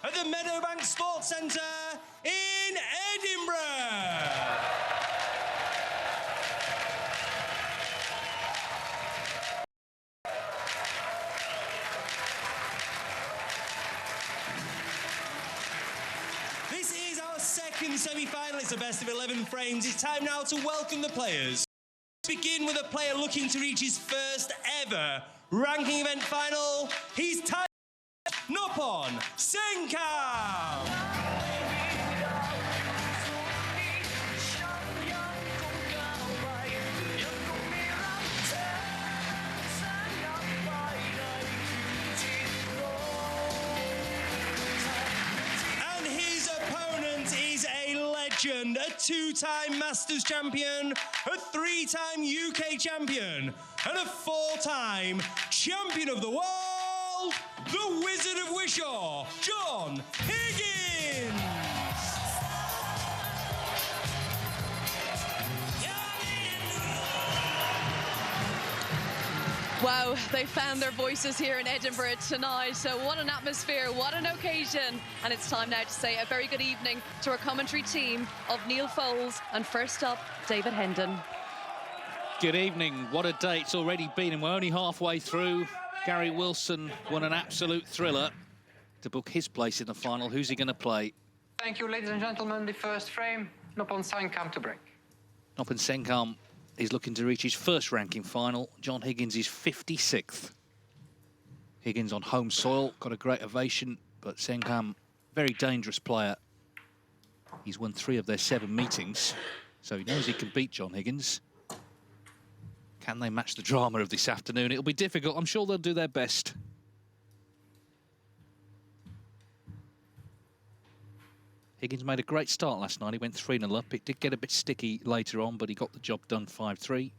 at the Meadowbank Sports Centre in Edinburgh. This is our second semi-final. It's a best of 11 frames. It's time now to welcome the players. Let's begin with a player looking to reach his first ever ranking event final. He's Noppon, Saengkham. A two-time Masters champion, a three-time UK champion, and a four-time champion of the world, the Wizard of Wishaw, John Higgins! Wow, they found their voices here in Edinburgh tonight. So what an atmosphere, what an occasion. And it's time now to say a very good evening to our commentary team of Neil Foles and first up, David Hendon. Good evening. What a day it's already been, and we're only halfway through. Gary Wilson won an absolute thriller to book his place in the final. Who's he going to play? Thank you, ladies and gentlemen. The first frame, Noppon Saengkham to break. Noppon Saengkham is looking to reach his first ranking final. John Higgins is 56th. Higgins on home soil, got a great ovation, but Saengkham, very dangerous player. He's won 3 of their 7 meetings, so he knows he can beat John Higgins. Can they match the drama of this afternoon? It'll be difficult. I'm sure they'll do their best. Higgins made a great start last night. He went 3-0 up. It did get a bit sticky later on, but he got the job done 5-3.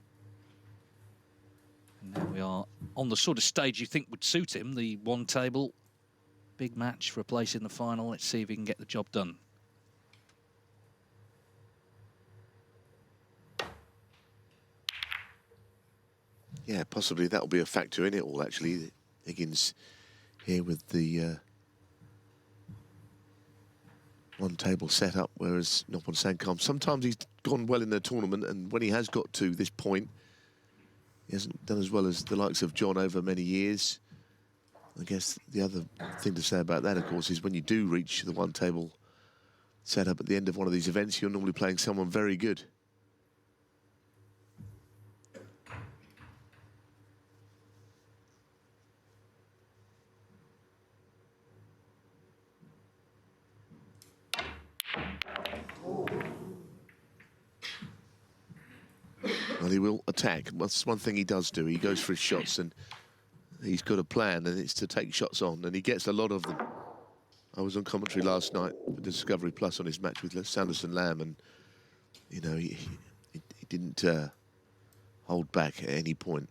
And now we are on the sort of stage you think would suit him, the one table. Big match for a place in the final. Let's see if he can get the job done. Yeah, possibly that'll be a factor in it all, actually. Higgins here with the one table set up, whereas Noppon Saengkham, sometimes he's gone well in the tournament, and when he has got to this point, he hasn't done as well as the likes of John over many years. I guess the other thing to say about that, of course, is when you do reach the one table set up at the end of one of these events, you're normally playing someone very good. Well, he will attack. That's one thing he does do. He goes for his shots, and he's got a plan, and it's to take shots on, and he gets a lot of them. I was on commentary last night with Discovery Plus on his match with Sanderson Lamb, and, you know, he didn't hold back at any point.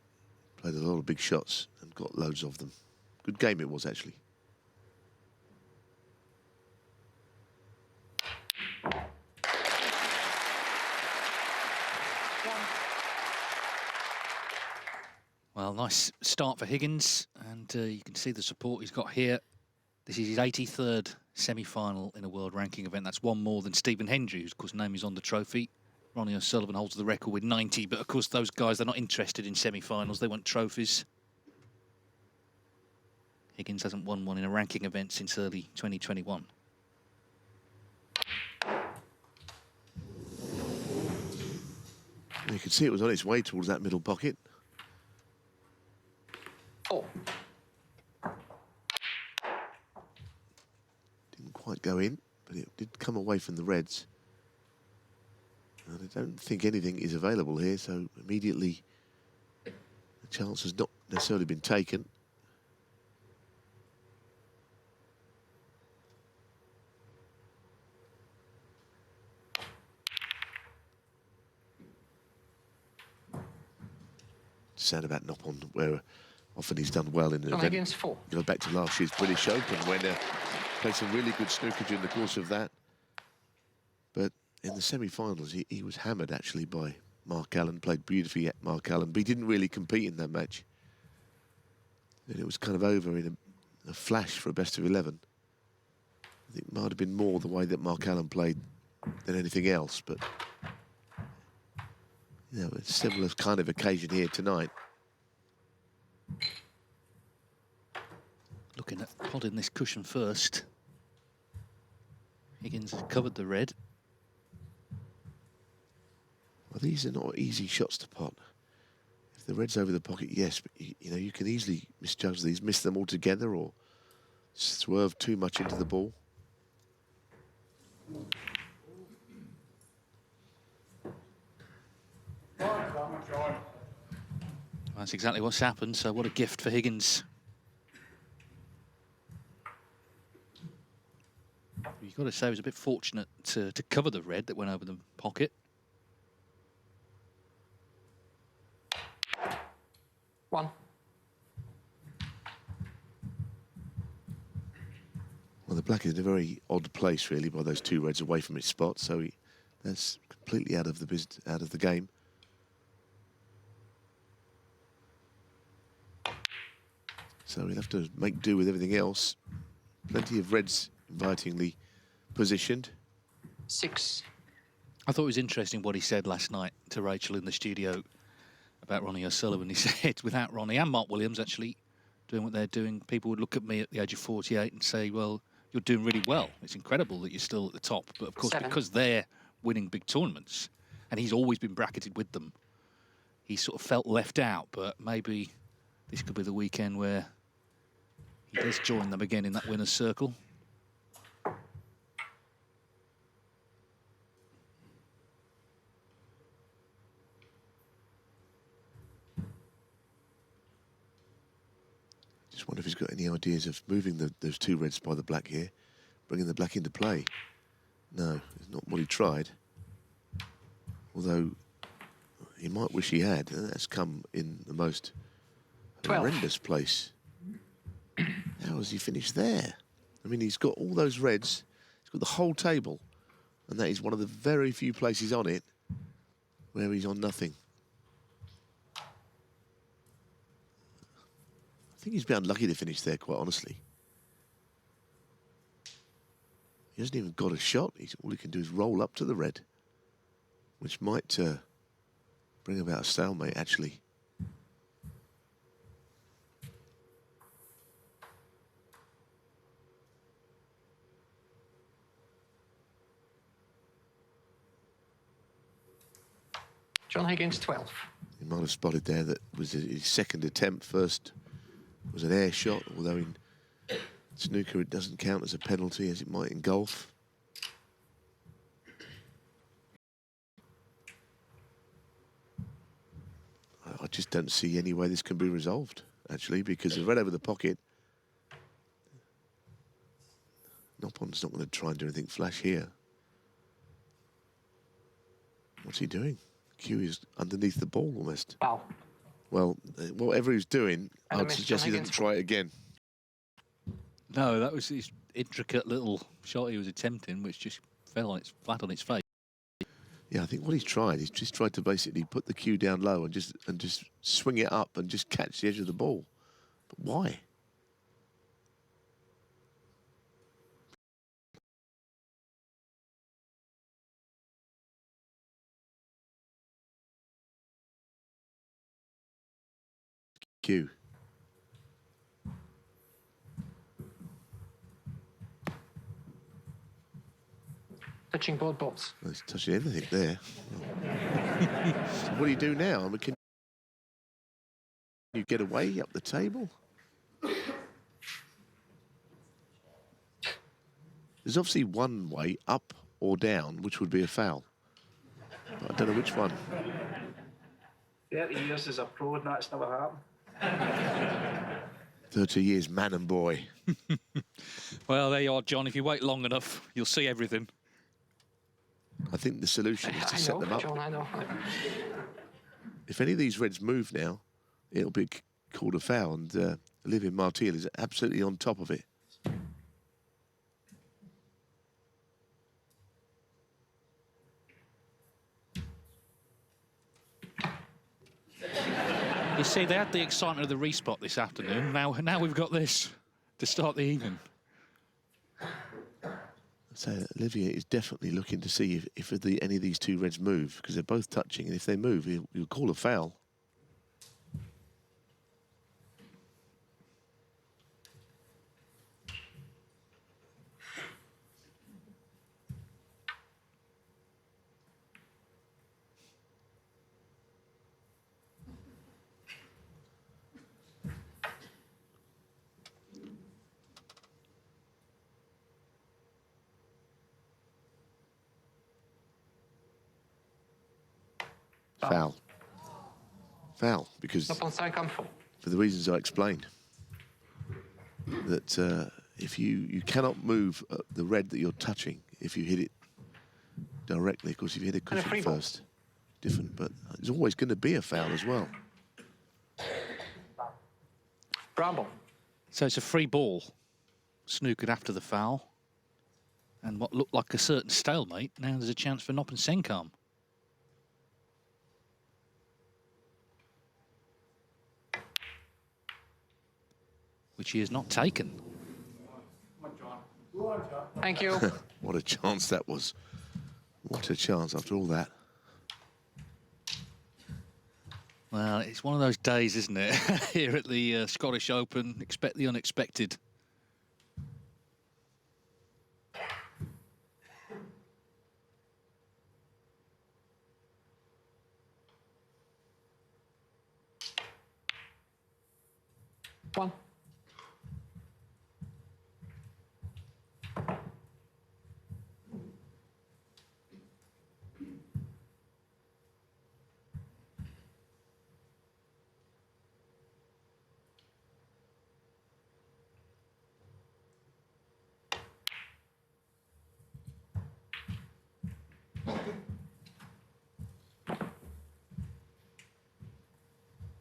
Played a lot of big shots and got loads of them. Good game it was, actually. Well, nice start for Higgins, and you can see the support he's got here. This is his 83rd semi-final in a world ranking event. That's one more than Stephen Hendry, whose, of course, name is on the trophy. Ronnie O'Sullivan holds the record with 90, but, of course, those guys, they're not interested in semi-finals. They want trophies. Higgins hasn't won one in a ranking event since early 2021. You can see it was on its way towards that middle pocket. 4. Didn't quite go in, but it did come away from the reds. And I don't think anything is available here, so immediately the chance has not necessarily been taken. Sad about Noppon, where often he's done well in an event. Against 4. Go back to last year's British Open when played some really good snooker during the course of that. But in the semi-finals, he was hammered actually by Mark Allen, played beautifully at Mark Allen, but he didn't really compete in that match. And it was kind of over in a flash for a best of 11. I think it might have been more the way that Mark Allen played than anything else, but you know, a similar kind of occasion here tonight. Looking at potting this cushion first. Higgins has covered the red. Well, these are not easy shots to pot. If the red's over the pocket, yes, but you know, you can easily misjudge these, miss them altogether, or swerve too much into the ball. That's exactly what's happened, so what a gift for Higgins. You've got to say he was a bit fortunate to cover the red that went over the pocket. One. Well, the black is in a very odd place, really, by those two reds away from its spot, so that's completely out of the game. So he'll have to make do with everything else. Plenty of reds invitingly positioned. 6. I thought it was interesting what he said last night to Rachel in the studio about Ronnie O'Sullivan. He said, without Ronnie and Mark Williams actually doing what they're doing, people would look at me at the age of 48 and say, well, you're doing really well. It's incredible that you're still at the top. But of course, 7. because they're winning big tournaments, and he's always been bracketed with them, he sort of felt left out. But maybe this could be the weekend where he does join them again in that winner's circle. Just wonder if he's got any ideas of moving those two reds by the black here, bringing the black into play. No, it's not what he tried. Although he might wish he had. That's come in the most 12. horrendous place. How has he finished there? I mean, he's got all those reds. He's got the whole table. And that is one of the very few places on it where he's on nothing. I think he's been unlucky to finish there, quite honestly. He hasn't even got a shot. All he can do is roll up to the red, which might bring about a stalemate, actually. John Higgins, 12. He might have spotted there that was his second attempt. First was an air shot, although in snooker it doesn't count as a penalty as it might in golf. I just don't see any way this can be resolved, actually, because the red over the pocket, Noppon's not going to try and do anything flash here. What's he doing? Q is underneath the ball almost. Wow. Well, whatever he's doing, And a I'd miss, suggest he John doesn't Higgins. try it again. No, that was his intricate little shot he was attempting, which just fell on flat on its face. Yeah, I think what he's just tried to basically put the cue down low and just swing it up and just catch the edge of the ball. But why? Cue. Touching both balls. Well, he's touching everything there. So what do you do now? I mean, can you get away up the table? There's obviously one way, up or down, which would be a foul. But I don't know which one. 30 years as a pro and that's never happened. 30 years, man and boy. Well, there you are, John. If you wait long enough, you'll see everything. I think the solution is to I set know, them up. John, I know. If any of these reds move now, it'll be called a foul, and Olivia Martial is absolutely on top of it. You see, they had the excitement of the respot this afternoon. Now we've got this to start the evening. So Olivier is definitely looking to see if any of these two reds move, because they're both touching, and if they move, he'll call a foul. Foul. Foul, because Noppon Saengkham. for the reasons I explained, that if you cannot move the red that you're touching if you hit it directly. Of course, if you hit a And a cushion free ball. first, different, but there's always going to be a foul as well. Bramble. So it's a free ball. Snookered after the foul. And what looked like a certain stalemate, now there's a chance for Noppon Saengkham. Which he has not taken. Thank you. What a chance that was. What a chance after all that. Well, it's one of those days, isn't it? Here at the Scottish Open, expect the unexpected. One.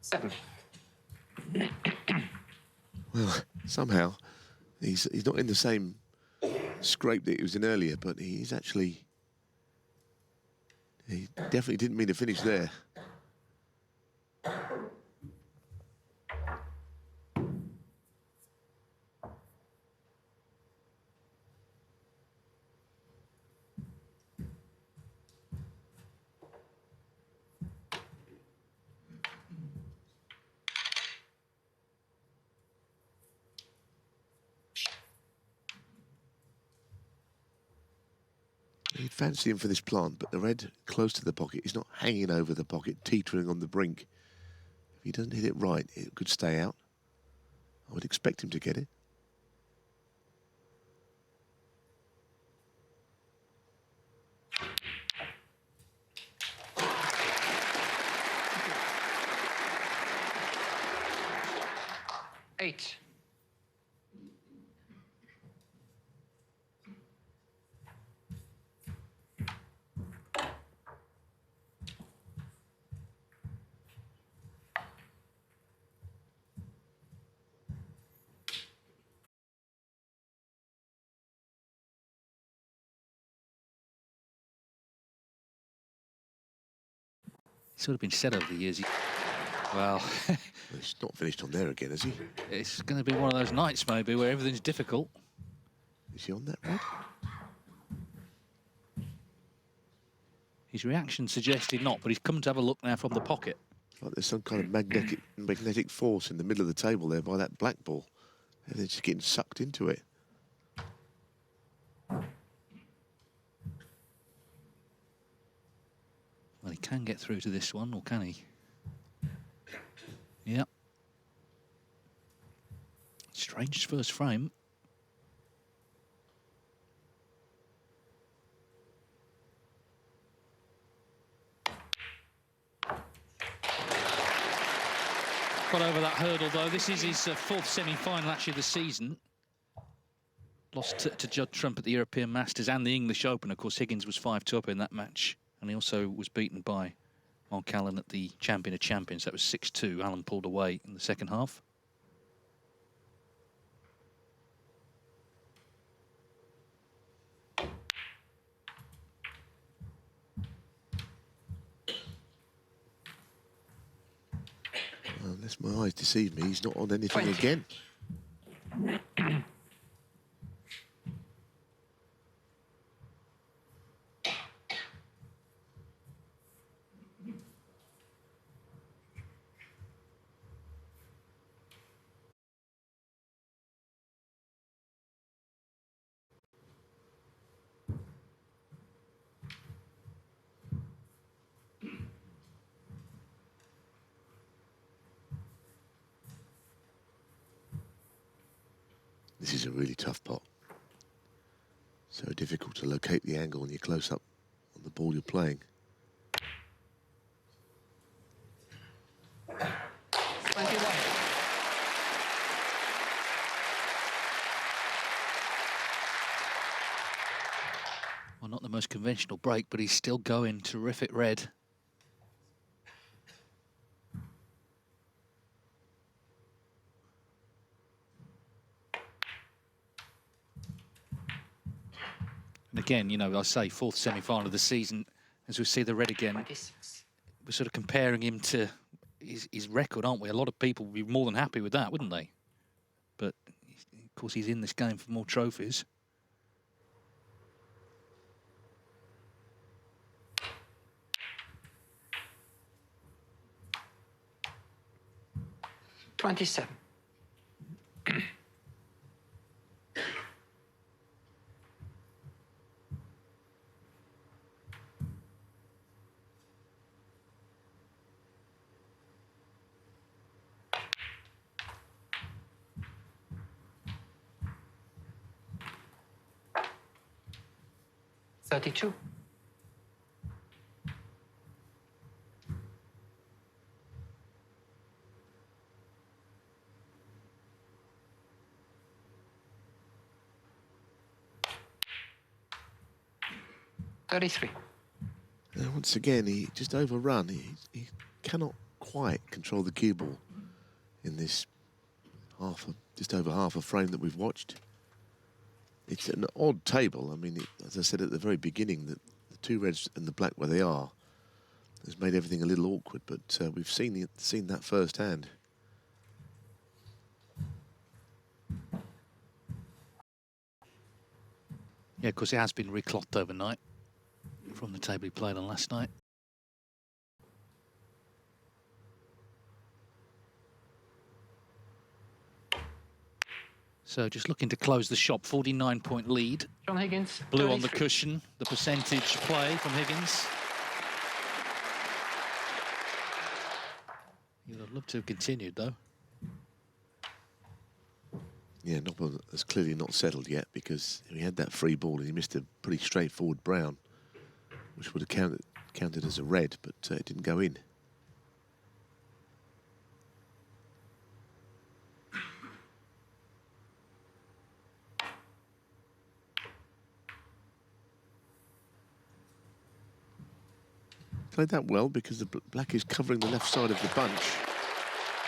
Seven. Well, somehow he's not in the same scrape that he was in earlier, but he definitely didn't mean to finish there. You'd fancy him for this plant, but the red close to the pocket is not hanging over the pocket, teetering on the brink. If he doesn't hit it right, it could stay out. I would expect him to get it. Eight. Sort of been said over the years. Well, He's not finished on there again, is he? it's going to be one of those nights maybe where everything's difficult. Is he on that red? His reaction suggested not, but he's come to have a look now from the pocket. Like there's some kind of magnetic force in the middle of the table there by that black ball. And they're just getting sucked into it. Well, he can get through to this one, or can he? Yep. Strange first frame. Got over that hurdle, though. This is his fourth semi-final, actually, of the season. Lost to Judd Trump at the European Masters and the English Open. Of course, Higgins was 5-2 up in that match. And he also was beaten by Mark Allen at the Champion of Champions. That was 6-2. Allen pulled away in the second half. Unless my eyes deceive me, he's not on anything again. This is a really tough pot. So difficult to locate the angle when you're close up on the ball you're playing. 21. Well, not the most conventional break, but he's still going. Terrific red. And again, you know, I say fourth semi-final of the season, as we see the red again, 26. we're sort of comparing him to his record, aren't we? A lot of people would be more than happy with that, wouldn't they? But, of course, he's in this game for more trophies. $27. 32. $33. Once again, he just overrun. He cannot quite control the cue ball in this just over half a frame that we've watched. It's an odd table. I mean, as I said at the very beginning, that the two reds and the black where they are has made everything a little awkward. But we've seen that firsthand. Yeah, of course, it has been reclocked overnight from the table he played on last night. So just looking to close the shop, 49-point lead. John Higgins. Blue on the 33. cushion, the percentage play from Higgins. He would have loved to have continued, though. Yeah, Noppon has clearly not settled yet because he had that free ball and he missed a pretty straightforward brown, which would have counted as a red, but it didn't go in. Played that well because the black is covering the left side of the bunch.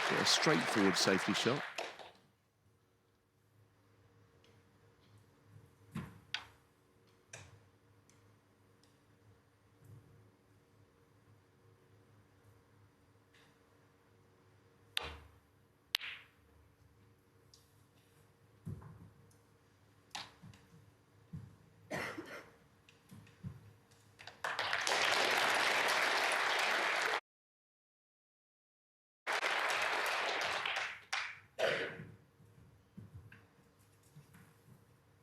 Got a straightforward safety shot.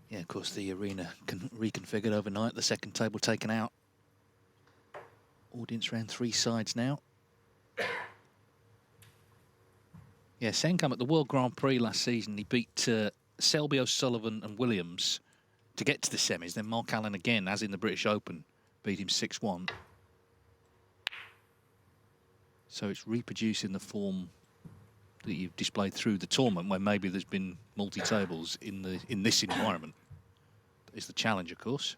Yeah, of course, the arena reconfigured overnight, the second table taken out. Audience round three sides now. Yeah, Saengkham at the World Grand Prix last season, he beat Selby, O'Sullivan and Williams to get to the semis. Then Mark Allen again, as in the British Open, beat him 6-1. So it's reproducing the form that you've displayed through the tournament, where maybe there's been multi-tables in this environment. That is the challenge, of course.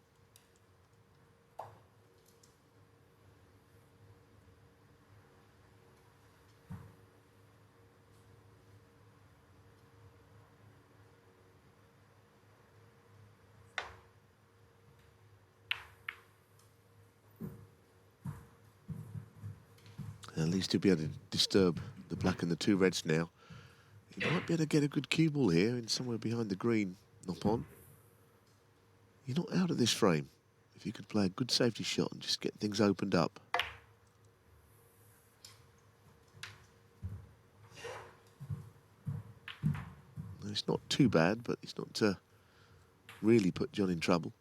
At least he'll be able to disturb the black and the two reds now. He might be able to get a good cue ball here and somewhere behind the green, Noppon. You're not out of this frame. If you could play a good safety shot and just get things opened up. It's not too bad, but it's not really put John in trouble.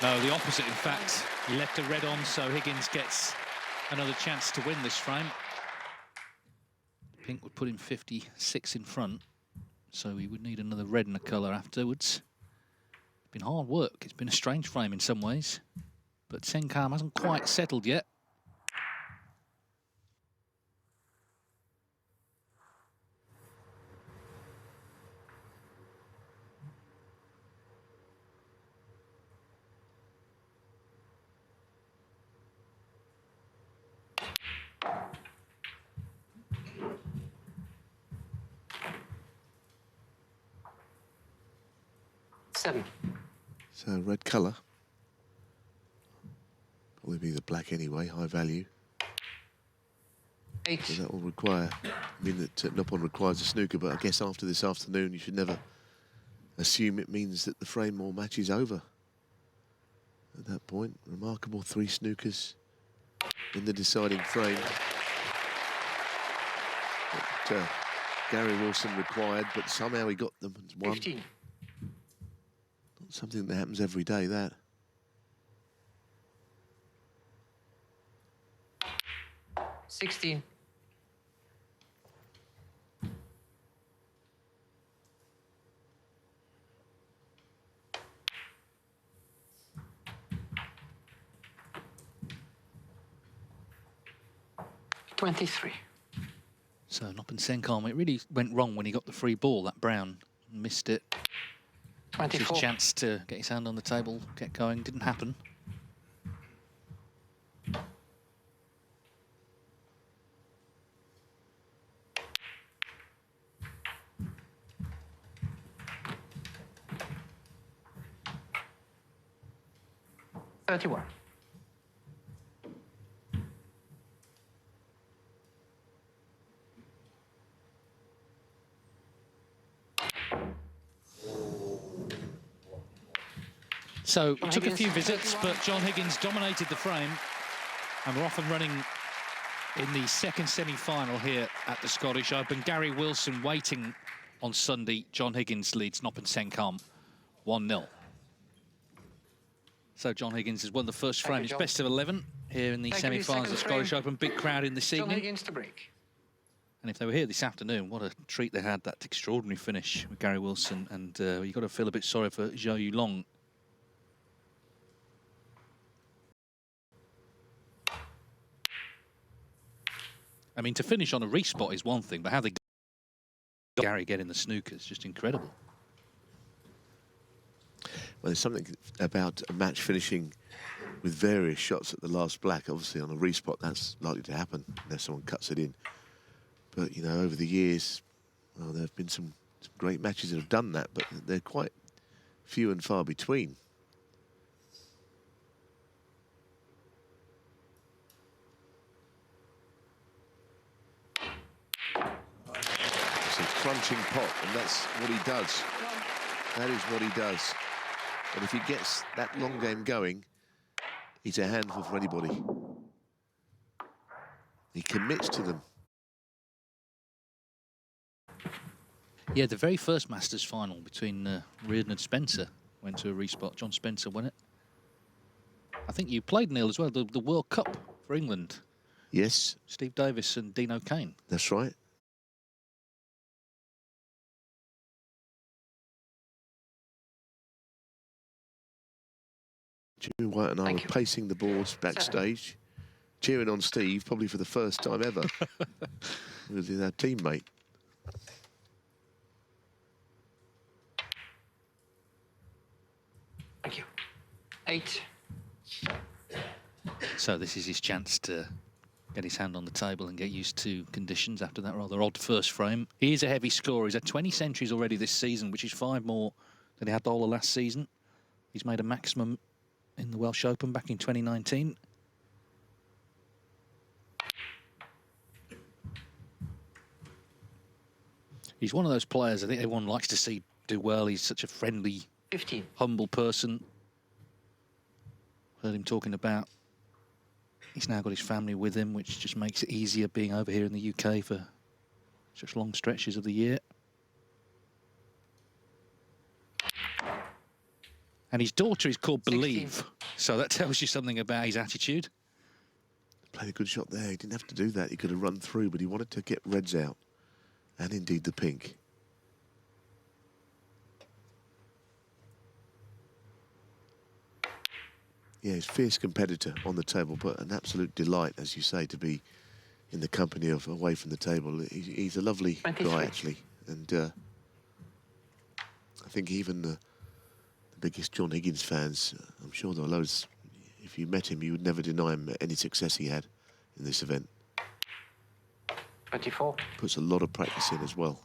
No, the opposite, in fact. He left a red on, so Higgins gets another chance to win this frame. Pink would put him 56 in front, so he would need another red and a colour afterwards. It's been hard work. It's been a strange frame in some ways, but Saengkham hasn't quite settled yet. So red colour. Probably be the black anyway, high value. 8. So that will require, I mean that Noppon requires a snooker, but I guess after this afternoon you should never assume it means that the frame or match is over. At that point, remarkable 3 snookers in the deciding frame. That, Gary Wilson required, but somehow he got them and won. 15. Not something that happens every day, that. 16. $23. So Noppon Saengkham, it really went wrong when he got the free ball, that brown. Missed it. His 24. chance to get his hand on the table, get going, didn't happen. $31. So it took a few visits, but John Higgins dominated the frame. And we're off and running in the second semi-final here at the Scottish Open. Gary Wilson waiting on Sunday. John Higgins leads Noppon Saengkham 1-0. So John Higgins has won the first frame. It's best of 11 here in the semi-finals of the Scottish Open. Big crowd in this John evening. Higgins to break. And if they were here this afternoon, what a treat they had, that extraordinary finish with Gary Wilson. And you've got to feel a bit sorry for Zhou Yulong. I mean, to finish on a respot is one thing, but how they Gary getting the snooker is just incredible. Well, there's something about a match finishing with various shots at the last black. Obviously, on a respot, that's likely to happen unless someone cuts it in. But, you know, over the years, well, there have been some great matches that have done that, but they're quite few and far between. It's a crunching pot, and that's what he does. That is what he does. And if he gets that long game going, he's a handful for anybody. He commits to them. Yeah, the very first Masters final between Reardon and Spencer went to a respot. John Spencer won it. I think you played, Neil, as well, the World Cup for England. Yes. Steve Davis and Dean O'Kane. That's right. Jimmy White and I were pacing the boards backstage, cheering on Steve, probably for the first time ever. With our teammate. Thank you. 8. So this is his chance to get his hand on the table and get used to conditions after that rather odd first frame. He is a heavy scorer. He's had 20 centuries already this season, which is 5 more than he had the whole of last season. He's made a maximum in the Welsh Open back in 2019. He's one of those players I think everyone likes to see do well. He's such a friendly, 15. humble person. Heard him talking about he's now got his family with him, which just makes it easier being over here in the UK for such long stretches of the year. And his daughter is called 16. Believe, so that tells you something about his attitude. Played a good shot there. He didn't have to do that. He could have run through, but he wanted to get reds out. And indeed the pink. Yeah, he's a fierce competitor on the table, but an absolute delight, as you say, to be in the company of away from the table. He's a lovely 23. guy, actually. And I think even the biggest John Higgins fans, I'm sure there are loads, if you met him, you would never deny him any success he had in this event. 24. Puts a lot of practice in as well.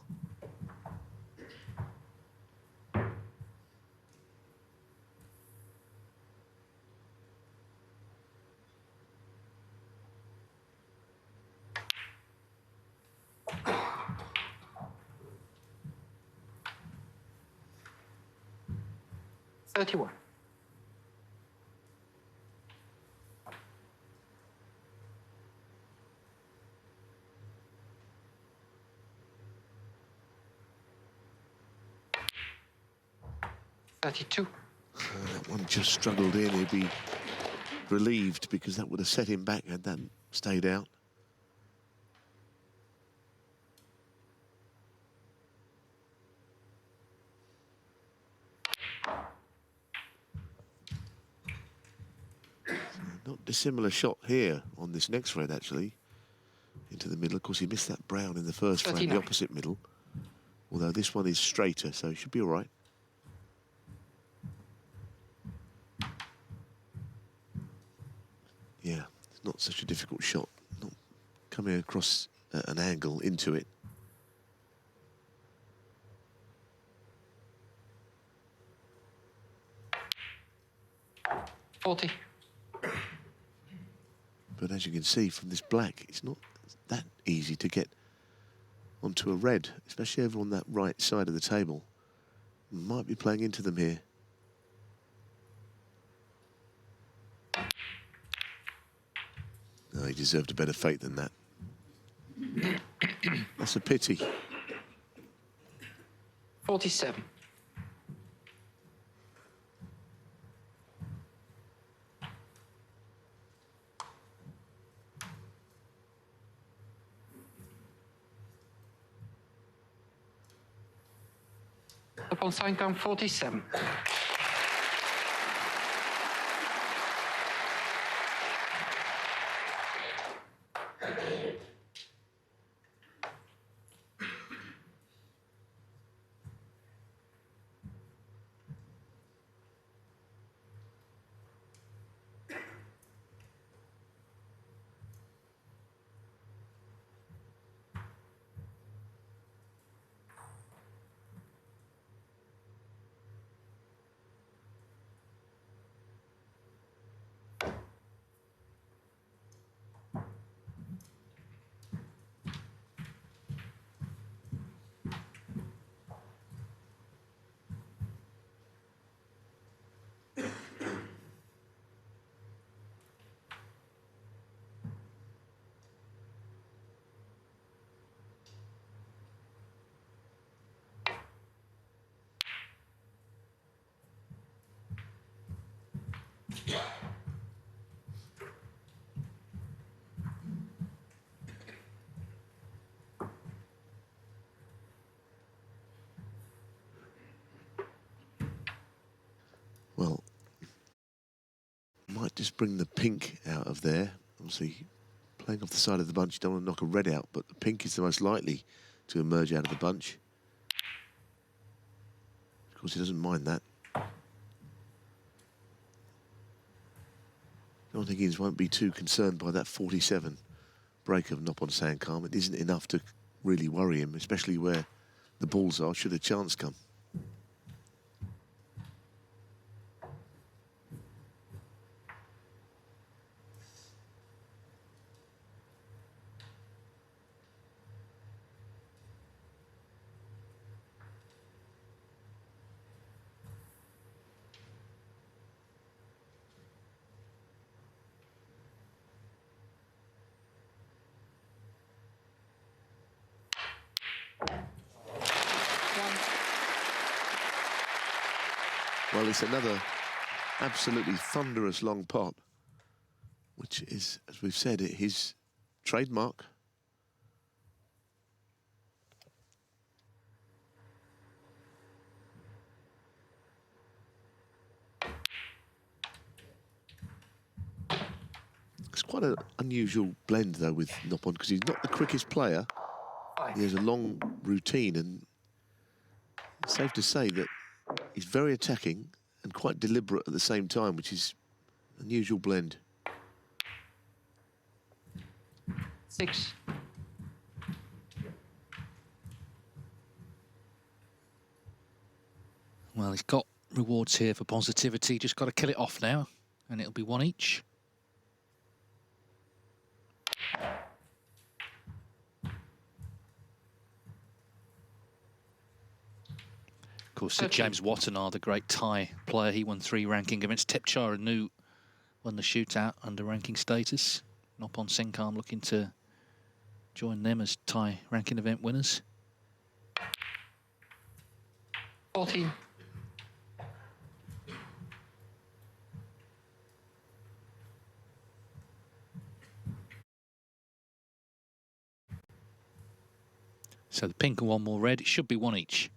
$31. $32. That one just struggled in. He'd be relieved because that would have set him back had that stayed out. Not dissimilar shot here on this next red, actually. Into the middle. Of course, he missed that brown in the first frame, 39. the opposite middle. Although this one is straighter, so he should be all right. Yeah, it's not such a difficult shot. Not coming across an angle into it. $40. But as you can see from this black, it's not that easy to get onto a red, especially over on that right side of the table. Might be playing into them here. No, he deserved a better fate than that. That's a pity. 47. Upon Saengkham, 47. Well, might just bring the pink out of there. Obviously, playing off the side of the bunch, you don't want to knock a red out, but the pink is the most likely to emerge out of the bunch. Of course, he doesn't mind that. John Higgins won't be too concerned by that 47 break of Noppon Saengkham. It isn't enough to really worry him, especially where the balls are, should a chance come. Well, it's another absolutely thunderous long pot, which is, as we've said, his trademark. It's quite an unusual blend, though, with Noppon, because he's not the quickest player. He has a long routine, and it's safe to say that he's very attacking and quite deliberate at the same time, which is an unusual blend. 6. Well, he's got rewards here for positivity. Just got to kill it off now, and it'll be 1 each. Of course, James Wattenaar, the great Thai player, he won 3 ranking events. Tepchara Nu won the shootout under ranking status. Noppon Saengkham looking to join them as Thai ranking event winners. 14. So the pink and 1 more red. It should be 1 each.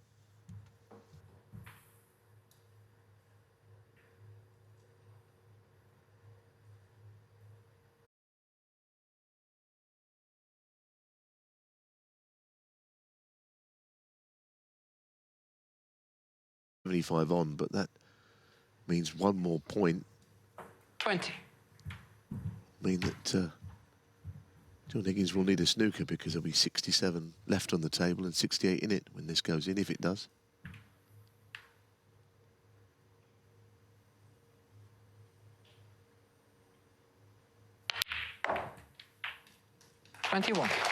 $75 on, but that means 1 more point. 20. Mean that John Higgins will need a snooker, because there'll be 67 left on the table and 68 in it when this goes in, if it does. $21.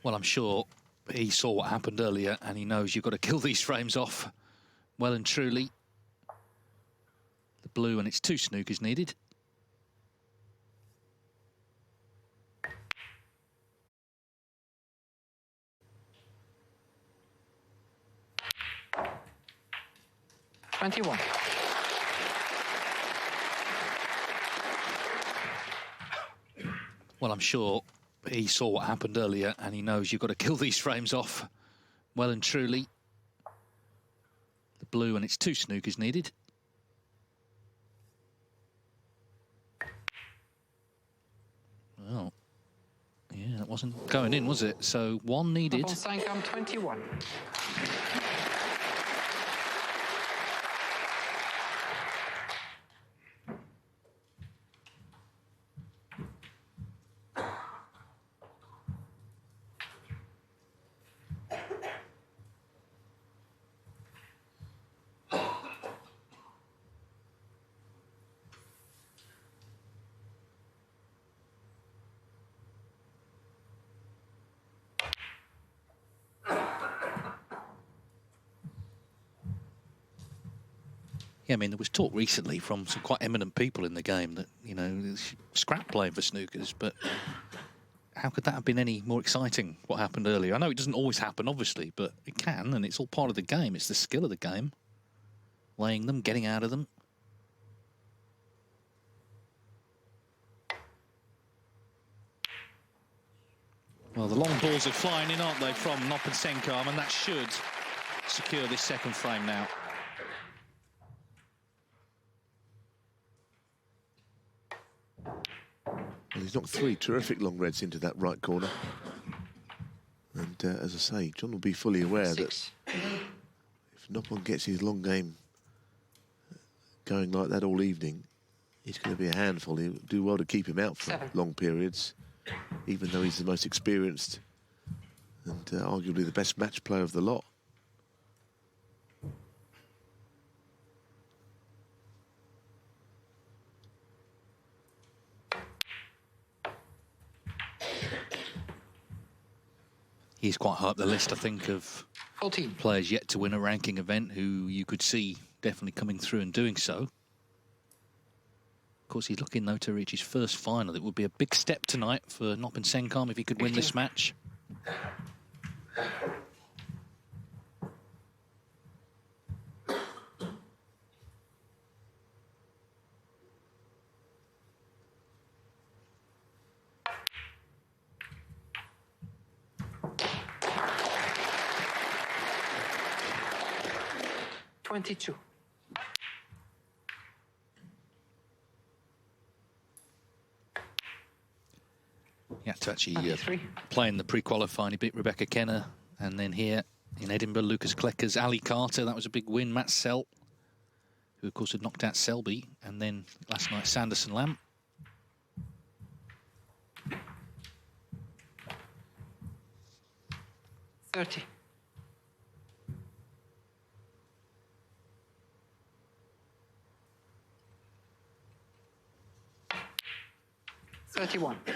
Well, I'm sure he saw what happened earlier, and he knows you've got to kill these frames off well and truly. The blue, and it's 2 snookers needed. $21. Well, I'm sure he saw what happened earlier, and he knows you've got to kill these frames off well and truly. The blue, and it's 2 snookers needed. Well, yeah, that wasn't going in, was it? So 1 needed. Noppon Saengkham 21. Yeah, I mean, there was talk recently from some quite eminent people in the game that, you know, scrap playing for snookers, but how could that have been any more exciting, what happened earlier? I know it doesn't always happen, obviously, but it can, and it's all part of the game. It's the skill of the game. Laying them, getting out of them. Well, the long balls are flying in, aren't they, from Noppon Saengkham, and that should secure this second frame now. Well, he's knocked 3 terrific long reds into that right corner. And as I say, John will be fully aware 6. that if Noppon gets his long game going like that all evening, he's going to be a handful. He'll do well to keep him out for 7. long periods, even though he's the most experienced and arguably the best match player of the lot. He's quite high up the list, I think, of 14. players yet to win a ranking event who you could see definitely coming through and doing so. Of course, he's looking, though, to reach his first final. It would be a big step tonight for Noppon Saengkham if he could win this match. 22. He had to actually 23. play in the pre-qualifying. He beat Rebecca Kenner. And then here in Edinburgh, Lucas Kleckers, Ali Carter. That was a big win. Matt Selt, who, of course, had knocked out Selby. And then last night, Sanderson Lamb. $30. 31. He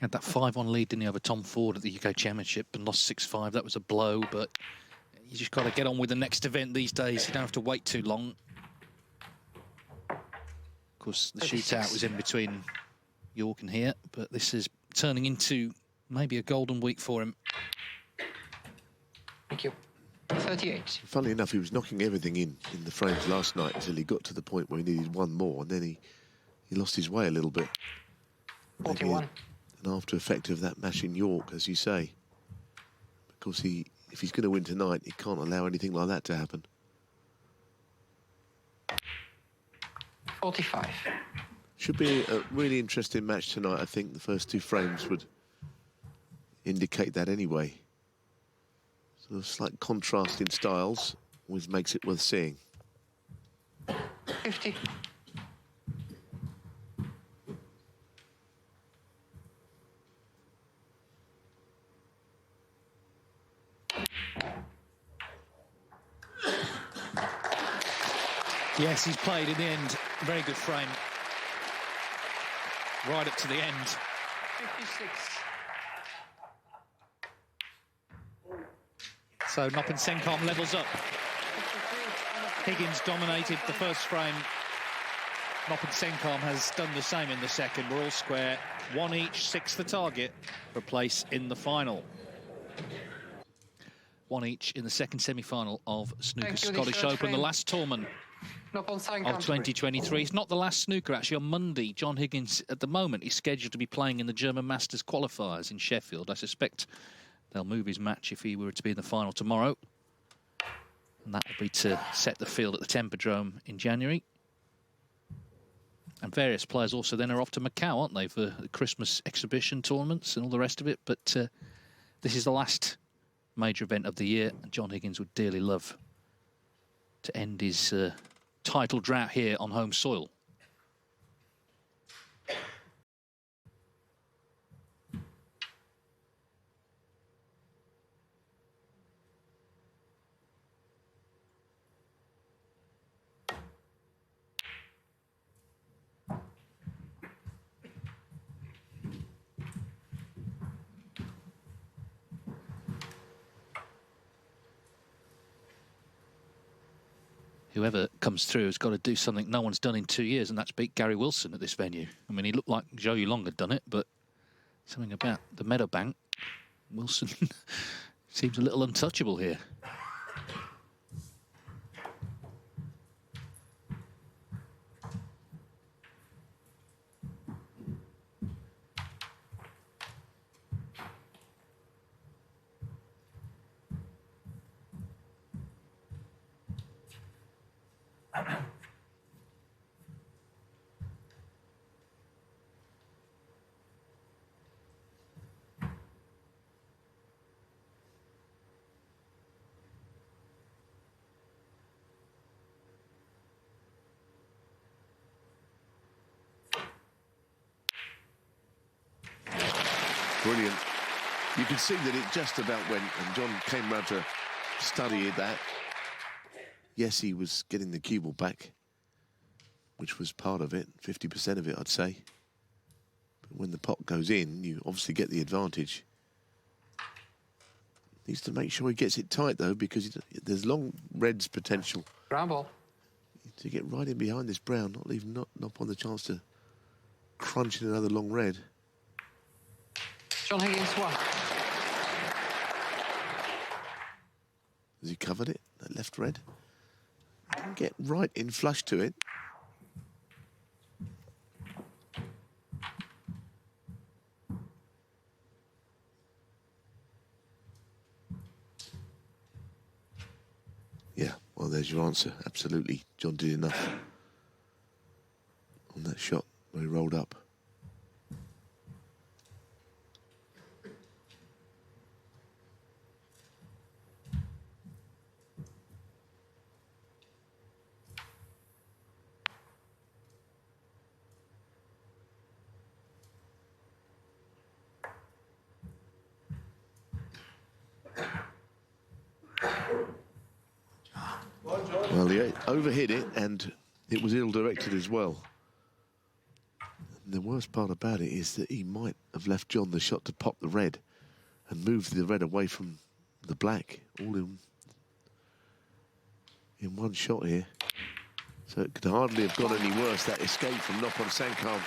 had that 5-1 lead, didn't he, over Tom Ford at the UK Championship and lost 6-5. That was a blow, but you just got to get on with the next event these days. You don't have to wait too long. Of course, the 36. shootout was in between York and here, but this is turning into maybe a golden week for him. Thank you. 38. Funnily enough, he was knocking everything in the frames last night until he got to the point where he needed one more, and then he lost his way a little bit. 41. An after effect of that mash in York, as you say. Of course, if he's going to win tonight, he can't allow anything like that to happen. 45. Should be a really interesting match tonight. I think the first two frames would indicate that anyway. Sort of slight contrast in styles, which makes it worth seeing. 50. Yes, he's played in the end. Very good frame. Right up to the end. 56. So Noppon Saengkham levels up. 53. Higgins dominated the first frame. Noppon Saengkham has done the same in the second. We're all square. One each, 6 the target for a place in the final. One each in the second semi-final of Snooker Thank you, the Scottish third Open, the frame. last tournament Noppon Saengkham. of 2023. It's not the last snooker, actually. On Monday, John Higgins, at the moment, is scheduled to be playing in the German Masters qualifiers in Sheffield. I suspect they'll move his match if he were to be in the final tomorrow. And that will be to set the field at the Tempodrome in January. And various players also then are off to Macau, aren't they, for the Christmas exhibition tournaments and all the rest of it. But this is the last major event of the year, and John Higgins would dearly love to end his title drought here on home soil. Whoever comes through has got to do something no one's done in 2 years, and that's beat Gary Wilson at this venue. I mean, he looked like Zhou Yulong had done it, but something about the Meadowbank, Wilson seems a little untouchable here. Brilliant. You can see that it just about went, and John came round to study that. Yes, he was getting the cue ball back, which was part of it, 50% of it, I'd say. But when the pot goes in, you obviously get the advantage. Needs to make sure he gets it tight, though, because there's long red's potential. Brown ball. To get right in behind this brown, not leaving Noppon the chance to crunch in another long red. John Higgins, 1. Has he covered it, that left red? Get right in flush to it. Well, there's your answer. Absolutely. John did enough on that shot where he rolled up. Well, he overhit it, and it was ill-directed as well. And the worst part about it is that he might have left John the shot to pop the red and move the red away from the black, all in one shot here. So it could hardly have gone any worse, that escape from Noppon Saengkham.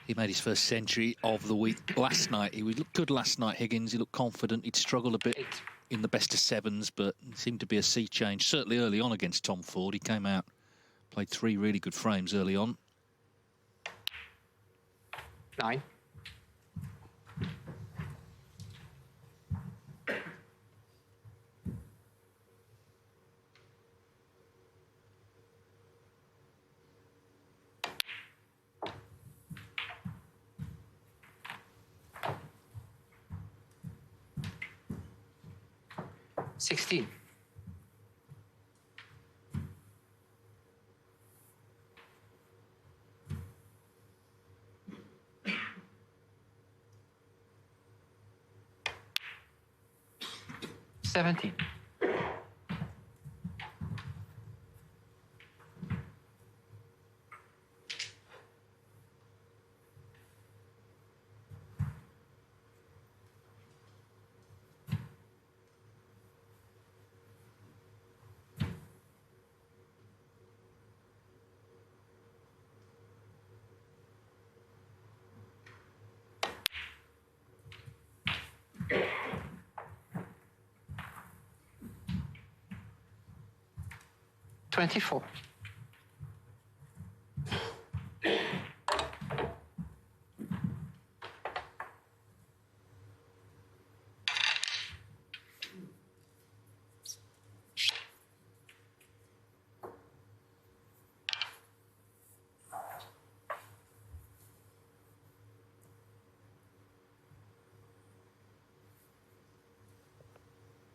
He made his first century of the week last night. He looked good last night, Higgins. He looked confident. He'd struggled a bit in the best of sevens, but it seemed to be a sea change. Certainly early on against Tom Ford. He came out, played 3 really good frames early on. 9. $16. $17. $24.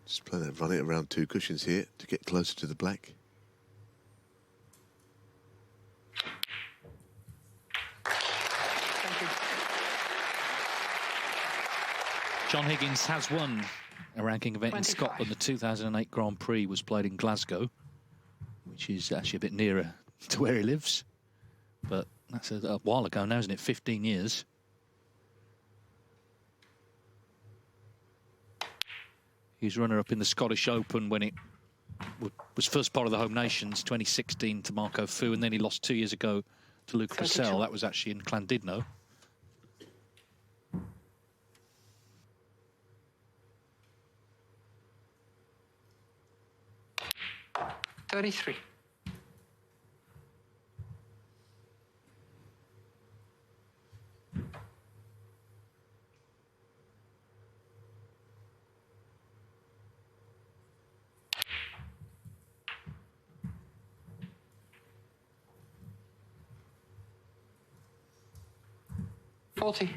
Just play that, run it around 2 cushions here to get closer to the black. John Higgins has won a ranking event 25. in Scotland. The 2008 Grand Prix was played in Glasgow, which is actually a bit nearer to where he lives. But that's a while ago now, isn't it? 15 years. He's runner-up in the Scottish Open when it was first part of the Home Nations, 2016 to Marco Fu, and then he lost 2 years ago to Luke Purcell. That was actually in Llandudno. $33. $40.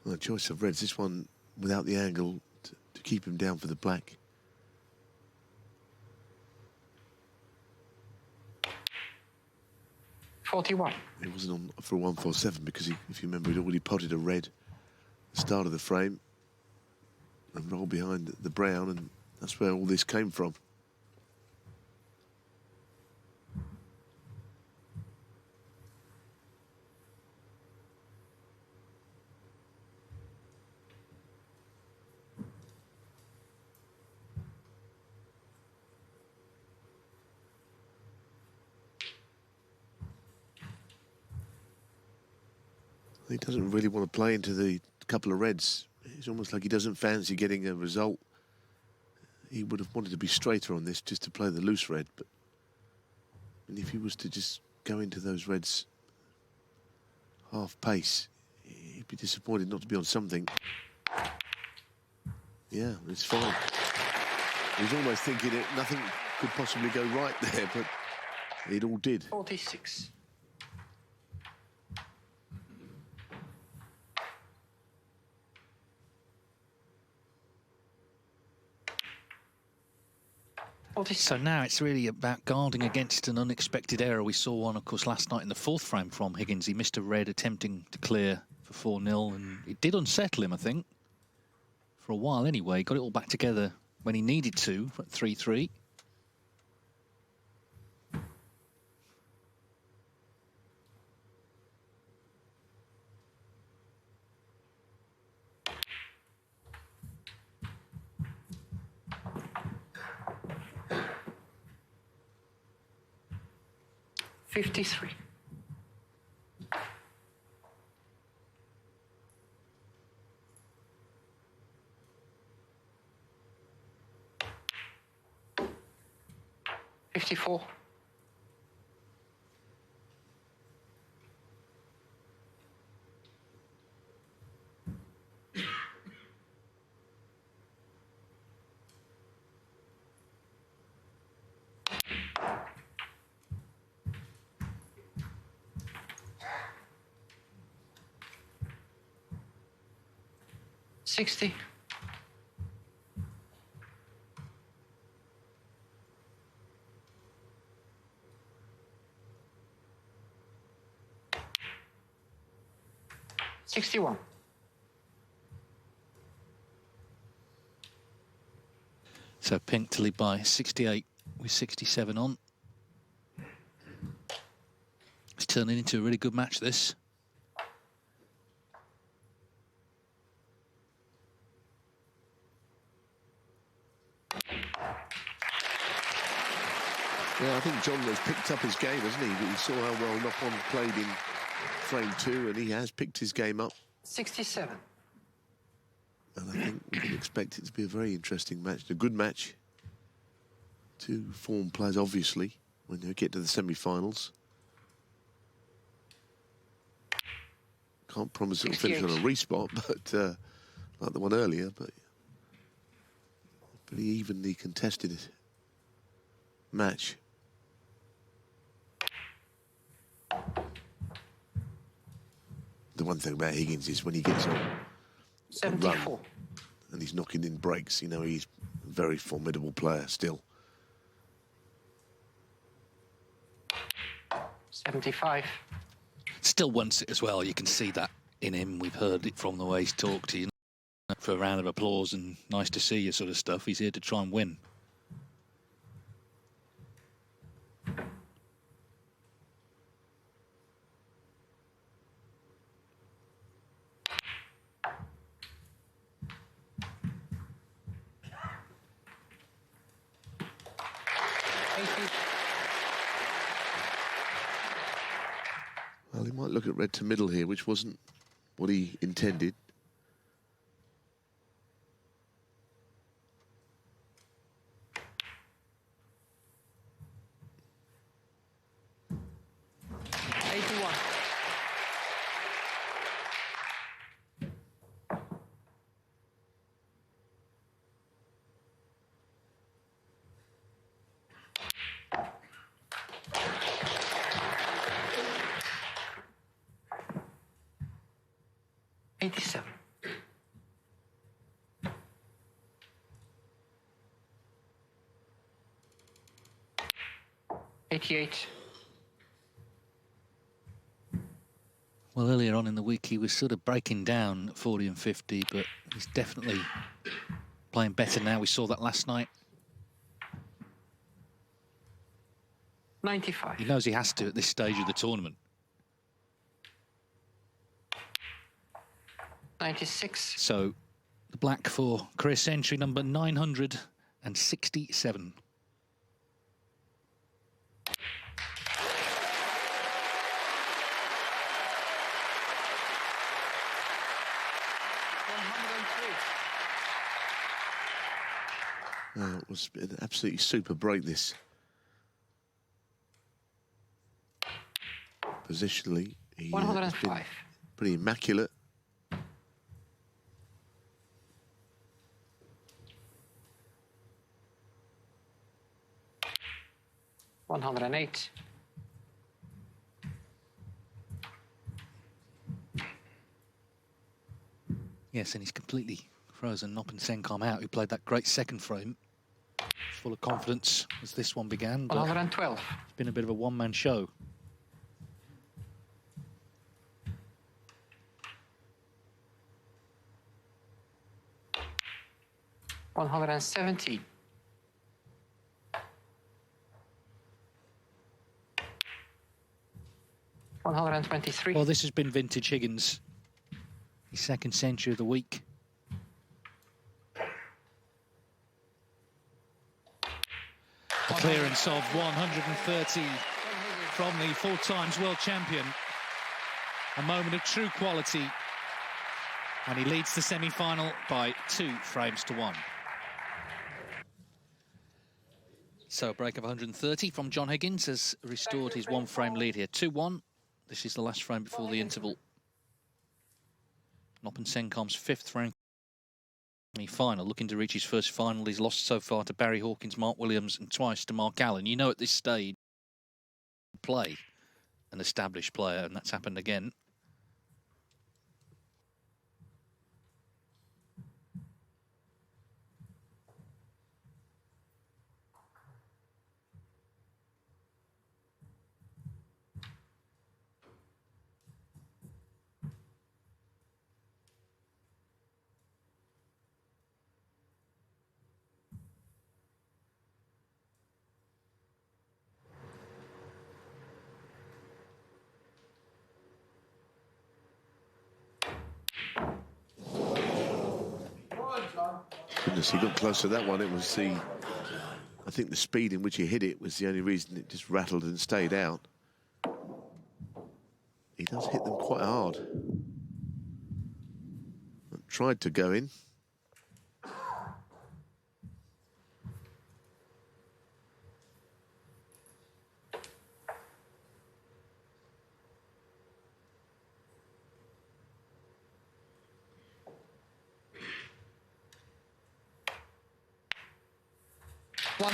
Well, the choice of reds, this one without the angle to keep him down for the black. $41. It wasn't on for a 147 because if you remember, he'd already potted a red at the start of the frame and rolled behind the brown, and that's where all this came from. He doesn't really want to play into the couple of reds. It's almost like he doesn't fancy getting a result. He would have wanted to be straighter on this just to play the loose red. But and if he was to just go into those reds half pace, he'd be disappointed not to be on something. Yeah, it's fine. He's almost thinking it, nothing could possibly go right there, but it all did. 46. So now it's really about guarding against an unexpected error. We saw one, of course, last night in the 4th frame from Higgins. He missed a red attempting to clear for 4-0, and it did unsettle him, I think, for a while anyway. He got it all back together when he needed to at 3-3. $53. $54. $60. $61. So pink to lead by 68 with 67 on. It's turning into a really good match, this. Yeah, I think John has picked up his game, hasn't he? He saw how well Noppon played in frame 2, and he has picked his game up. 67. And I think we can expect it to be a very interesting match, a good match. Two form players, obviously, when they get to the semi-finals. Can't promise it'll finish on a respot, but like the one earlier, but pretty evenly contested match. The one thing about Higgins is when he gets on 74. and he's knocking in breaks, you know, he's a very formidable player still. 75. Still wants it as well. You can see that in him. We've heard it from the way he's talked. You know, for a round of applause and nice to see you sort of stuff. He's here to try and win. Well, he might look at red to middle here, which wasn't what he intended. $87. $88. Well, earlier on in the week, he was sort of breaking down at 40 and 50, but he's definitely playing better now. We saw that last night. 95. He knows he has to at this stage of the tournament. 96. So the black for career century number 967. It was an absolutely super break, this. Positionally, he has 105. been pretty immaculate. $108. Yes, and he's completely frozen Noppon Saengkham out, who played that great second frame. Full of confidence as this one began, but 112. it's been a bit of a one-man show. $170. $123. Well, this has been vintage Higgins. His second century of the week. A clearance of 130 from the 4 times world champion. A moment of true quality. And he leads the semi-final by 2 frames to 1. So a break of 130 from John Higgins has restored his 1-frame lead here. 2-1. This is the last frame before the interval. Noppon Saengkham's 5th rank final, looking to reach his first final. He's lost so far to Barry Hawkins, Mark Williams, and twice to Mark Allen. You know, at this stage, play an established player, and that's happened again. Goodness, he got close to that one. It was the, I think the speed in which he hit it was the only reason it just rattled and stayed out. He does hit them quite hard. Tried to go in. One.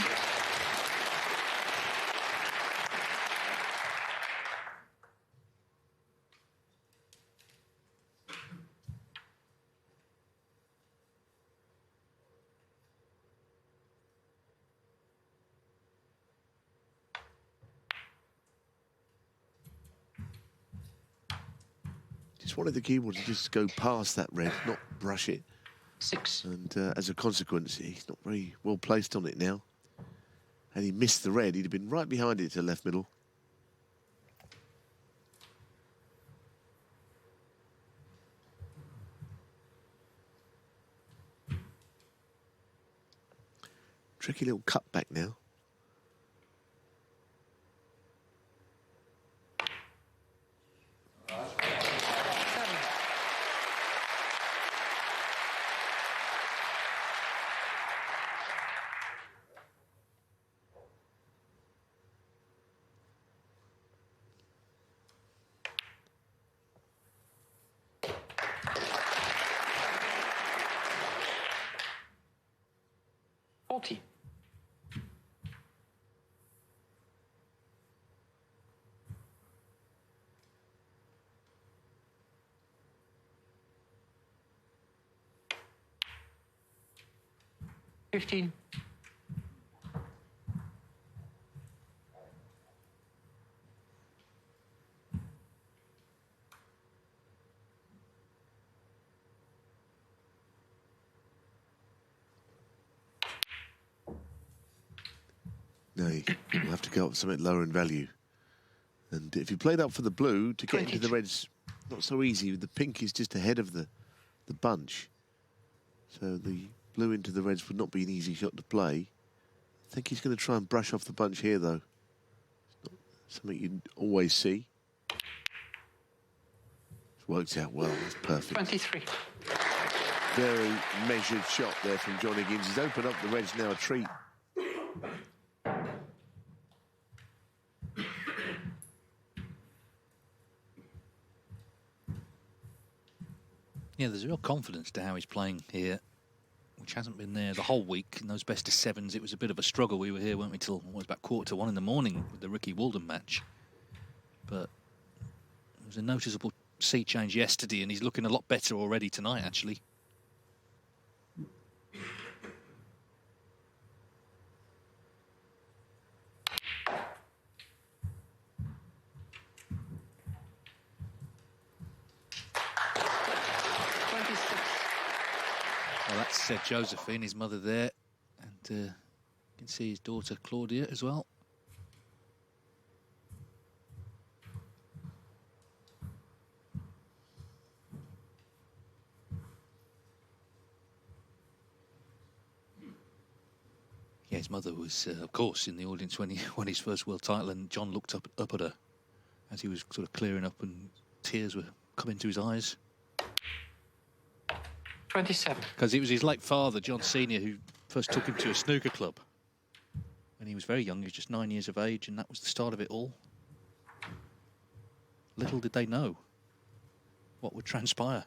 Just wanted the keyboard to just go past that red, not brush it. 6. And as a consequence, he's not very well placed on it now. Had he missed the red, he'd have been right behind it to left middle. Tricky little cutback now. $40. $15. No, you'll have to go up something lower in value. And if you played up for the blue, to get into the red's not so easy. The pink is just ahead of the bunch. So the blue into the reds would not be an easy shot to play. I think he's going to try and brush off the bunch here, though. It's not something you always see. It's worked out well. It's perfect. 23. Very measured shot there from John Higgins. He's opened up the Reds now a treat. Yeah, there's a real confidence to how he's playing here, which hasn't been there the whole week. In those best of sevens, it was a bit of a struggle. We were here, weren't we, till it was about 1:45 in the morning with the Ricky Walden match. But there was a noticeable sea change yesterday, and he's looking a lot better already tonight, actually. Well, that's Josephine, his mother there, and you can see his daughter Claudia as well. Yeah, his mother was, of course, in the audience when he won his first world title, and John looked up at her as he was sort of clearing up, and tears were coming to his eyes. 27. Because it was his late father, John Senior, who first took him to a snooker club when he was very young. He was just 9 years of age, and that was the start of it all. Little did they know what would transpire.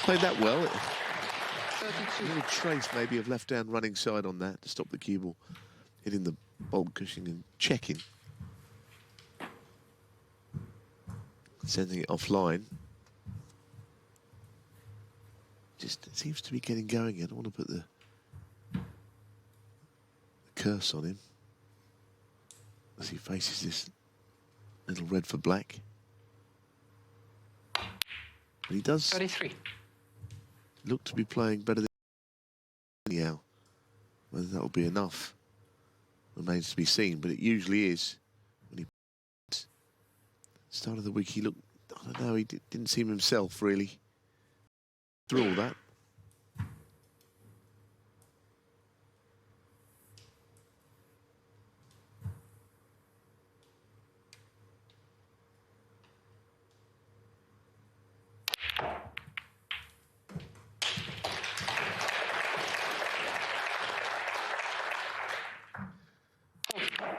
Played that well. 32. A little trace maybe of left-hand running side on that to stop the cue ball hitting the bulb cushion and checking. Sending it offline. Just it seems to be getting going. I don't want to put the curse on him as he faces this little red for black. But he does 33. look to be playing better than anyhow. Whether that will be enough remains to be seen, but it usually is. When he start of the week, he looked, I don't know, he didn't seem himself really through all that.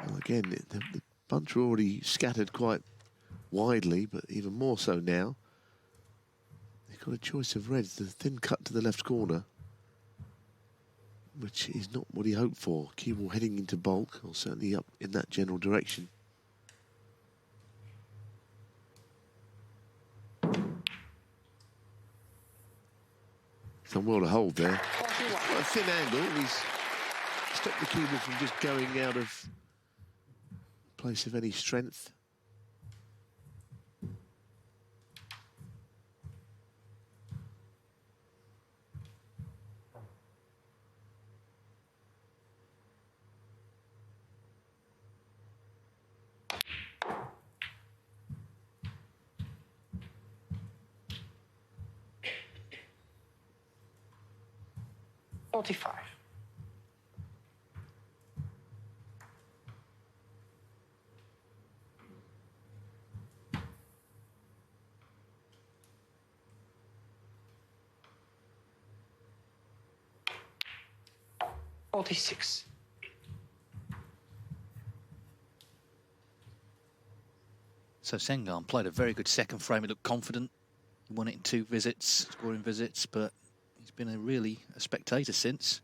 Well, again, the bunch are already scattered quite widely, but even more so now. They've got a choice of reds. The thin cut to the left corner, which is not what he hoped for. Cue ball heading into bulk, or certainly up in that general direction. Done well to hold there. Quite a thin angle. He's stopped the cue ball from just going out of place of any strength. $45. $46. So Saengkham played a very good second frame. He looked confident. He won it in 2 visits, scoring visits, but he's been a spectator since.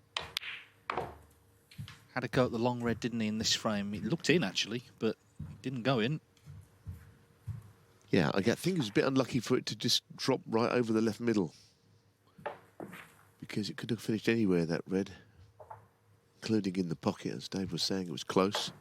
Had a go at the long red, didn't he, in this frame? He looked in, actually, but didn't go in. Yeah, I think it was a bit unlucky for it to just drop right over the left middle, because it could have finished anywhere, that red, including in the pocket. As Dave was saying, it was close.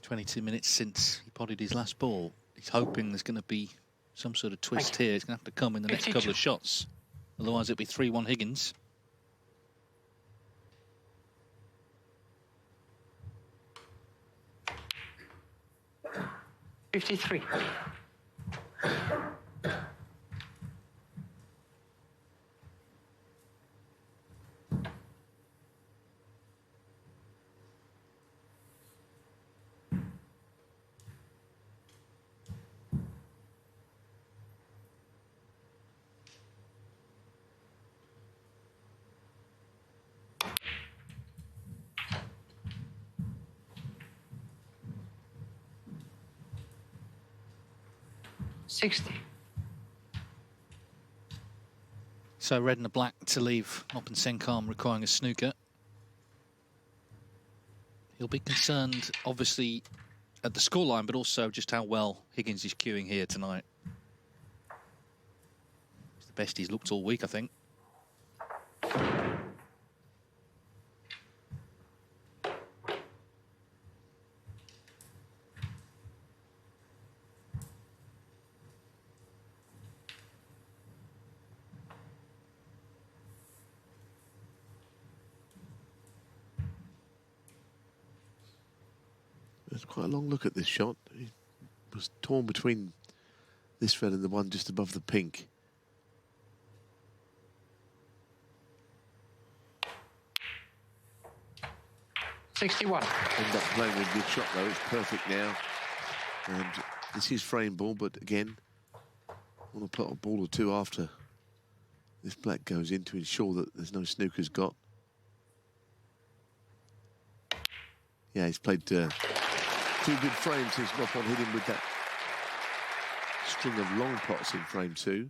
22 minutes since he potted his last ball. He's hoping there's going to be some sort of twist here. It's going to have to come in the next couple of shots. Otherwise, it'll be 3-1 Higgins. $53. 60. So red and the black to leave Noppon Saengkham requiring a snooker. He'll be concerned, obviously, at the scoreline, but also just how well Higgins is cueing here tonight. It's the best he's looked all week, I think. There's quite a long look at this shot. He was torn between this red and the one just above the pink. $61. End up playing a good shot though. It's perfect now. And this is frame ball, but again, I want to put a ball or two after this black goes in to ensure that there's no snookers got. Yeah, he's played two good frames since Noppon hit him with that string of long pots in frame two.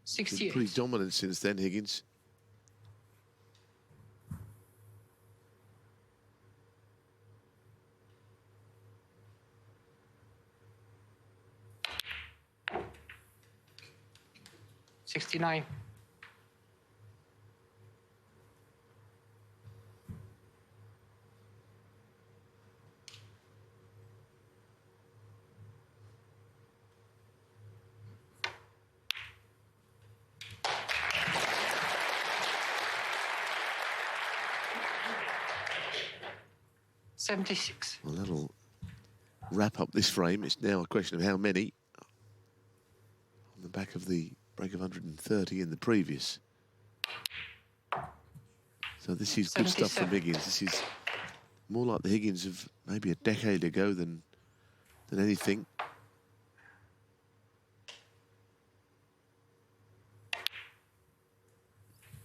68. Been pretty dominant since then, Higgins. $69. $76. Well, that'll wrap up this frame. It's now a question of how many. On the back of the break of 130 in the previous. So this is good stuff from 77. Higgins. This is more like the Higgins of maybe a decade ago than anything.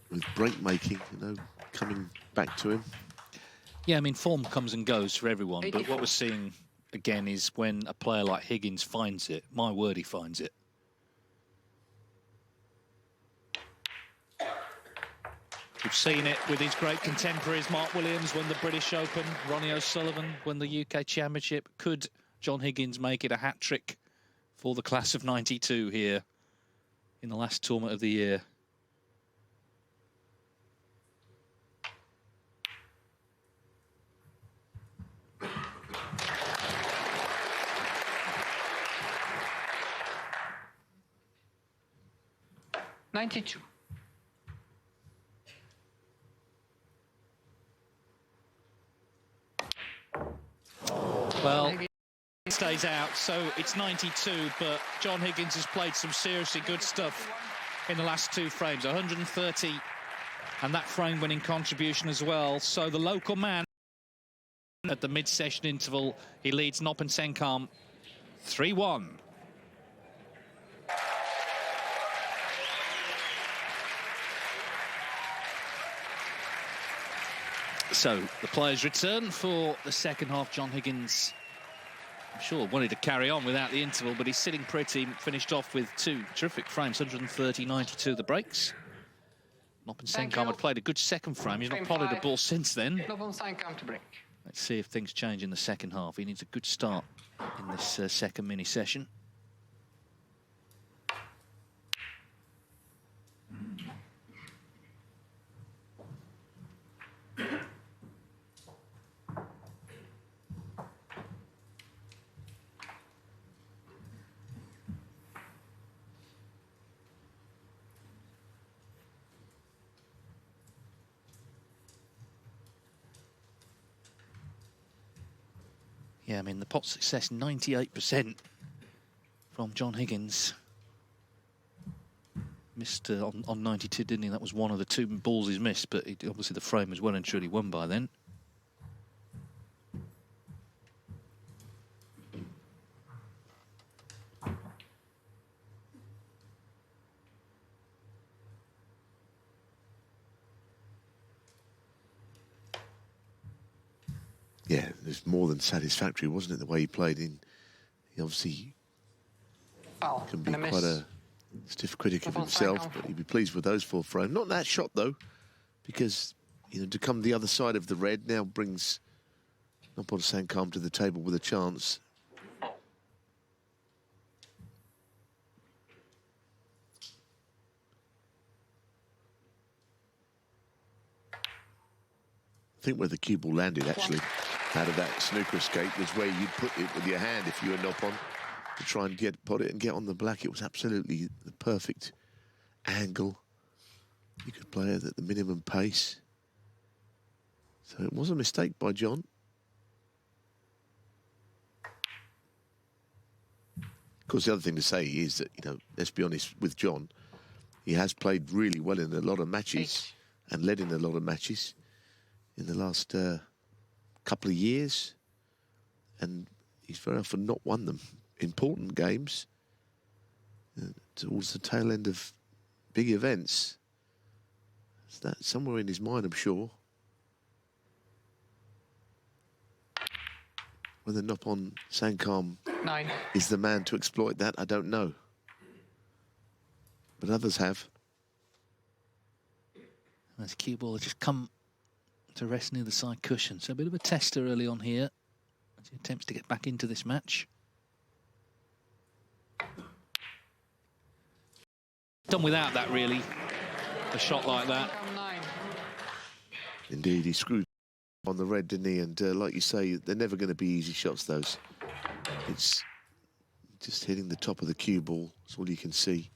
With break making, you know, coming back to him. Yeah, I mean, form comes and goes for everyone, but 84. what we're seeing, again, is when a player like Higgins finds it, my word, he finds it. We've seen it with his great contemporaries, Mark Williams won the British Open, Ronnie O'Sullivan won the UK Championship. Could John Higgins make it a hat-trick for the class of 92 here in the last tournament of the year? $92. Well, it stays out, so it's 92, but John Higgins has played some seriously good stuff in the last two frames, 130, and that frame-winning contribution as well. So the local man at the mid-session interval, he leads Noppon Saengkham 3-1. So the players return for the second half. John Higgins, I'm sure, wanted to carry on without the interval, but he's sitting pretty, finished off with two terrific frames, 130-92 the breaks. Noppon Saengkham had played a good second frame. He's not potted a ball since then. Noppon Saengkham to break. Let's see if things change in the second half. He needs a good start in this second mini session. Yeah, I mean, the pot success, 98% from John Higgins. Missed on 92, didn't he? That was one of the two balls he's missed, but obviously the frame was well and truly won by then. Yeah, it was more than satisfactory, wasn't it, the way he played in? He obviously Foul. can be And a quite miss. a stiff critic of Noppon himself, Saengkham. but he'd be pleased with those 4 frames. Not that shot, though, because, you know, to come the other side of the red now brings Noppon Saengkham to the table with a chance. I think where the cue ball landed, actually, out of that snooker escape, was where you'd put it with your hand if you were Noppon, to try and put it and get on the black. It was absolutely the perfect angle. You could play it at the minimum pace. So it was a mistake by John. Of course, the other thing to say is that, you know, let's be honest with John, he has played really well in a lot of matches and led in a lot of matches in the last couple of years, and he's very often not won them. Important games towards the tail end of big events. Is that somewhere in his mind, I'm sure. Whether Noppon Saengkham 9. is the man to exploit that, I don't know. But others have. This cue ball has just come to rest near the side cushion. So a bit of a tester early on here as he attempts to get back into this match. Done without that, really, a shot like that. Saengkham 9. Indeed, he screwed on the red, didn't he? And like you say, they're never going to be easy shots, those. It's just hitting the top of the cue ball. That's all you can see.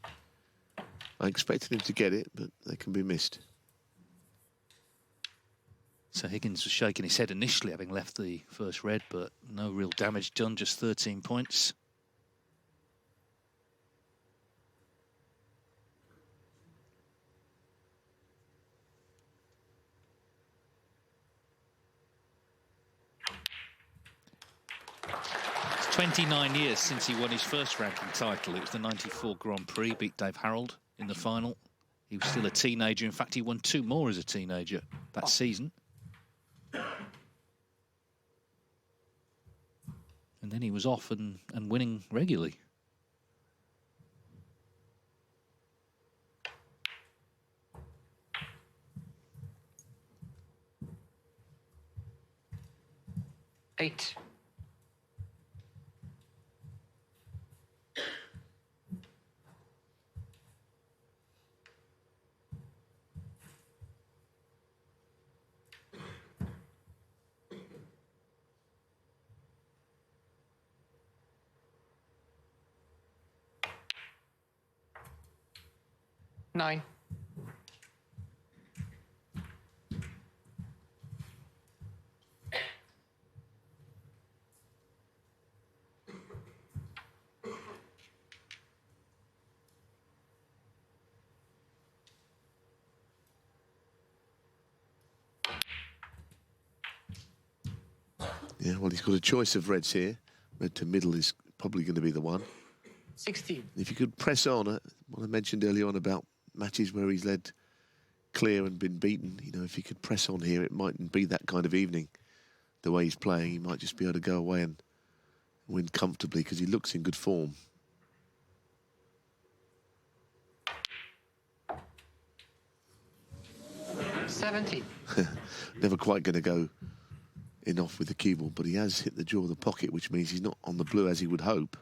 I expected him to get it, but they can be missed. So Higgins was shaking his head initially, having left the first red, but no real damage done, just 13 points. It's 29 years since he won his first ranking title. It was the 94 Grand Prix, beat Dave Harold in the final. He was still a teenager. In fact, he won 2 more as a teenager that season. And then he was off and winning regularly. Eight. Nine. Yeah, well, he's got a choice of reds here. Red to middle is probably going to be the one. 16. If you could press on, what I mentioned earlier on about matches where he's led clear and been beaten, you know, if he could press on here, it mightn't be that kind of evening. The way he's playing, he might just be able to go away and win comfortably because he looks in good form. $70. Never quite going to go enough with the cue ball, but he has hit the jaw of the pocket, which means he's not on the blue as he would hope.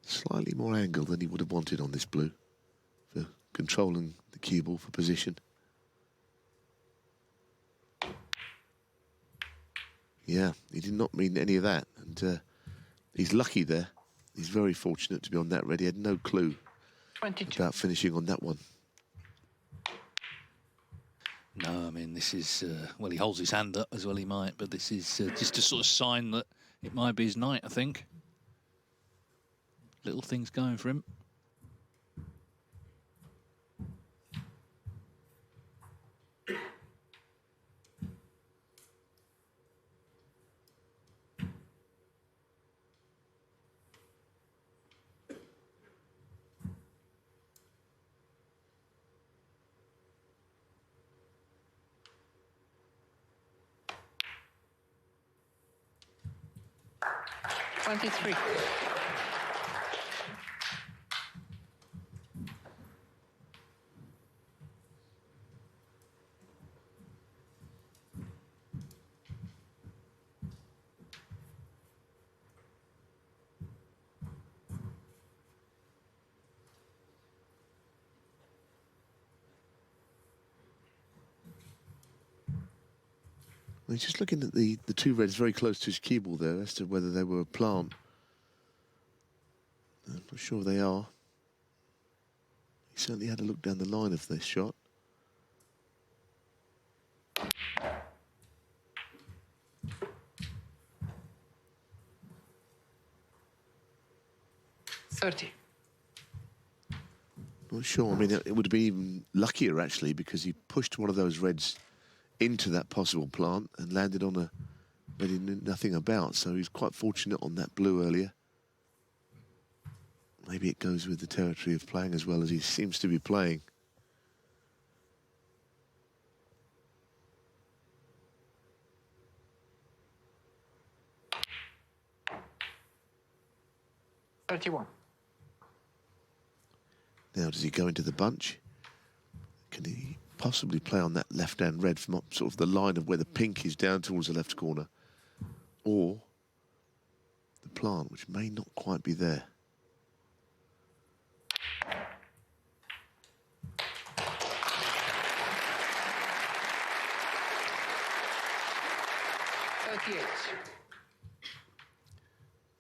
Slightly more angle than he would have wanted on this blue for controlling the cue ball for position. Yeah, he did not mean any of that. And he's lucky there. He's very fortunate to be on that red. He had no clue 22. about finishing on that one. No, I mean, this is, well, he holds his hand up as well, he might, but this is just a sort of sign that it might be his night, I think. Little things going for him. Twenty-three. He's just looking at the two reds very close to his cue ball there as to whether they were a plant. I'm not sure they are. He certainly had a look down the line of this shot. Not sure. I mean, it would have been even luckier, actually, because he pushed one of those reds into that possible plant and landed on a red he knew nothing about. So he was quite fortunate on that blue earlier. Maybe it goes with the territory of playing as well as he seems to be playing. $31. Now, does he go into the bunch? Can he possibly play on that left-hand red from up sort of the line of where the pink is down towards the left corner? Or the plant, which may not quite be there.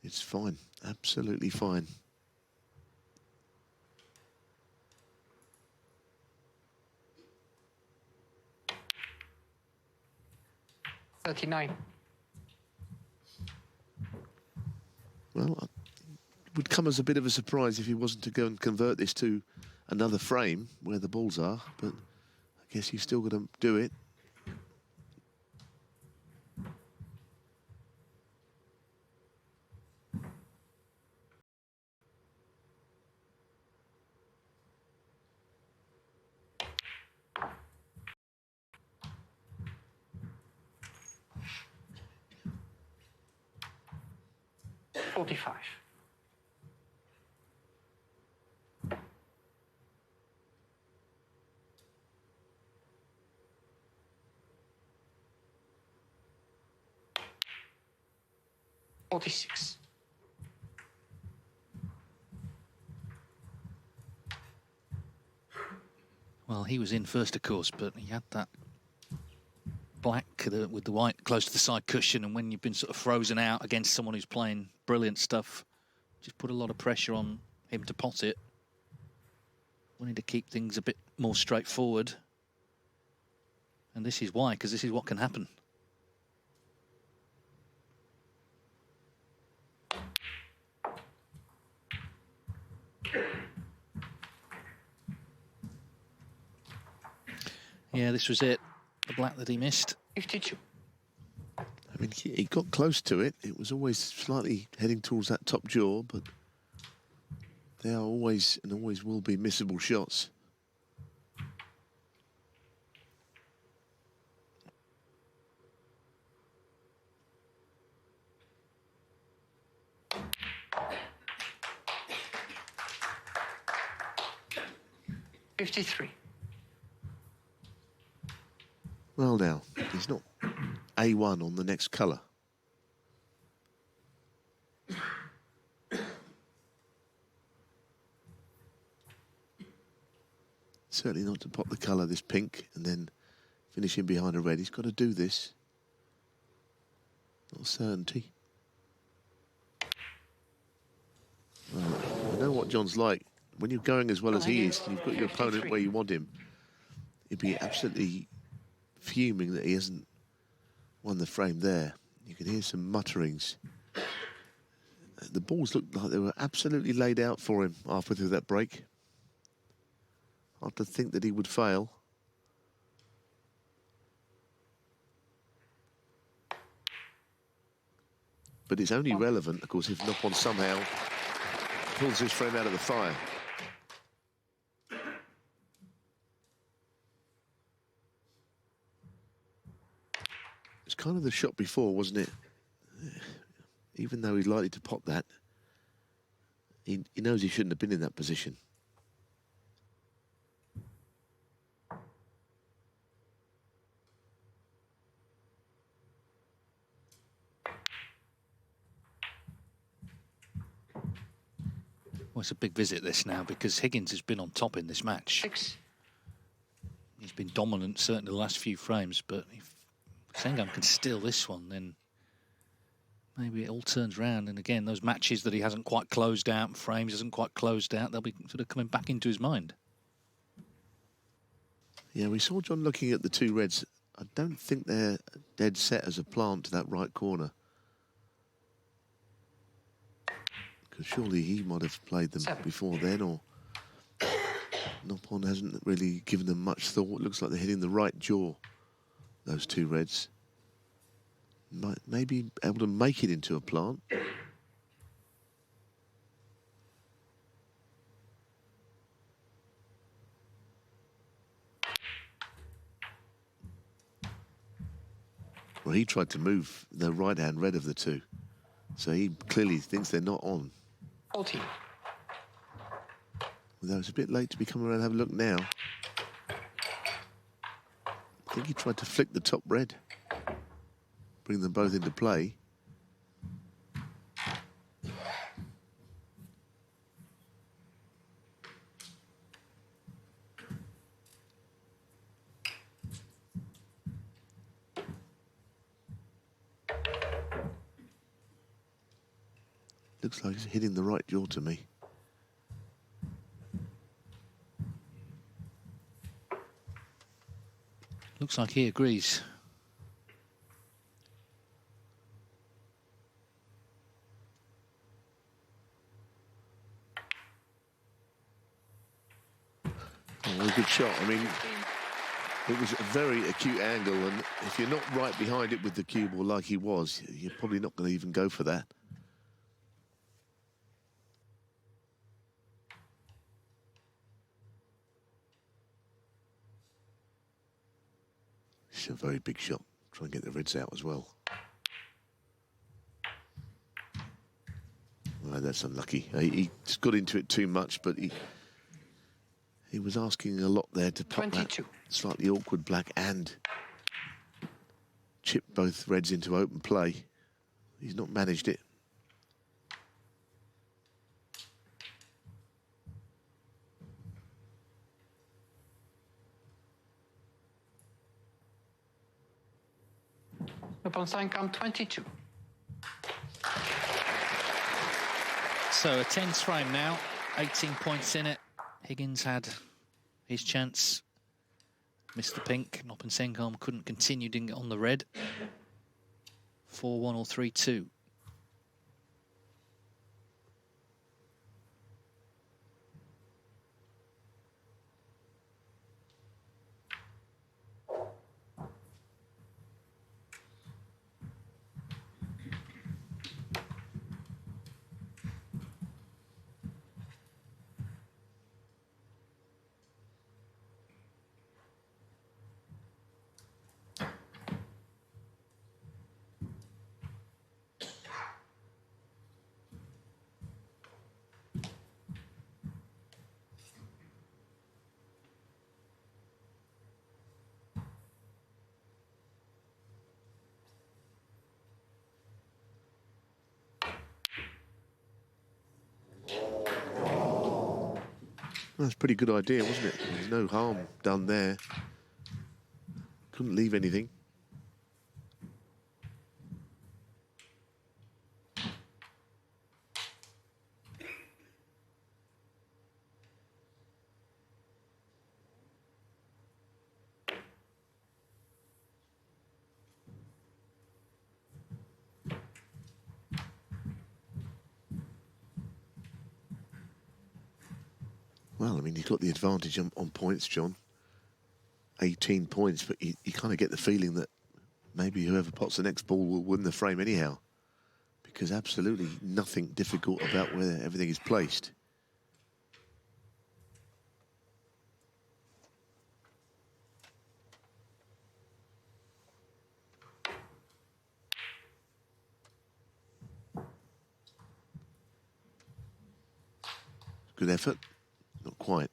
It's fine, absolutely fine. $39. Well, it would come as a bit of a surprise if he wasn't to go and convert this to another frame where the balls are, but I guess he's still going to do it. $45. $46. Well, he was in first, of course, but he had that black with the white close to the side cushion, and when you've been sort of frozen out against someone who's playing brilliant stuff, just put a lot of pressure on him to pot it. Wanting to keep things a bit more straightforward. And this is why, because this is what can happen. Yeah, this was it. The black that he missed. 52. I mean, he got close to it. It was always slightly heading towards that top jaw, but they are always and always will be missable shots. $53. Well, now, he's not A1 on the next colour. Certainly not to pop the colour, this pink, and then finish him behind a red. He's got to do this. Not certainty. Well, I know what John's like. When you're going as well as he is, you've got your opponent where you want him. He'd be absolutely fuming that he hasn't won the frame there. You can hear some mutterings. The balls looked like they were absolutely laid out for him halfway through that break. Hard to think that he would fail. But it's only relevant, of course, if Noppon somehow pulls his friend out of the fire. It's kind of the shot before, wasn't it? Even though he's likely to pot that, he knows he shouldn't have been in that position. Well, it's a big visit, this now, because Higgins has been on top in this match. 6. He's been dominant, certainly the last few frames, but if Saengkham can steal this one, then maybe it all turns round. And again, those matches that he hasn't quite closed out, frames hasn't quite closed out, they'll be sort of coming back into his mind. Yeah, we saw John looking at the two reds. I don't think they're dead set as a plant to that right corner. Because surely he might have played them before then, or Noppon hasn't really given them much thought. Looks like they're hitting the right jaw, those two reds. Might maybe able to make it into a plant. Well, he tried to move the right-hand red of the two, so he clearly thinks they're not on. 14. Although it's a bit late to be coming around and have a look now. I think he tried to flick the top red, bring them both into play. Looks like he's hitting the right jaw to me. Looks like he agrees. Oh, what a good shot. I mean, it was a very acute angle, and if you're not right behind it with the cue ball like he was, you're probably not going to even go for that. It's a very big shot. Try and get the reds out as well. Well, that's unlucky. He just got into it too much, but he was asking a lot there to pop 22. that slightly awkward black and chip both reds into open play. He's not managed it. Upon Saengkham, 22. So a tense frame now, 18 points in it. Higgins had his chance, missed the pink. Noppon Saengkham couldn't continue, didn't get on the red. 4-1 or 3-2. That's a pretty good idea, wasn't it? There's no harm done there. Couldn't leave anything. Well, I mean, he's got the advantage on points, John. 18 points, but you kind of get the feeling that maybe whoever pots the next ball will win the frame anyhow, because absolutely nothing difficult about where everything is placed. Good effort, not quite.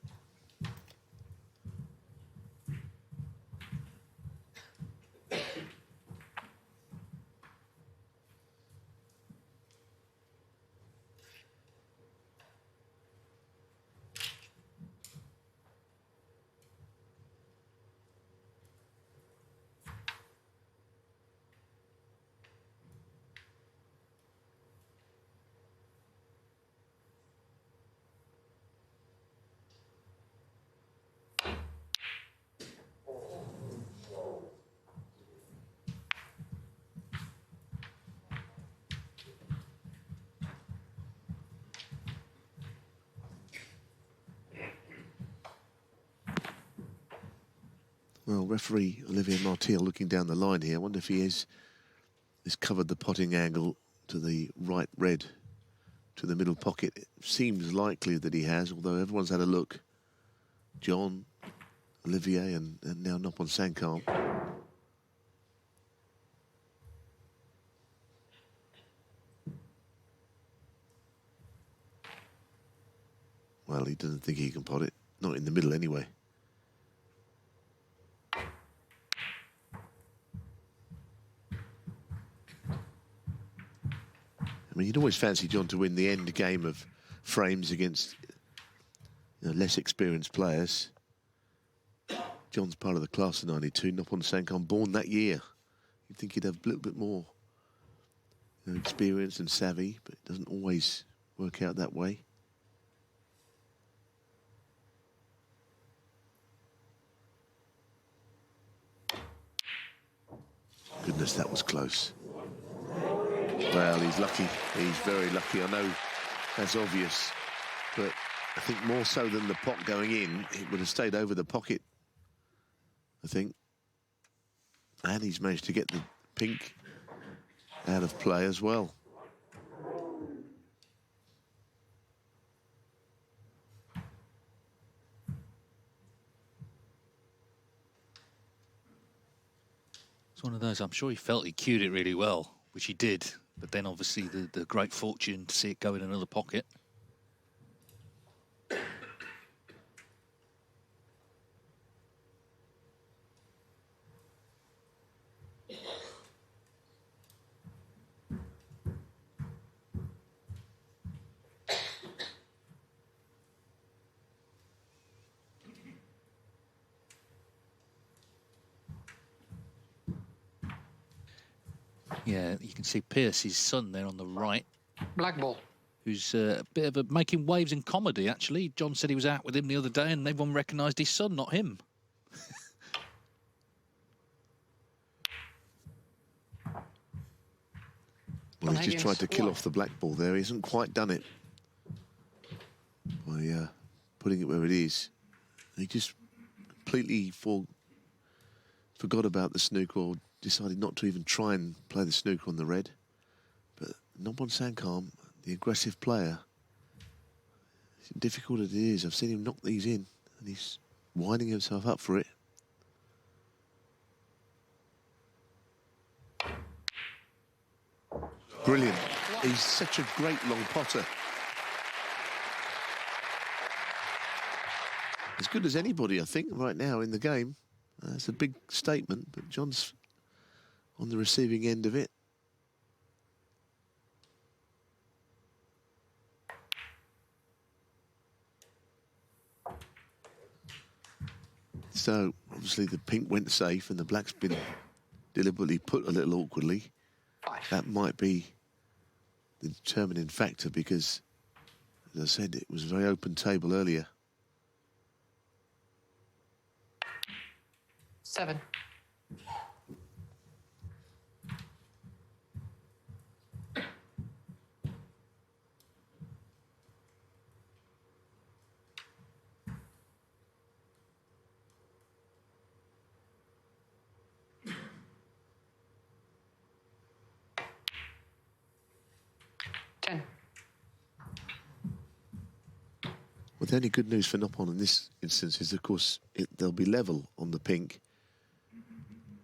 Well, referee Olivier Martial looking down the line here. I wonder if he has covered the potting angle to the right red, to the middle pocket. It seems likely that he has, although everyone's had a look. John, Olivier, and now Noppon Saengkham. Well, he doesn't think he can pot it. Not in the middle anyway. I mean, you'd always fancy John to win the end game of frames against less experienced players. John's part of the class of '92. Noppon Saengkham, born that year. You'd think he'd have a little bit more experience and savvy, but it doesn't always work out that way. Goodness, that was close. Well, he's lucky. He's very lucky. I know that's obvious, but I think more so than the pot going in, it would have stayed over the pocket, I think. And he's managed to get the pink out of play as well. It's one of those, I'm sure he felt he cued it really well, which he did. But then obviously the great fortune to see it go in another pocket. Yeah, you can see Pierce, his son, there on the right. Black ball. Who's a bit of making waves in comedy, actually. John said he was out with him the other day and everyone recognised his son, not him. Well, he's just tried to kill off the black ball there. He hasn't quite done it by putting it where it is. He just completely forgot about the snooker, or decided not to even try and play the snooker on the red. But Noppon Saengkham, the aggressive player, as difficult as it is, I've seen him knock these in, and he's winding himself up for it. Brilliant. He's such a great long potter. As good as anybody, I think, right now in the game. It's a big statement, but John's on the receiving end of it. So, obviously, the pink went safe and the black's been deliberately put a little awkwardly. That might be the determining factor because, as I said, it was a very open table earlier. 7. Well, the only good news for Noppon in this instance is, of course, they'll be level on the pink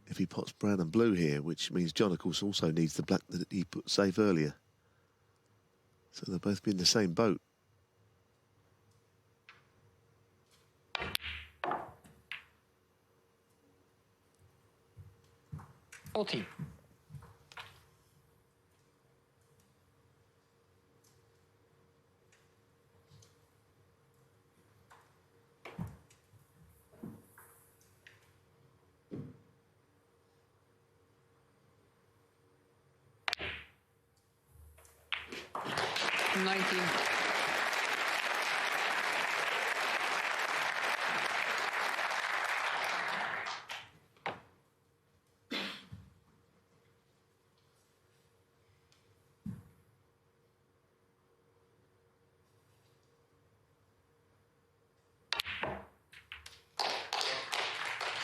if he pots brown and blue here, which means John, of course, also needs the black that he put safe earlier. So they'll both be in the same boat. Forty.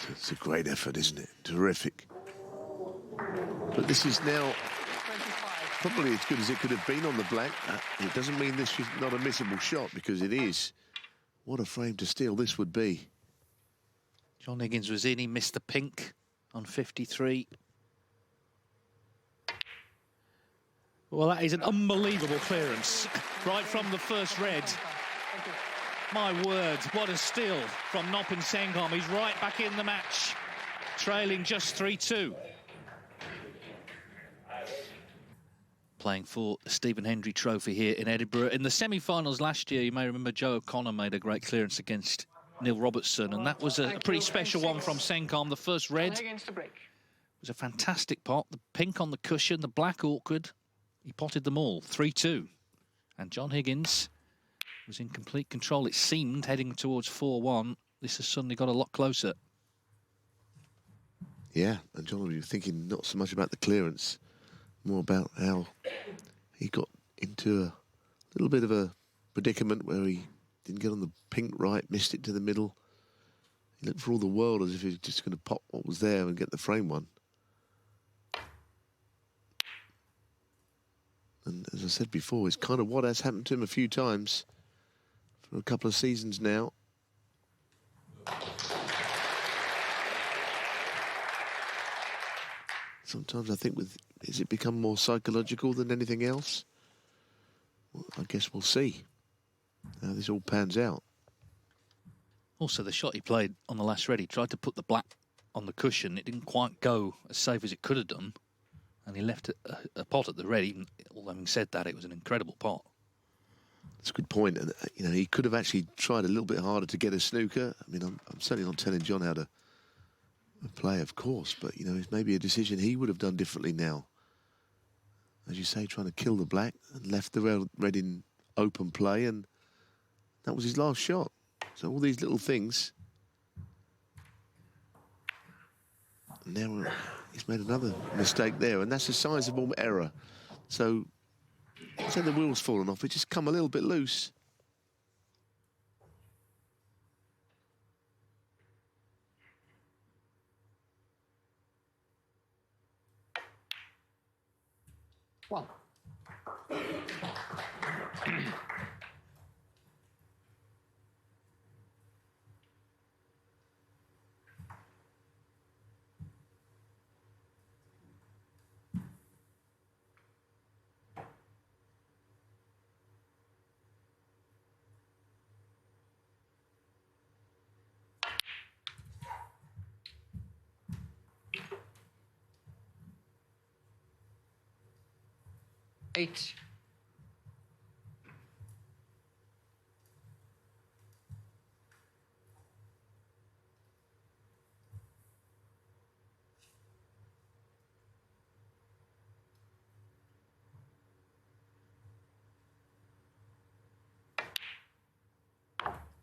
It's a great effort, isn't it? Terrific. But this is now probably as good as it could have been on the black. It doesn't mean this is not a missable shot, because it is. What a frame to steal this would be. John Higgins was in, he missed the pink on 53. Well, that is an unbelievable clearance right from the first red. My word, what a steal from Noppon Saengkham. He's right back in the match, trailing just 3-2. Playing for the Stephen Hendry Trophy here in Edinburgh. In the semi-finals last year, you may remember Joe O'Connor made a great clearance against Neil Robertson, and that was a pretty special one from Saengkham. The first red was a fantastic pot. The pink on the cushion, the black awkward. He potted them all, 3-2. And John Higgins was in complete control. It seemed, heading towards 4-1. This has suddenly got a lot closer. Yeah, and John will be thinking not so much about the clearance, more about how he got into a little bit of a predicament where he didn't get on the pink right, missed it to the middle. He looked for all the world as if he was just going to pop what was there and get the frame one. And as I said before, it's kind of what has happened to him a few times for a couple of seasons now. Sometimes I think has it become more psychological than anything else? Well, I guess we'll see how this all pans out. Also, the shot he played on the last red, he tried to put the black on the cushion. It didn't quite go as safe as it could have done. And he left a pot at the red. Even, although having said that, it was an incredible pot. That's a good point. And, you know, he could have actually tried a little bit harder to get a snooker. I mean, I'm certainly not telling John how to play, of course, but, you know, it's maybe a decision he would have done differently now. As you say, trying to kill the black and left the red in open play, and that was his last shot. So all these little things. And now he's made another mistake there, and that's a sizable error. So, say the wheel's fallen off, it just come a little bit loose. One. Eight.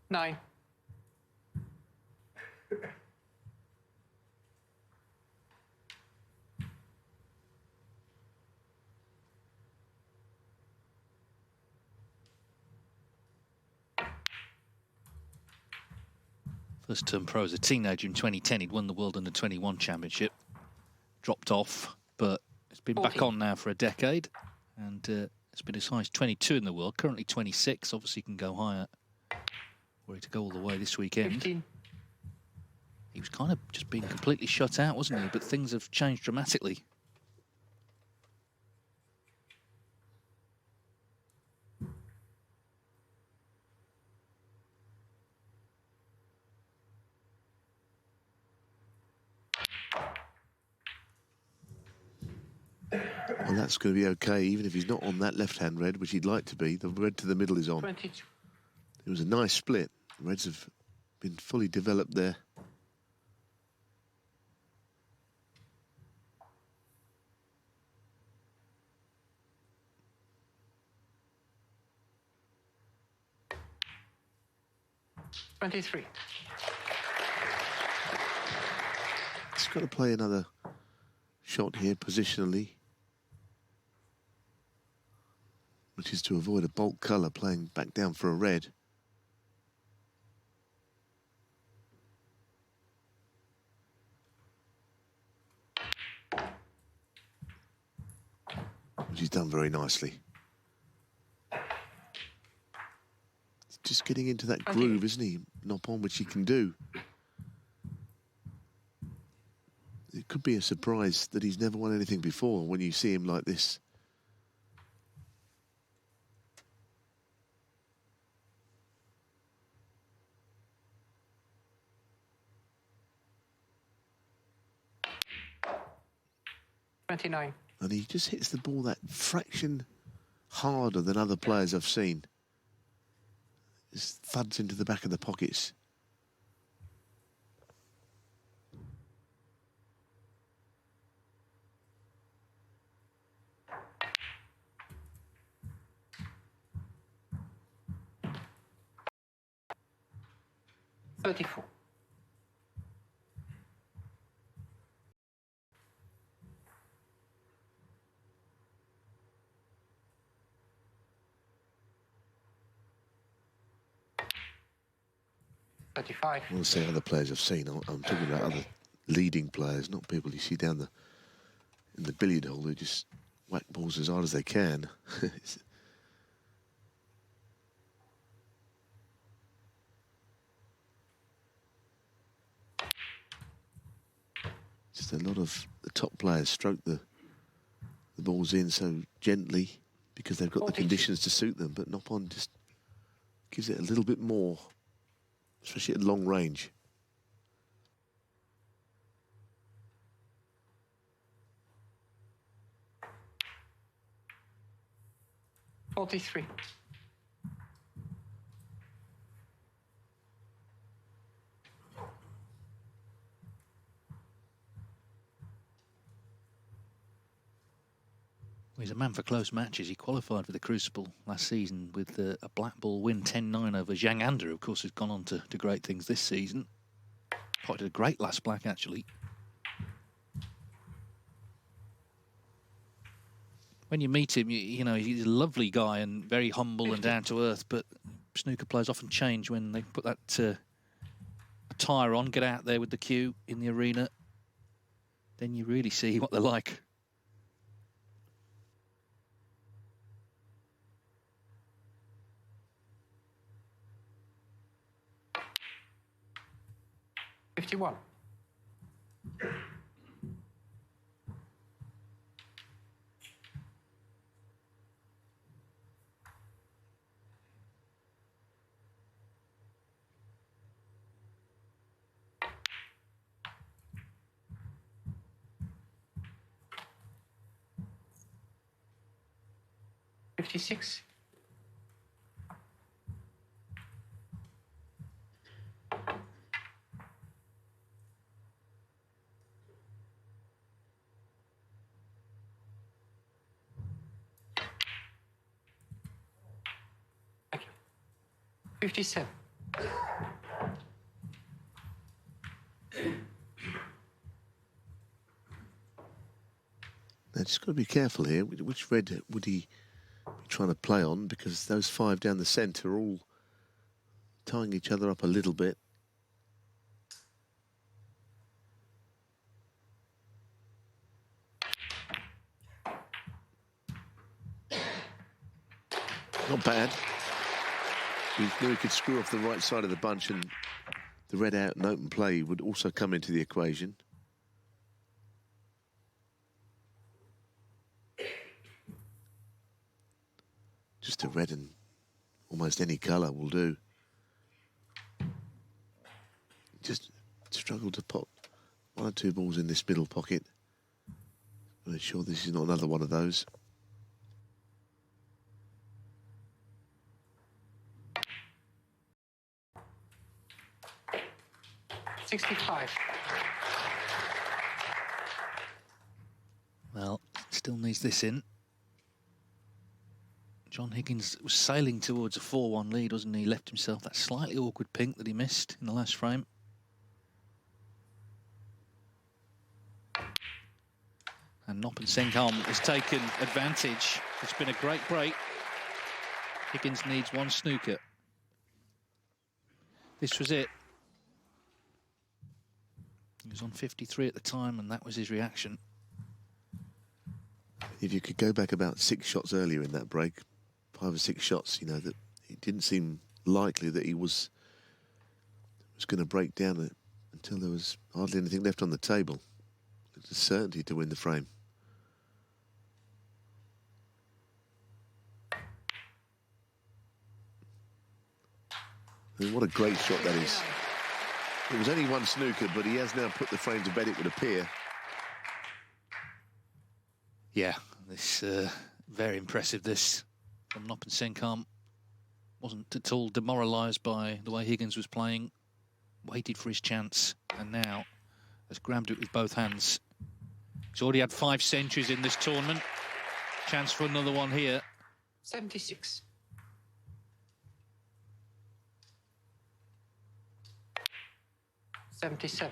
Nine. First term pro as a teenager in 2010. He'd won the World Under-21 Championship. Dropped off, but it's been 14. back on now for a decade. And it's been as high as 22 in the world. Currently 26. Obviously can go higher for it to go all the way this weekend. 15. He was kind of just being completely shut out, wasn't he? But things have changed dramatically. Well, that's going to be okay, even if he's not on that left-hand red, which he'd like to be. The red to the middle is on. 22. It was a nice split. The reds have been fully developed there. $23. He's got to play another shot here positionally, which is to avoid a bulk colour, playing back down for a red. Which he's done very nicely. He's just getting into that groove, isn't he? Noppon, which he can do. It could be a surprise that he's never won anything before when you see him like this. $29. And he just hits the ball that fraction harder than other players I've seen. Just thuds into the back of the pockets. $34. $35. I want to say other players I've seen. I'm talking about other leading players, not people you see down in the billiard hall who just whack balls as hard as they can. Just a lot of the top players stroke the balls in so gently because they've got the 42. conditions to suit them, but Noppon just gives it a little bit more, especially at long range. $43. He's a man for close matches. He qualified for the Crucible last season with a black ball win 10-9 over Zhang Anda, who of course has gone on to great things this season. Quite did a great last black, actually. When you meet him, you know, he's a lovely guy and very humble and down to earth, but snooker players often change when they put that attire on, get out there with the cue in the arena. Then you really see what they're like. $51. $56. Thank you. 57. Now, just got to be careful here. Which red would he be trying to play on? Because those five down the centre are all tying each other up a little bit. Not bad. We knew he could screw off the right side of the bunch, and the red out and open play would also come into the equation. Just a red and almost any colour will do. Just struggled to pop 1 or 2 balls in this middle pocket. I'm sure this is not another one of those. $65. Well, still needs this in. John Higgins was sailing towards a 4-1 lead, wasn't he? Left himself that slightly awkward pink that he missed in the last frame. And Noppon Saengkham has taken advantage. It's been a great break. Higgins needs 1 snooker. This was it. He was on 53 at the time, and that was his reaction. If you could go back about 6 shots earlier in that break, 5 or 6 shots, you know, that it didn't seem likely that he was going to break down until there was hardly anything left on the table. It was a certainty to win the frame. I mean, what a great shot that is. It was only 1 snooker, but he has now put the frame to bed, it would appear. Yeah, this very impressive, this from Noppon Saengkham. Wasn't at all demoralised by the way Higgins was playing. Waited for his chance, and now has grabbed it with both hands. He's already had 5 centuries in this tournament. Chance for another one here. 76. $77.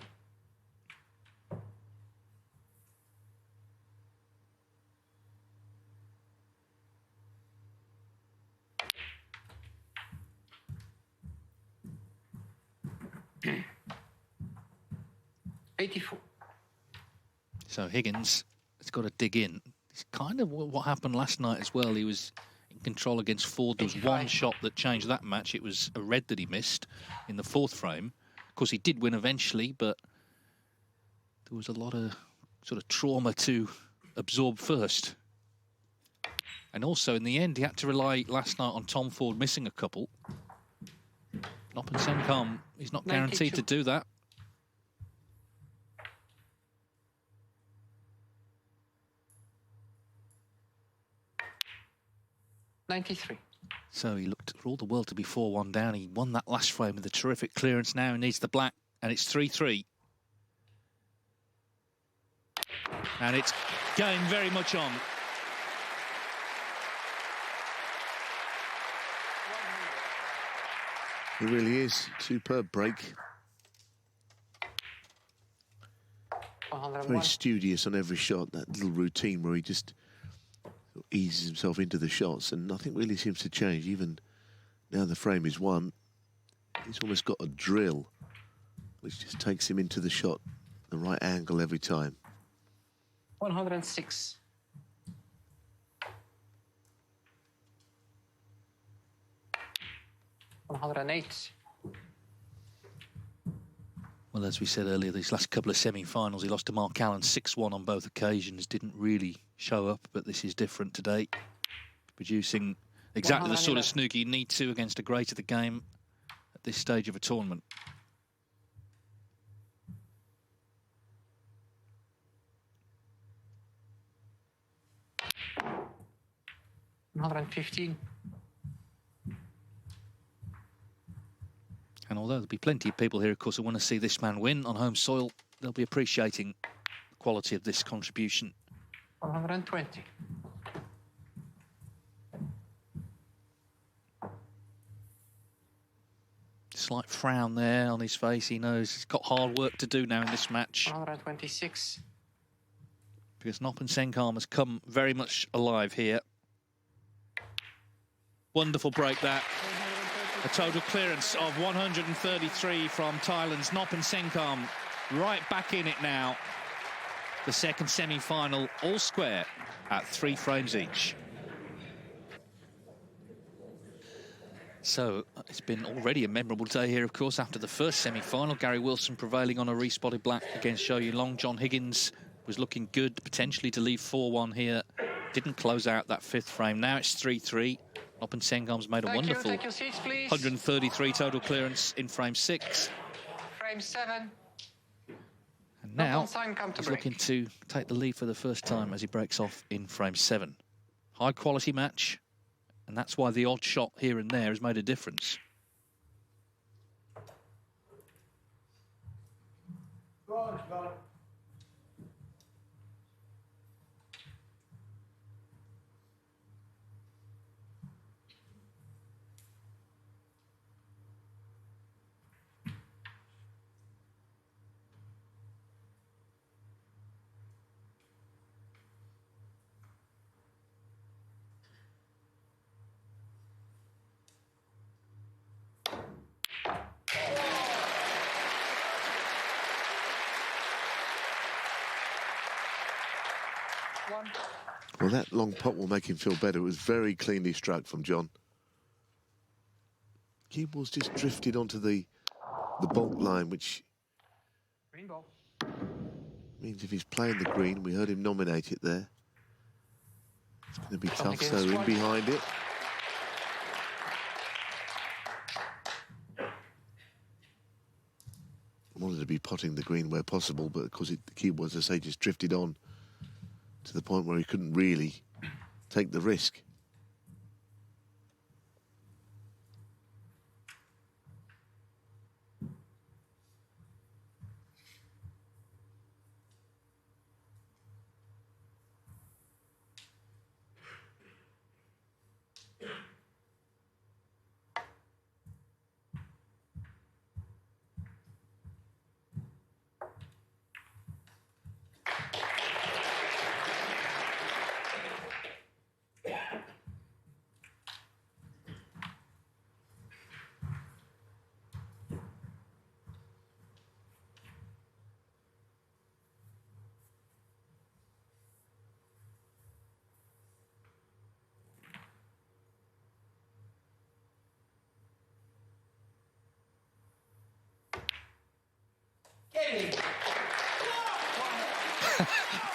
$84. So Higgins has got to dig in. It's kind of what happened last night as well. He was in control against Ford. There was 1 shot that changed that match. It was a red that he missed in the 4th frame. Of course, he did win eventually, but there was a lot of sort of trauma to absorb first. And also, in the end, he had to rely last night on Tom Ford missing a couple. Noppon Saengkham, he's not guaranteed 92. to do that. $93. So he looked for all the world to be 4-1 down. He won that last frame with a terrific clearance. Now he needs the black, and it's 3-3. And it's going very much on. It really is. Superb break. Very studious on every shot. That little routine where he just eases himself into the shots, and nothing really seems to change. Even now the frame is 1, he's almost got a drill which just takes him into the shot, the right angle every time. 106. $108. Well, as we said earlier, these last couple of semi-finals, he lost to Mark Allen 6-1 on both occasions. Didn't really show up, but this is different today. Producing exactly the sort of snooker you need to against a great of the game at this stage of a tournament. $115. And although there'll be plenty of people here, of course, who want to see this man win on home soil, they'll be appreciating the quality of this contribution. 120. Slight frown there on his face. He knows he's got hard work to do now in this match. 126. Because Noppon Saengkham has come very much alive here. Wonderful break that. A total clearance of 133 from Thailand's Noppon Saengkham. Right back in it now. The second semi-final, all square at 3 frames each. So it's been already a memorable day here, of course, after the first semi-final. Gary Wilson prevailing on a respotted black against Zhou Yulong. John Higgins was looking good, potentially to leave 4-1 here. Didn't close out that fifth frame. Now it's 3-3. Noppon Saengkham's made a wonderful Take your seats, please. 133 total clearance in frame 6. Frame 7. And now Saengkham to he's break. looking to take the lead for the first time as he breaks off in frame 7. High quality match. And that's why the odd shot here and there has made a difference. Well, that long pot will make him feel better. It was very cleanly struck from John. Cue ball's just drifted onto the bulk line, which Green ball. means if he's playing the green, we heard him nominate it there. It's going to be tough, against so in one. behind it. Wanted to be potting the green where possible, but of course the cue ball, as I say, just drifted on to the point where he couldn't really take the risk.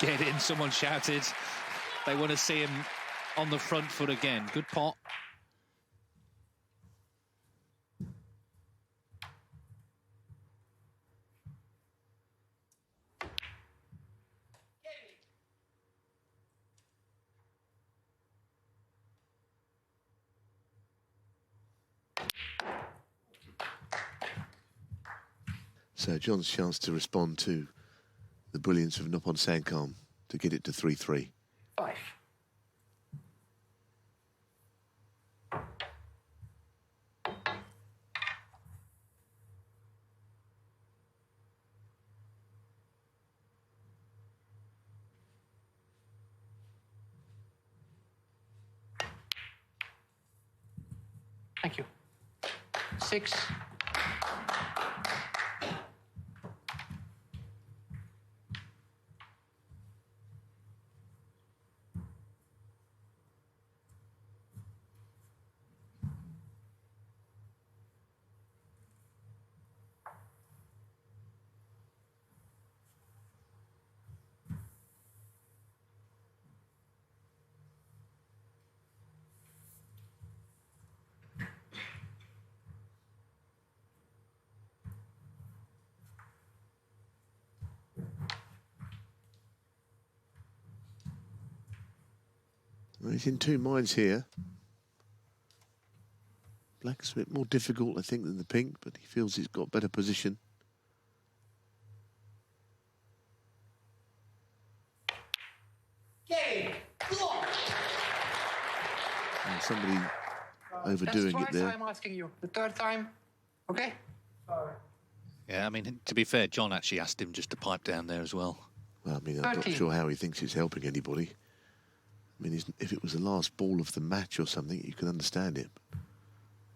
Get in, someone shouted. They want to see him on the front foot again. Good pot. So John's chance to respond to the brilliance of Noppon Saengkham to get it to 3-3. 5. Thank you. 6. Well, he's in two minds here. Black's a bit more difficult, I think, than the pink, but he feels he's got better position. And somebody overdoing That's it twice there. I'm asking you. The third time, okay? Yeah, I mean, to be fair, John actually asked him just to pipe down there as well. Well, I mean, I'm not 13. sure how he thinks it's helping anybody. I mean, if it was the last ball of the match or something, you can understand it. But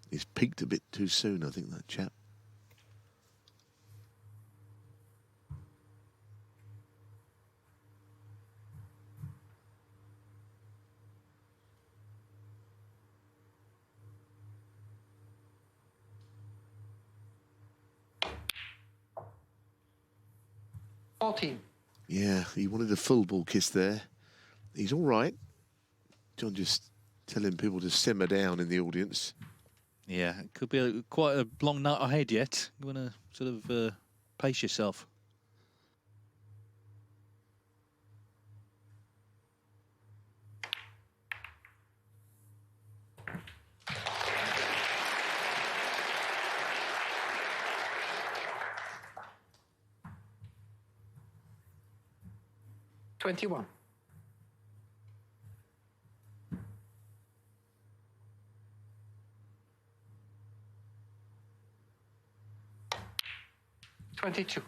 he's peaked a bit too soon, I think, that chap. 14. Yeah, he wanted a full ball kiss there. He's all right. John just telling people to simmer down in the audience. Yeah, it could be quite a long night ahead yet. You want to sort of pace yourself. $21. $22.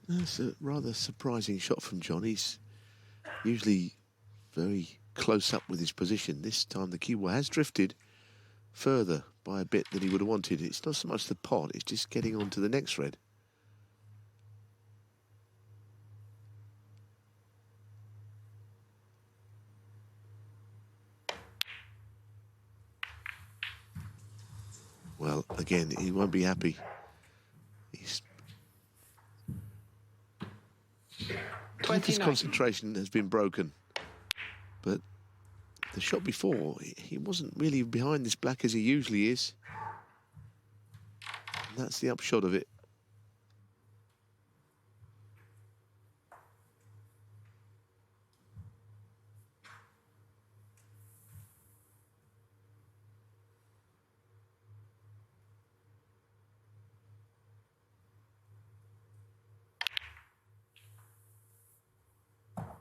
That's a rather surprising shot from John. He's usually very close up with his position. This time the cue ball has drifted further by a bit than he would have wanted. It's not so much the pot, it's just getting on to the next red. Well, again, he won't be happy. His 29. concentration has been broken. But the shot before, he wasn't really behind this black as he usually is. And that's the upshot of it.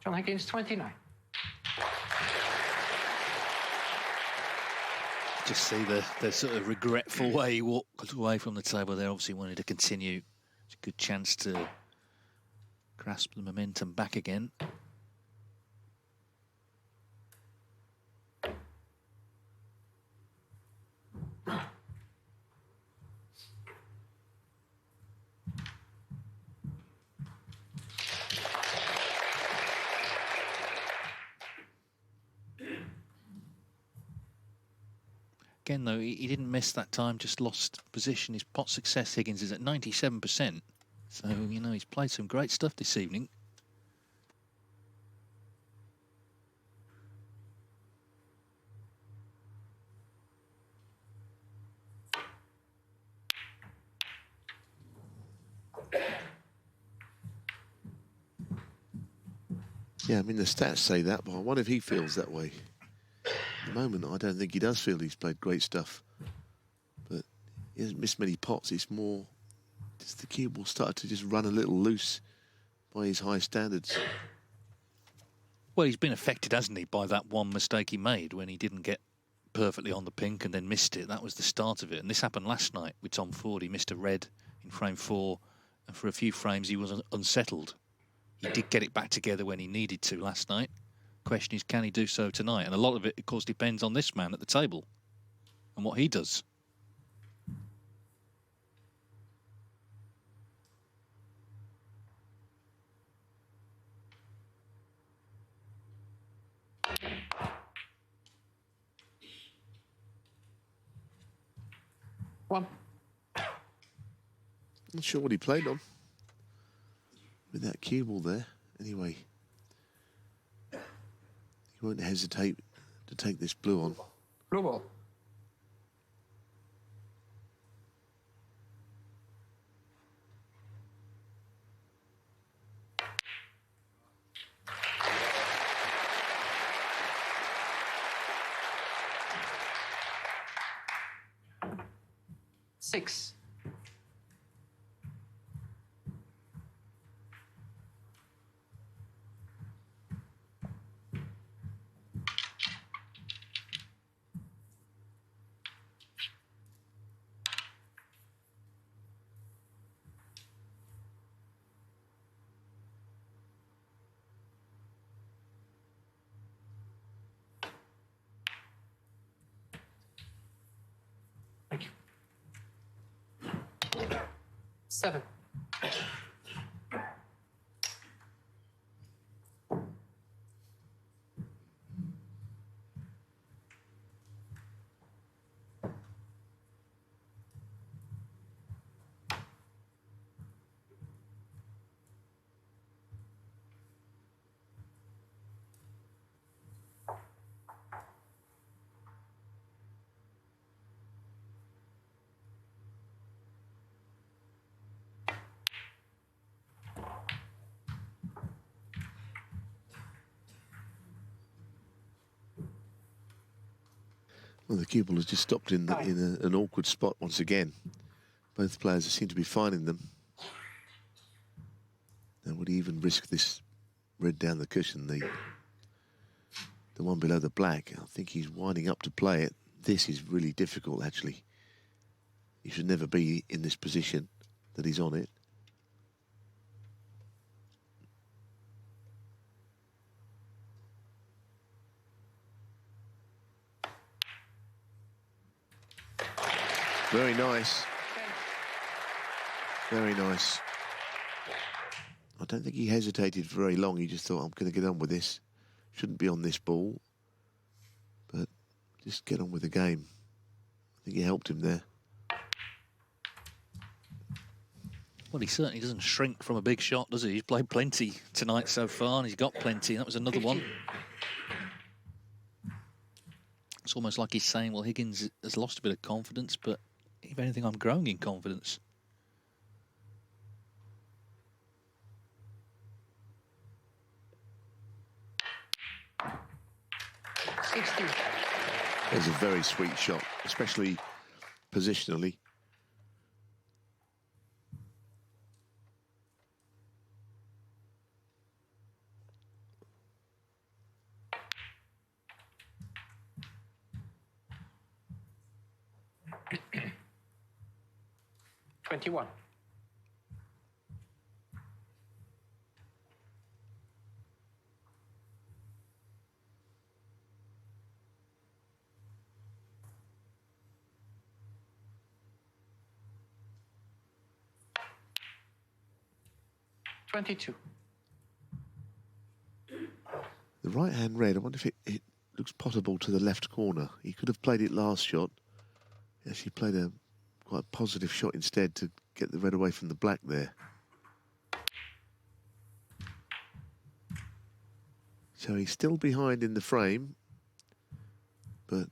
John Higgins, 29. Just see the sort of regretful way he walked away from the table there. Obviously wanted to continue. It's a good chance to grasp the momentum back again. Again, though, he didn't miss that time, just lost position. His pot success, Higgins, is at 97%. So, you know, he's played some great stuff this evening. Yeah, I mean, the stats say that, but I wonder if he feels that way. At the moment, I don't think he does feel he's played great stuff. But he hasn't missed many pots. It's more just the cue ball started to just run a little loose by his high standards. Well, he's been affected, hasn't he, by that one mistake he made when he didn't get perfectly on the pink and then missed it. That was the start of it. And this happened last night with Tom Ford. He missed a red in frame 4, and for a few frames he was unsettled. He did get it back together when he needed to last night. Question is, can he do so tonight? And a lot of it, of course, depends on this man at the table and what he does. One. Not sure what he played on with that cue ball there. Anyway, he won't hesitate to take this blue on. Blue ball. Six. Thank you. 7. Well, the cue ball has just stopped in, an awkward spot once again. Both players seem to be finding them. Now, would he even risk this red down the cushion, the one below the black? I think he's winding up to play it. This is really difficult, actually. He should never be in this position that he's on it. Very nice. Very nice. I don't think he hesitated very long. He just thought, I'm going to get on with this. Shouldn't be on this ball. But just get on with the game. I think he helped him there. Well, he certainly doesn't shrink from a big shot, does he? He's played plenty tonight so far, and he's got plenty. That was another one. It's almost like he's saying, well, Higgins has lost a bit of confidence, but if anything, I'm growing in confidence. It's a very sweet shot, especially positionally. $21. $22. The right-hand red, I wonder if it looks potable to the left corner. He could have played it last shot. He actually played a quite positive shot instead to get the red away from the black there. So he's still behind in the frame, but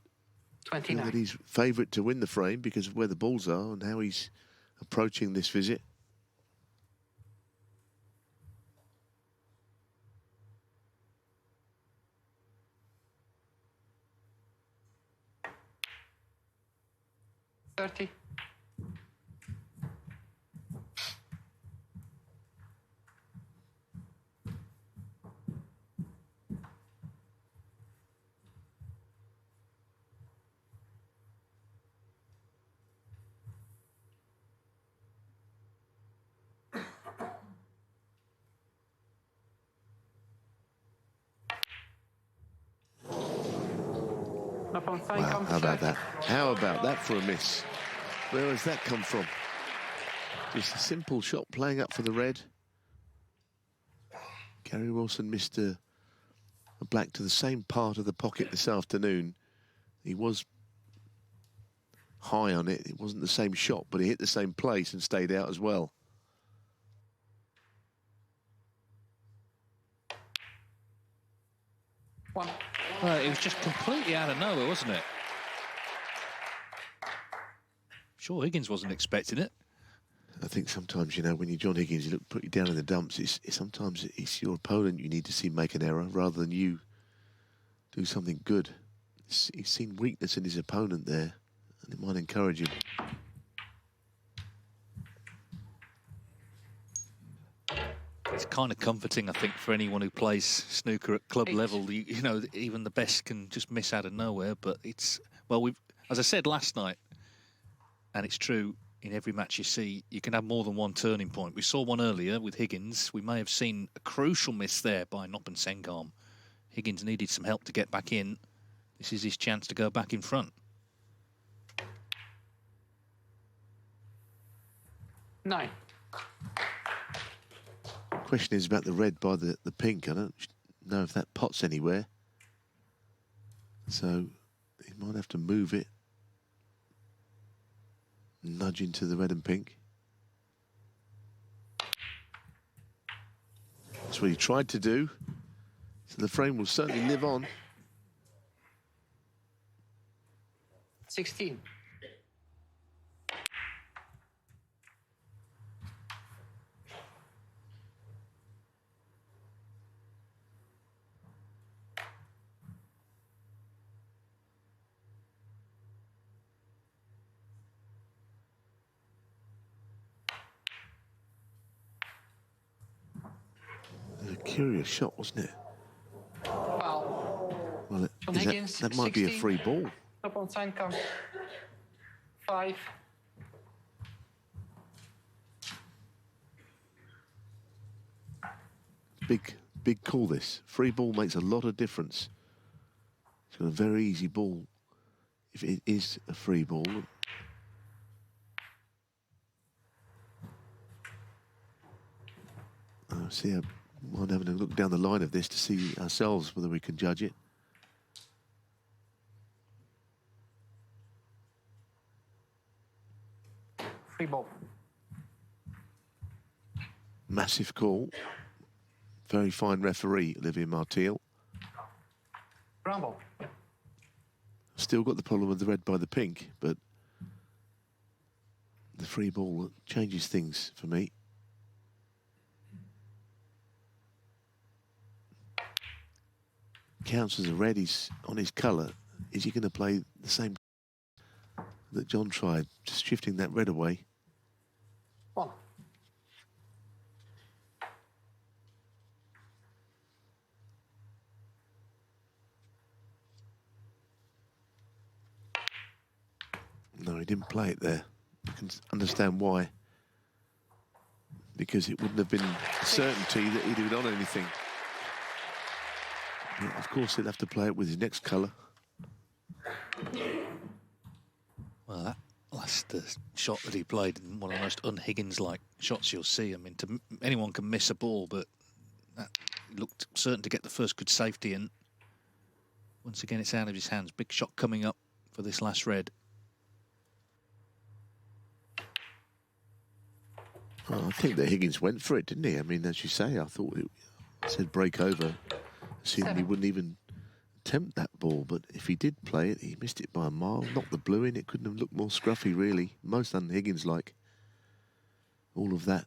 I feel that he's favourite to win the frame because of where the balls are and how he's approaching this visit. $30. Noppon, Wow, how about that? How about that for a miss? Where has that come from? Just a simple shot playing up for the red. Gary Wilson missed a black to the same part of the pocket this afternoon. He was high on it. It wasn't the same shot, but he hit the same place and stayed out as well. One. Well, it was just completely out of nowhere, wasn't it? Sure, Higgins wasn't expecting it. I think sometimes, you know, when you're John Higgins, you put you down in the dumps. Sometimes it's your opponent you need to see make an error rather than you do something good. He's seen weakness in his opponent there, and it might encourage him. It's kind of comforting, I think, for anyone who plays snooker at club level. You know, even the best can just miss out of nowhere. But it's, well, as I said last night, and it's true, in every match you see, you can have more than one turning point. We saw one earlier with Higgins. We may have seen a crucial miss there by Noppon Saengkham. Higgins needed some help to get back in. This is his chance to go back in front. 9. Question is about the red by the pink. I don't know if that pots anywhere. So he might have to move it. Nudge into the red and pink. That's what he tried to do. So the frame will certainly live on. 16. Curious shot, wasn't it? Foul. Well, John Higgins, that might be a 16. free ball. Noppon Saengkham. 5. Big call, this. Free ball makes a lot of difference. It's got a very easy ball if it is a free ball. See, I'm having a look down the line of this to see ourselves whether we can judge it. Free ball. Massive call. Very fine referee, Olivier Martial. Ground ball. Still got the problem with the red by the pink, but the free ball changes things for me. Counts as a red. He's on his colour. Is he going to play the same that John tried, just shifting that red away? 1. No, he didn't play it there. You can understand why. Because it wouldn't have been a certainty that he'd have done anything. But of course, he'll have to play it with his next colour. Well, that last shot that he played, one of the most un-Higgins-like shots you'll see. I mean, anyone can miss a ball, but that looked certain to get the first good safety in. Once again, it's out of his hands. Big shot coming up for this last red. Well, I think that Higgins went for it, didn't he? I mean, as you say, I thought it said break over. Assuming he wouldn't even attempt that ball, but if he did play it, he missed it by a mile. Knocked the blue in. It couldn't have looked more scruffy, really. Most un-Higgins-like. All of that.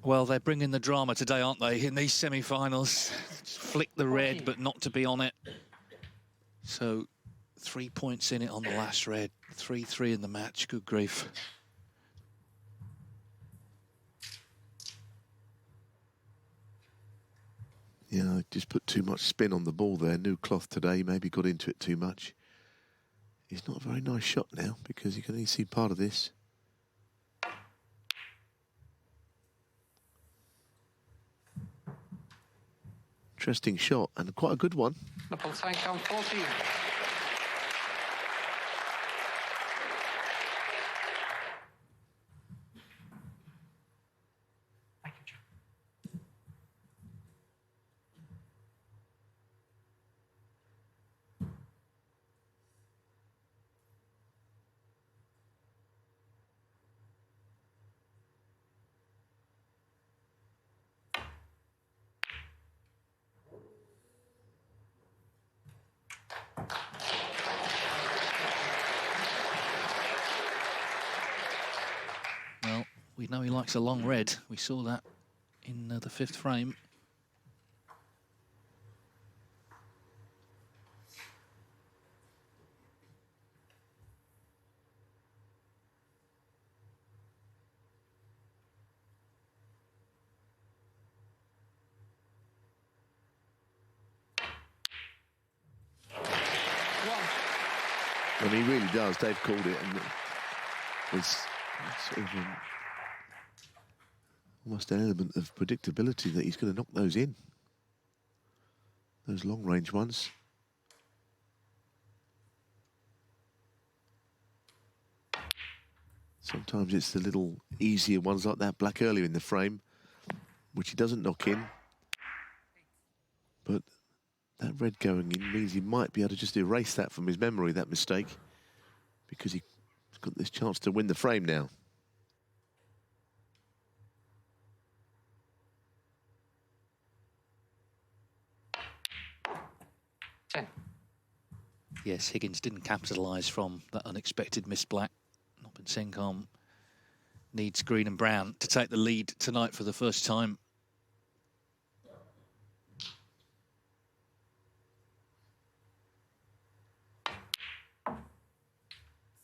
Well, they're bringing the drama today, aren't they, in these semi-finals? Flick the red, but not to be on it. So, 3 points in it on the last red. 3-3 in the match. Good grief. Yeah, I just put too much spin on the ball there. New cloth today, maybe got into it too much. It's not a very nice shot now because you can only see part of this. Interesting shot and quite a good one. Noppon Saengkham 14. Thank you, John. Well, we know he likes a long red. We saw that in the fifth frame. And he really does. Dave called it, and it's sort of almost an element of predictability that he's going to knock those in. Those long-range ones. Sometimes it's the little easier ones like that, black earlier in the frame, which he doesn't knock in. But that red going in means he might be able to just erase that from his memory, that mistake, because he's got this chance to win the frame now. Yes, Higgins didn't capitalise from that unexpected missed black. Noppon Saengkham needs green and brown to take the lead tonight for the first time.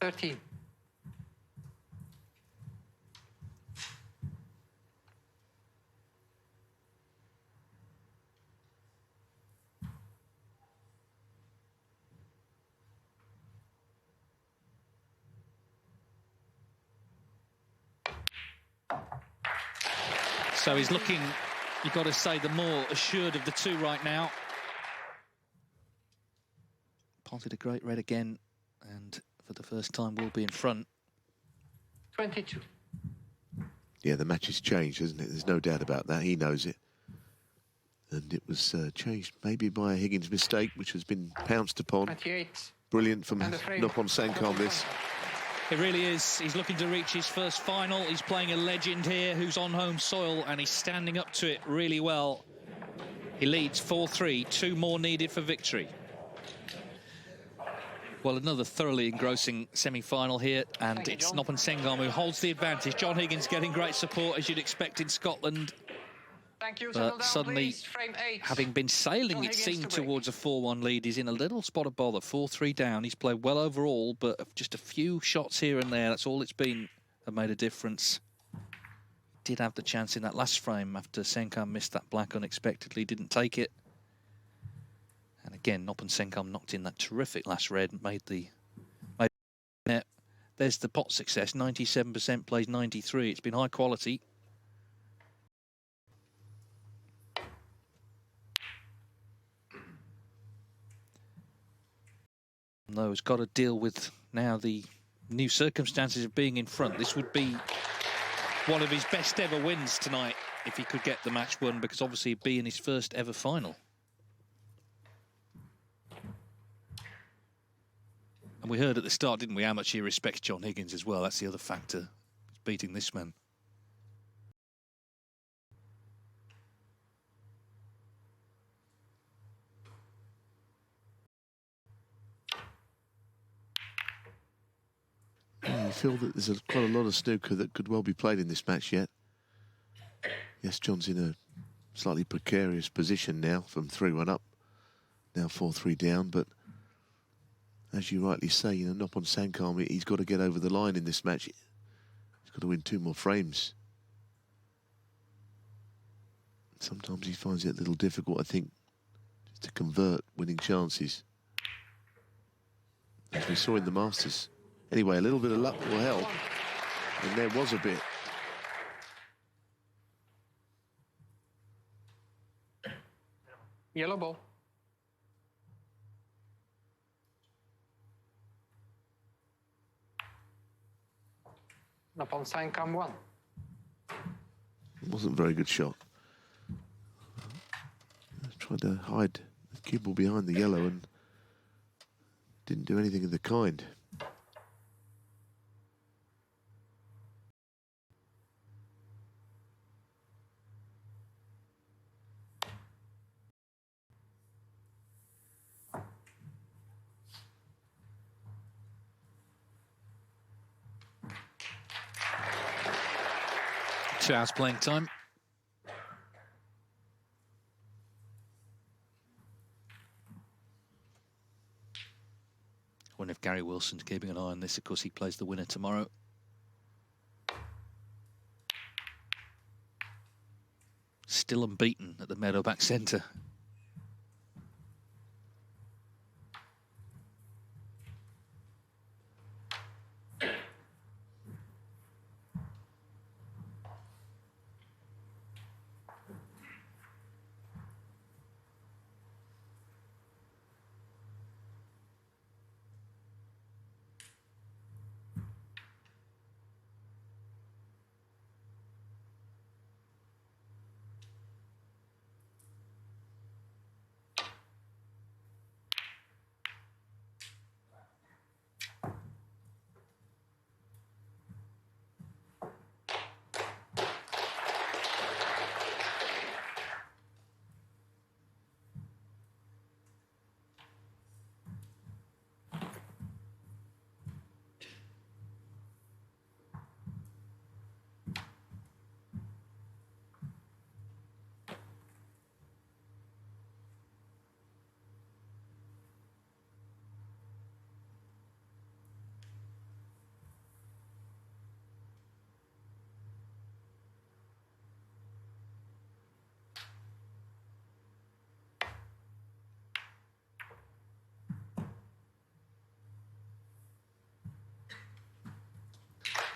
13. So he's looking, you've got to say, the more assured of the two right now. Potted a great red again, and for the first time will be in front. 22. Yeah, the match has changed, hasn't it? There's no doubt about that. He knows it. And it was changed maybe by a Higgins mistake, which has been pounced upon. 28. Brilliant from And the frame. Noppon Saengkham, this. It really is. He's looking to reach his first final. He's playing a legend here who's on home soil, and he's standing up to it really well. He leads 4-3, 2 more needed for victory. Well, another thoroughly engrossing semi-final here, and Thank you, it's John. Noppon Saengkham who holds the advantage. John Higgins getting great support, as you'd expect in Scotland. Thank you. Settle But down, suddenly, please. Frame 8. having been sailing, John it Higgins seemed, to break. towards a 4-1 lead. He's in a little spot of bother, 4-3 down. He's played well overall, but just a few shots here and there, that's all it's been, have made a difference. Did have the chance in that last frame after Saengkham missed that black unexpectedly, didn't take it. And again, Noppon Saengkham knocked in that terrific last red, made the net. There's the pot success, 97%, plays 93. It's been high quality. Though has got to deal with now the new circumstances of being in front. This would be one of his best ever wins tonight if he could get the match won, because obviously it'd be in his first ever final. And we heard at the start, didn't we, how much he respects John Higgins as well. That's the other factor. He's beating this man. You feel that there's quite a lot of snooker that could well be played in this match yet. Yes, John's in a slightly precarious position now from 3-1 up, now 4-3 down, but as you rightly say, you know, Noppon Saengkham, he's got to get over the line in this match. He's got to win 2 more frames. Sometimes he finds it a little difficult, I think, just to convert winning chances, as we saw in the Masters. Anyway, a little bit of luck will help, and there was a bit. Yellow ball. Noppon Saengkham 1. It wasn't a very good shot. Tried to hide the cue ball behind the yellow and didn't do anything of the kind. Two hours playing time. I wonder if Gary Wilson's keeping an eye on this. Of course, he plays the winner tomorrow. Still unbeaten at the Meadowback Centre.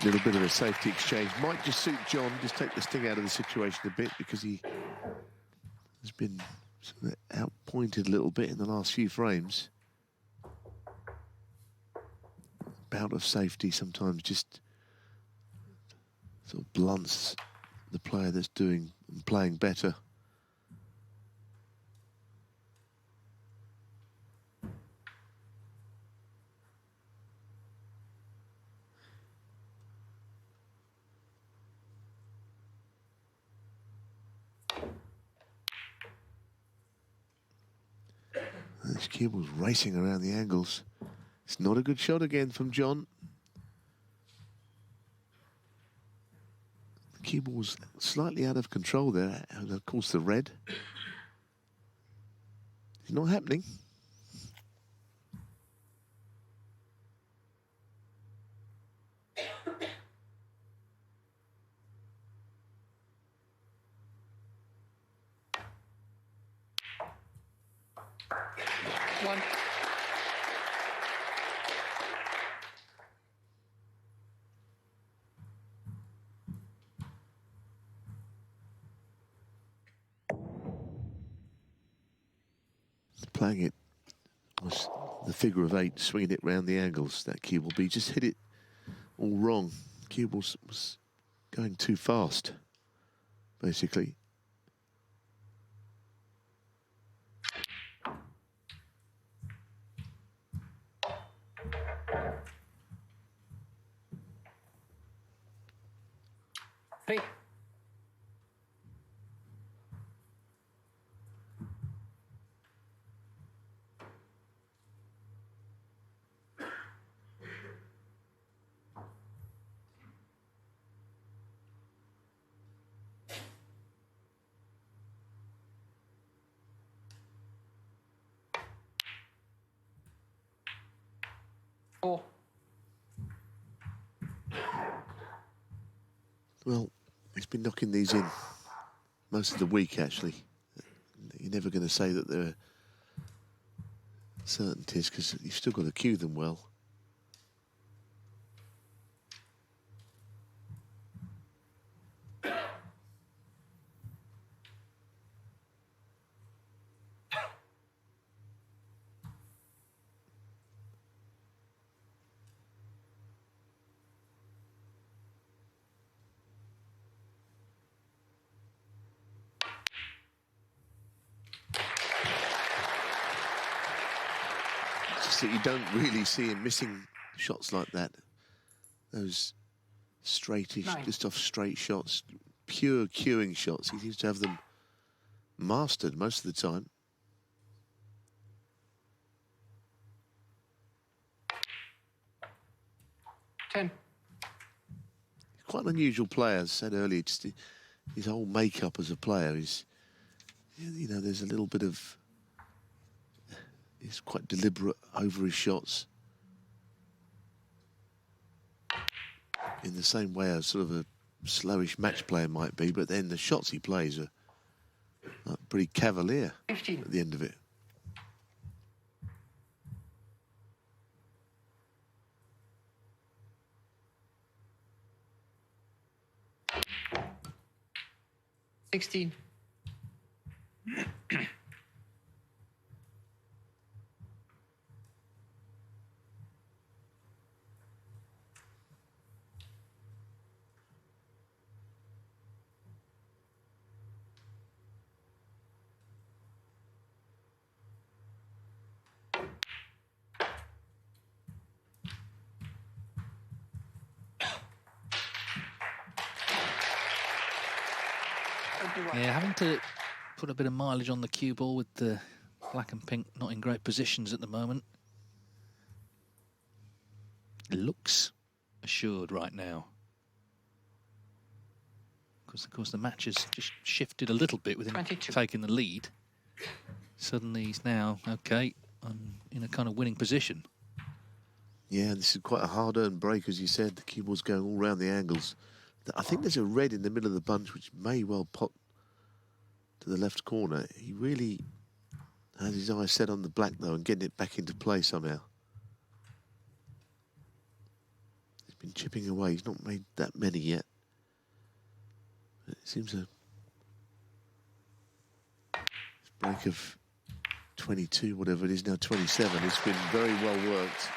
Little bit of a safety exchange. Might just suit John, just take the sting out of the situation a bit, because he has been sort of outpointed a little bit in the last few frames. Bout of safety sometimes just sort of blunts the player that's doing and playing better. This cue ball's racing around the angles. It's not a good shot again from John. The cue ball's slightly out of control there, and of course the red. It's not happening. One. Playing it was the figure of 8, swinging it round the angles. That cue ball, just hit it all wrong. Cue ball was going too fast, basically. Three. Four. Well, he's been knocking these in most of the week, actually. You're never going to say that they're certainties, because you've still got to cue them well. That you don't really see him missing shots like that. Those straightish, just off straight shots, pure cueing shots. He seems to have them mastered most of the time. Ten. He's quite an unusual player, as I said earlier. Just his whole makeup as a player is, you know, there's a little bit of. He's quite deliberate over his shots. In the same way as sort of a slowish match player might be, but then the shots he plays are pretty cavalier 15. at the end of it. $16. Yeah, having to put a bit of mileage on the cue ball with the black and pink not in great positions at the moment. It looks assured right now. Because, of course, the match has just shifted a little bit with him 22. taking the lead. Suddenly he's now, okay, in a kind of winning position. Yeah, this is quite a hard-earned break, as you said. The cue ball's going all round the angles. I think there's a red in the middle of the bunch, which may well pop to the left corner. He really has his eyes set on the black, though, and getting it back into play somehow. He's been chipping away. He's not made that many yet. But it seems a break of 22, whatever it is now, 27. It's been very well worked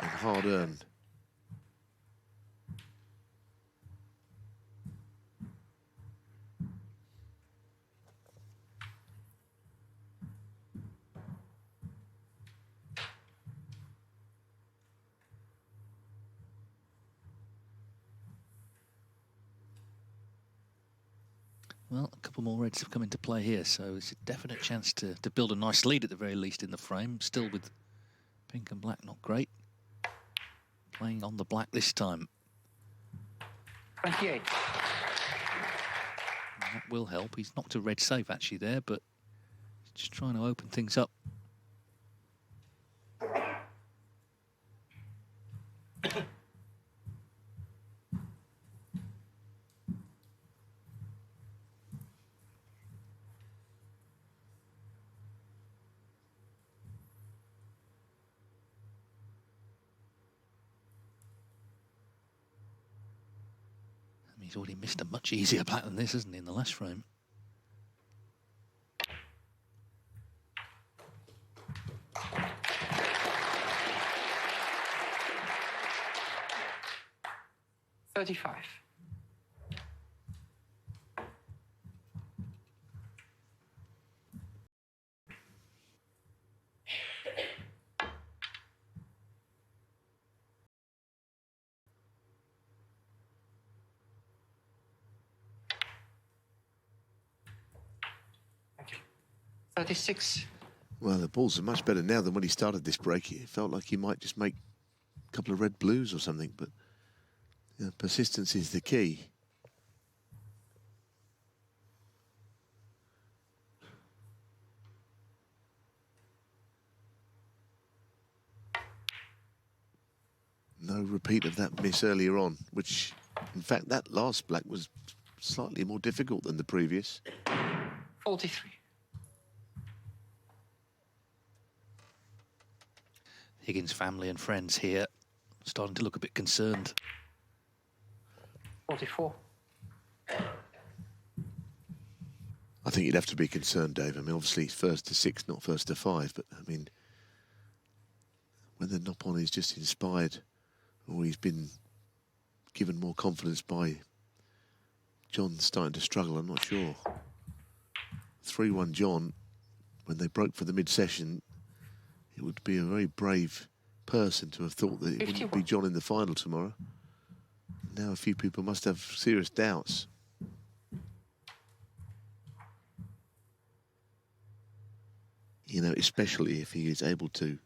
and hard earned. Well, a couple more reds have come into play here, so it's a definite chance to build a nice lead at the very least in the frame. Still with pink and black, not great. Playing on the black this time. 28. And that will help. He's knocked a red save actually there, but he's just trying to open things up. He's already missed a much easier black than this, hasn't he, in the last frame? $35. Thank you. 36. Well, the balls are much better now than when he started this break. It felt like he might just make a couple of red blues or something, but you know, persistence is the key. No repeat of that miss earlier on, which, in fact, that last black was slightly more difficult than the previous. 43. Higgins' family and friends here starting to look a bit concerned. 44. I think you'd have to be concerned, Dave. I mean, obviously, it's first to 6, not first to 5. But, I mean, whether Noppon is just inspired or he's been given more confidence by John starting to struggle, I'm not sure. 3-1 John, when they broke for the mid-session, it would be a very brave person to have thought that it 51. wouldn't be John in the final tomorrow. Now a few people must have serious doubts. You know, especially if he is able to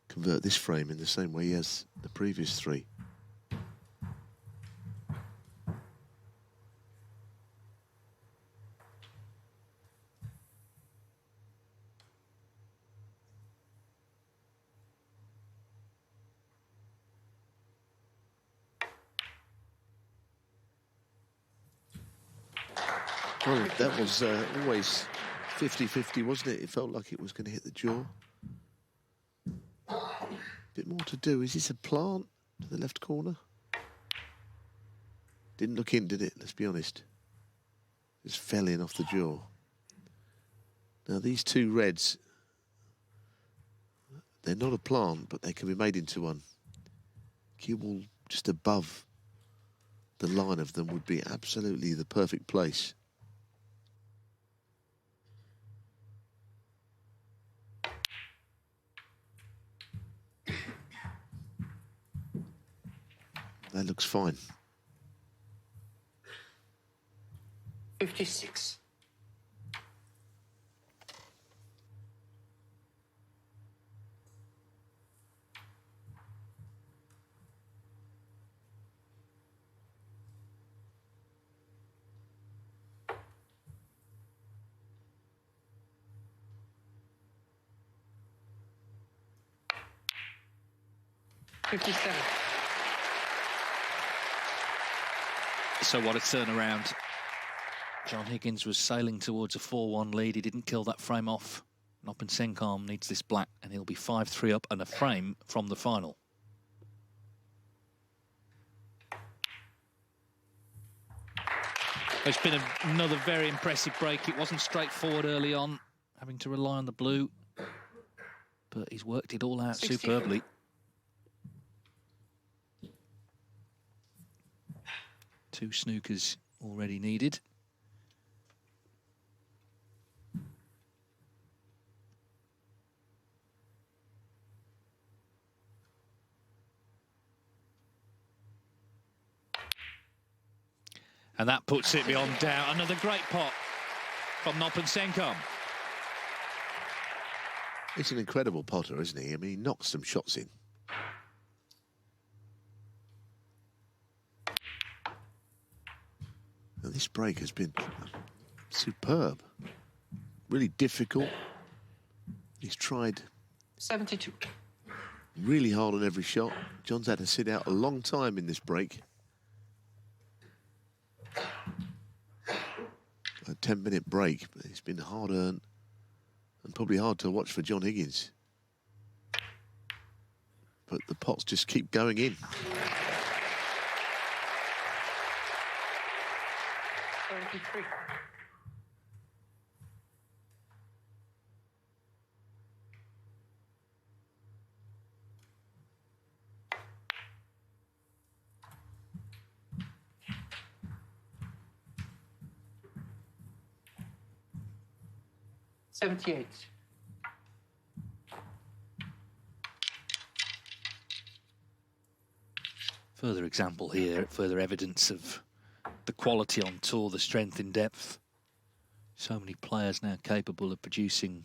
convert this frame in the same way he has the previous 3. Well, that was always 50-50, wasn't it? It felt like it was going to hit the jaw. Bit more to do. Is this a plant to the left corner? Didn't look in, did it? Let's be honest. Just fell in off the jaw. Now, these 2 reds, they're not a plant, but they can be made into one. Cue ball just above the line of them would be absolutely the perfect place. That looks fine. 56. $57. So what a turnaround. John Higgins was sailing towards a 4-1 lead. He didn't kill that frame off. Noppon Saengkham needs this black, and he'll be 5-3 up and a frame from the final. It's been another very impressive break. It wasn't straightforward early on, having to rely on the blue, but he's worked it all out 60. superbly. Two snookers already needed. And that puts it beyond doubt. Another great pot from Noppon Saengkham. He's an incredible potter, isn't he? I mean, he knocks some shots in. And this break has been superb. Really difficult. He's tried 72. really hard on every shot. John's had to sit out a long time in this break. A 10-minute break, but it's been hard-earned and probably hard to watch for John Higgins. But the pots just keep going in. 33. $78. Further example here, further evidence of the quality on tour, the strength in depth. So many players now capable of producing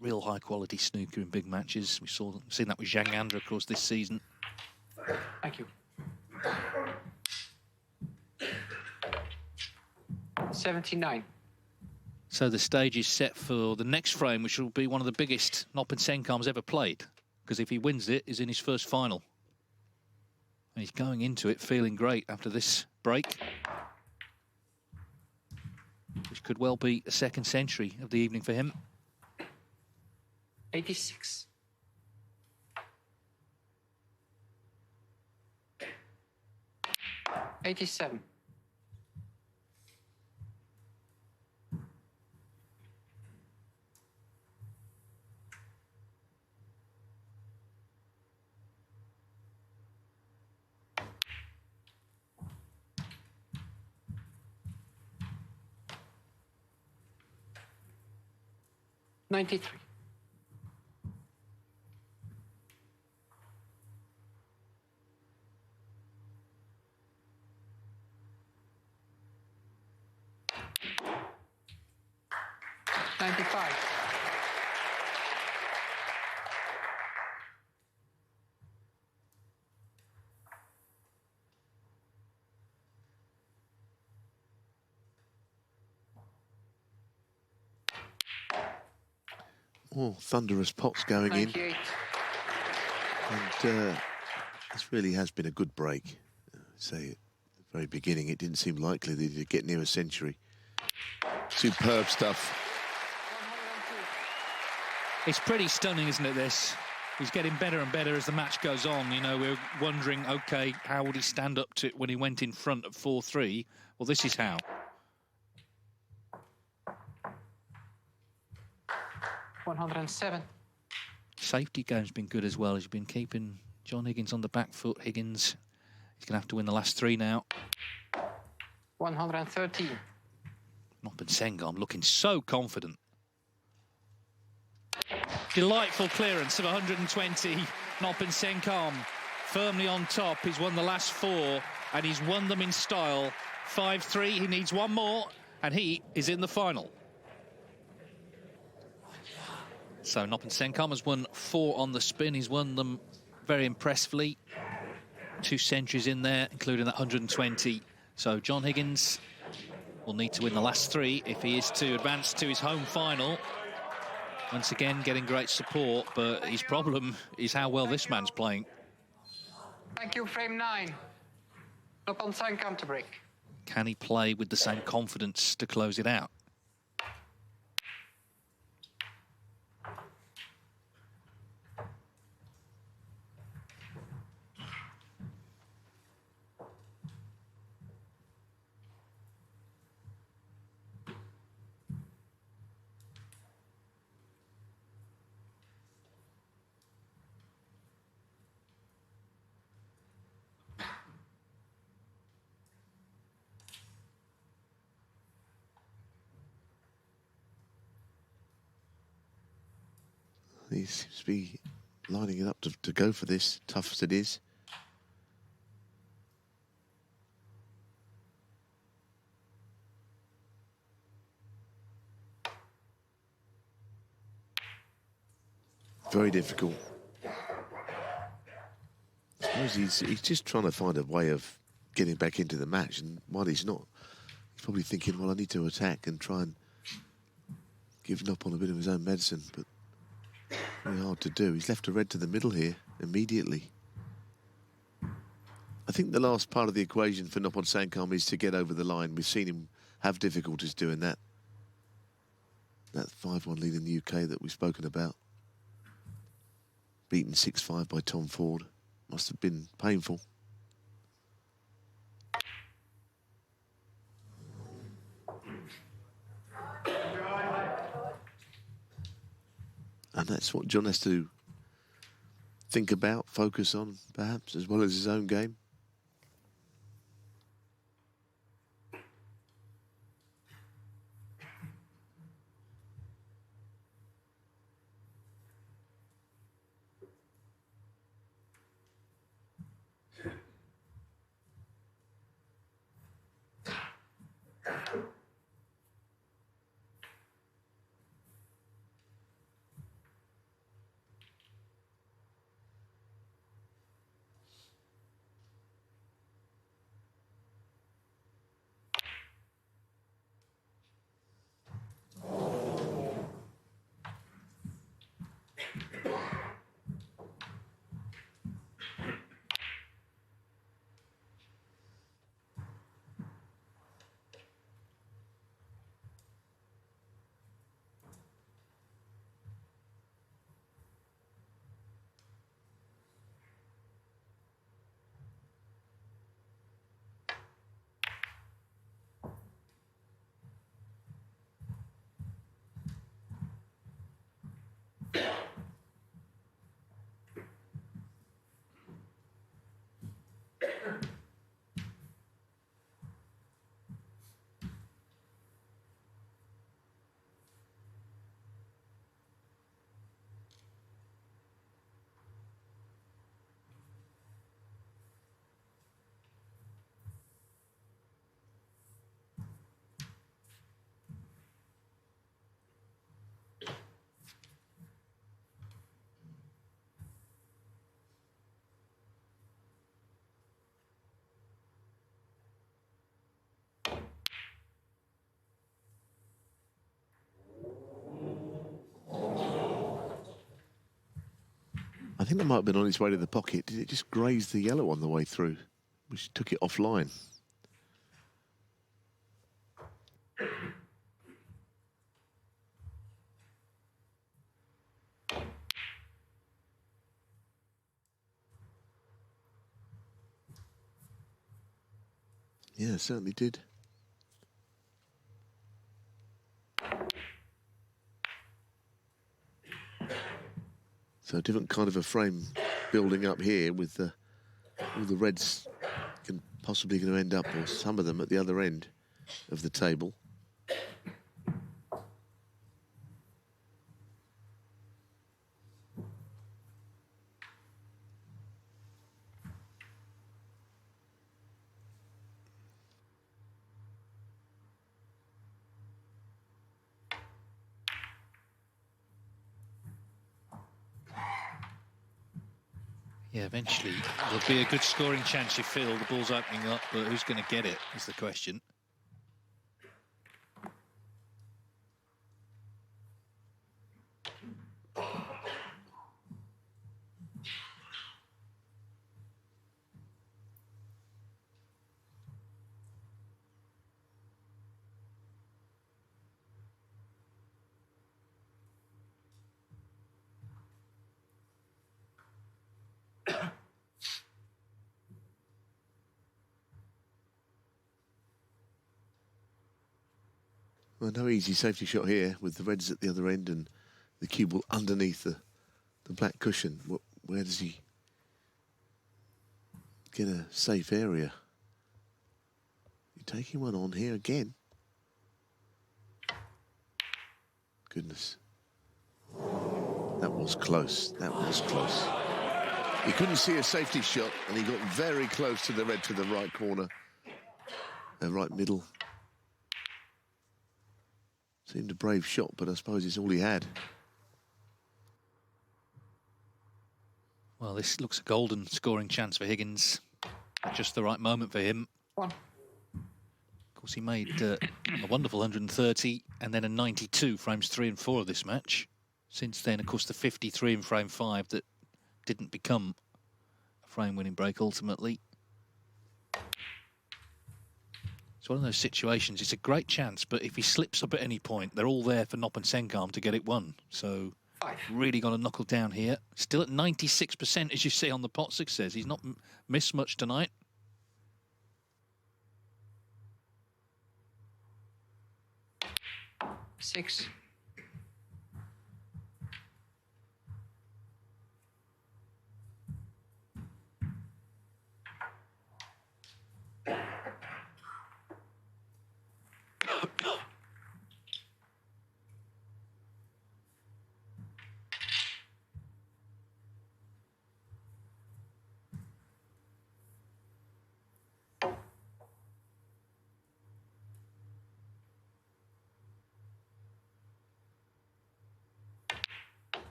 real high-quality snooker in big matches. We've seen that with Zhang Andra, of course, this season. Thank you. 79. So the stage is set for the next frame, which will be one of the biggest Noppon Saengkham's ever played, because if he wins it, he's in his first final. And he's going into it feeling great after this break, which could well be a second century of the evening for him. 86. 87. 93. 95. Oh, thunderous pots going in. 98. And this really has been a good break. Say at the very beginning, it didn't seem likely that he'd get near a century. Superb stuff. 102. It's pretty stunning, isn't it, this? He's getting better and better as the match goes on. You know, we're wondering, OK, how would he stand up to it when he went in front at 4-3? Well, this is how. 107. Safety game's been good as well. He's been keeping John Higgins on the back foot. Higgins, he's going to have to win the last three now. 113. Noppon Saengkham looking so confident. Delightful clearance of 120. Noppon Saengkham firmly on top. He's won the last four and he's won them in style. 5-3, he needs one more and he is in the final. So Noppon Saengkham has won 4 on the spin. He's won them very impressively. 2 centuries in there, including that 120. So John Higgins will need to win the last 3 if he is to advance to his home final. Once again, getting great support, but his problem is how well this man's playing. Thank you, frame 9. Noppon Saengkham to break. Can he play with the same confidence to close it out? He seems to be lining it up to go for this, tough as it is. Very difficult. I suppose he's just trying to find a way of getting back into the match, and while he's not, he's probably thinking, well, I need to attack and try and give Noppon a bit of his own medicine, but very hard to do. He's left a red to the middle here immediately. I think the last part of the equation for Noppon Saengkham is to get over the line. We've seen him have difficulties doing that. That 5-1 lead in the UK that we've spoken about. Beaten 6-5 by Tom Ford. Must have been painful. And that's what John has to think about, focus on, perhaps, as well as his own game. I think that might have been on its way to the pocket. Did it just graze the yellow on the way through, which took it offline? Yeah, it certainly did. So a different kind of a frame building up here with all the reds possibly going to end up, or some of them at the other end of the table. Yeah, eventually there'll be a good scoring chance, you feel. The ball's opening up, but who's going to get it is the question. Well, no easy safety shot here with the reds at the other end and the cue ball underneath the black cushion. Where does he get a safe area? You're taking one on here again. Goodness. That was close. That was close. He couldn't see a safety shot, and he got very close to the red, to the right corner. Right middle. Seemed a brave shot, but I suppose it's all he had. Well, this looks a golden scoring chance for Higgins. Just the right moment for him. One. Of course, he made a wonderful 130 and then a 92 frames 3 and 4 of this match. Since then, of course, the 53 in frame 5 that didn't become a frame-winning break ultimately. It's one of those situations, it's a great chance, but if he slips up at any point, they're all there for Noppon Saengkham to get it won. So, really got to knuckle down here. Still at 96%, as you see on the pot success. He's not missed much tonight. Six.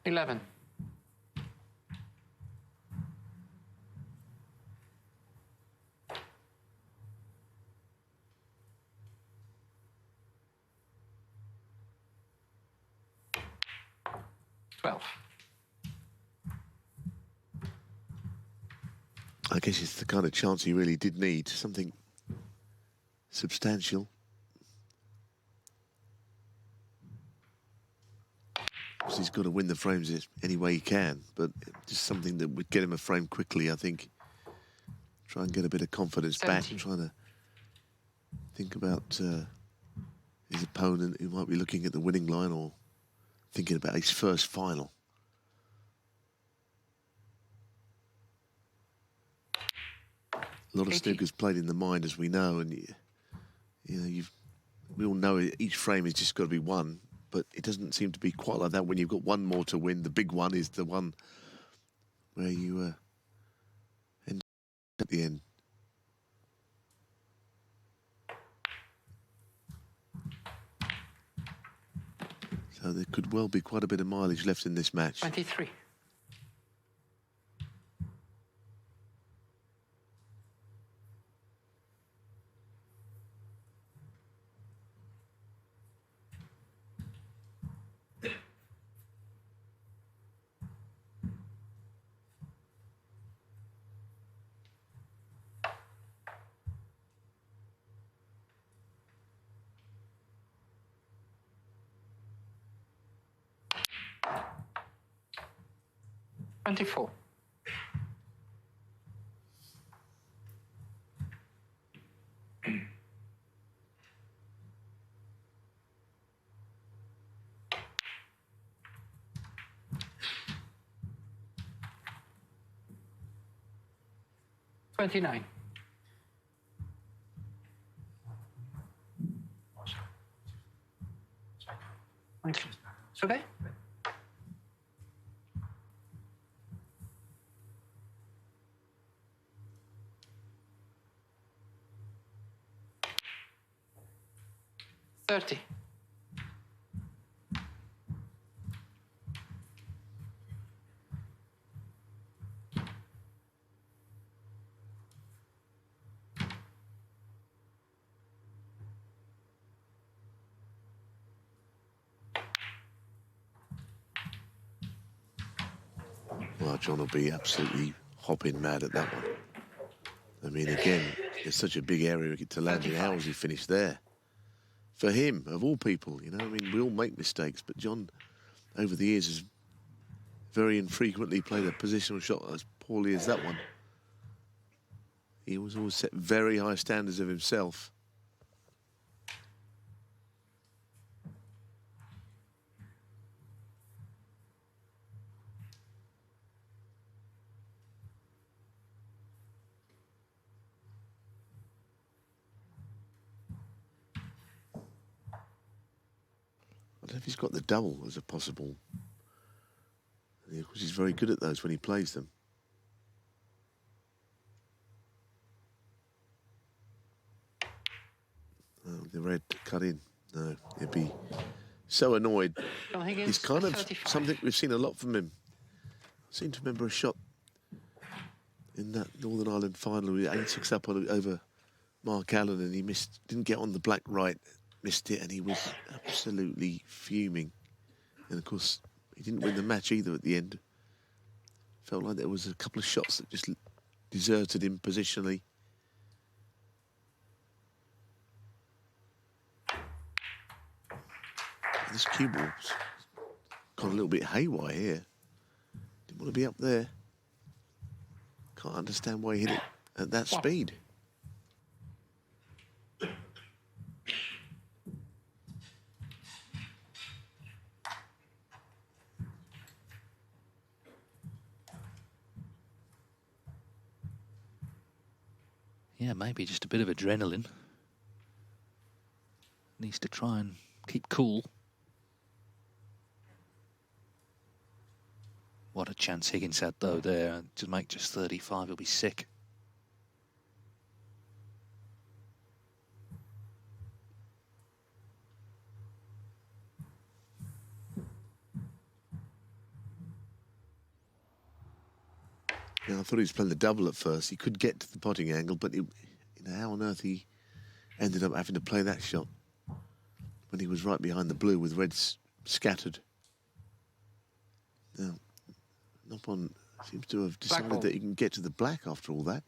$11. $12. I guess it's the kind of chance he really did need. Something substantial. He's got to win the frames any way he can, but just something that would get him a frame quickly, I think. Try and get a bit of confidence 70. back, trying to think about his opponent who might be looking at the winning line or thinking about his first final. A lot of 80. snooker's played in the mind, as we know, and you know, we all know each frame has just got to be won. But it doesn't seem to be quite like that when you've got one more to win. The big one is the one where you end at the end. So there could well be quite a bit of mileage left in this match. 23. $24. $29. Okay. $30. Well, John will be absolutely hopping mad at that one. I mean, again, there's such a big area to land in. How has he finished there? For him, of all people, you know, I mean, we all make mistakes, but John, over the years, has very infrequently played a positional shot as poorly as that one. He was always set very high standards of himself. don't know if he's got the double as a possible. And of course, he's very good at those when he plays them. Oh, the red cut in. No, he'd be so annoyed. John Higgins, He's kind of 35. something we've seen a lot from him. I seem to remember a shot in that Northern Ireland final. We 8-6 up over Mark Allen, and he didn't get on the black right, missed it, and he was absolutely fuming. And of course, he didn't win the match either at the end. Felt like there was a couple of shots that just deserted him positionally. This cue ball's got a little bit haywire here. Didn't want to be up there. Can't understand why he hit it at that speed. Yeah, maybe just a bit of adrenaline. Needs to try and keep cool. What a chance Higgins had, though, there. To make just 35, he'll be sick. Yeah, I thought he was playing the double at first. He could get to the potting angle, but how on earth he ended up having to play that shot when he was right behind the blue with reds scattered. Now, Noppon seems to have decided that he can get to the black after all that.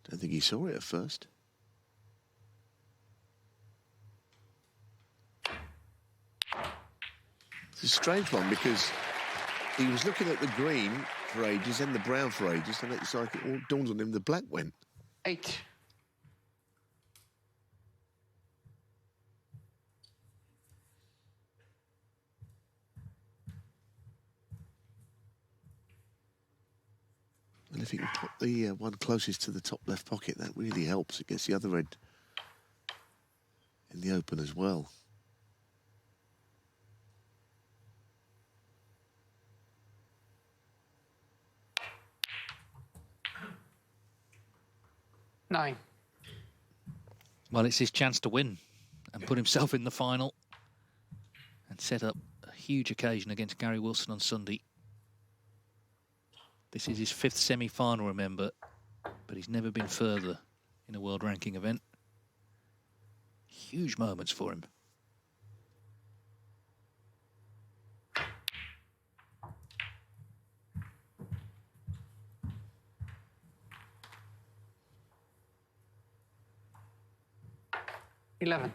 Don't think he saw it at first. It's a strange one because he was looking at the green for ages and the brown for ages, and it's like it all dawned on him the black went. 8. And if you can put the one closest to the top left pocket, that really helps. It gets the other red in the open as well. Nine. Well, it's his chance to win and put himself in the final and set up a huge occasion against Gary Wilson on Sunday. This is his 5th semi-final, remember, but he's never been further in a world ranking event. Huge moments for him. $11.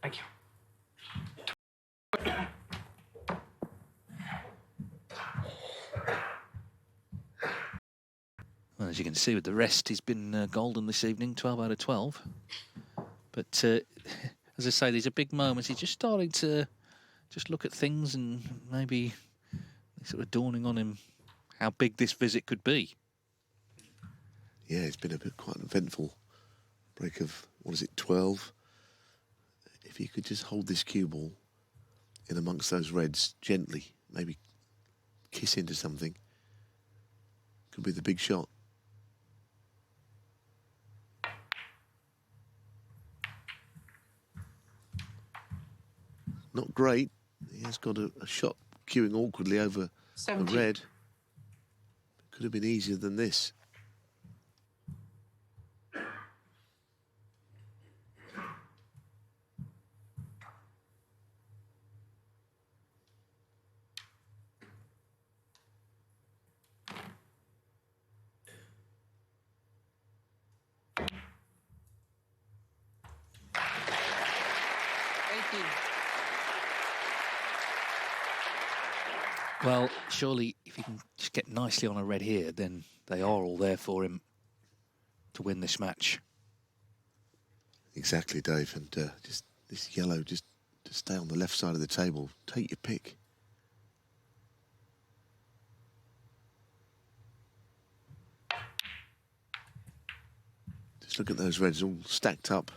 Thank you. Well, as you can see with the rest, he's been golden this evening, 12 out of 12. But as I say, these are big moments. He's just starting to just look at things and maybe sort of dawning on him how big this visit could be. Yeah, it's been quite an eventful break of, 12? If he could just hold this cue ball in amongst those reds gently, maybe kiss into something, could be the big shot. Not great. He has got a shot queuing awkwardly over 70. a red. Could have been easier than this. Well, surely if he can just get nicely on a red here, then they are all there for him to win this match. Exactly, Dave. And just this yellow just stay on the left side of the table. Take your pick. Just look at those reds all stacked up.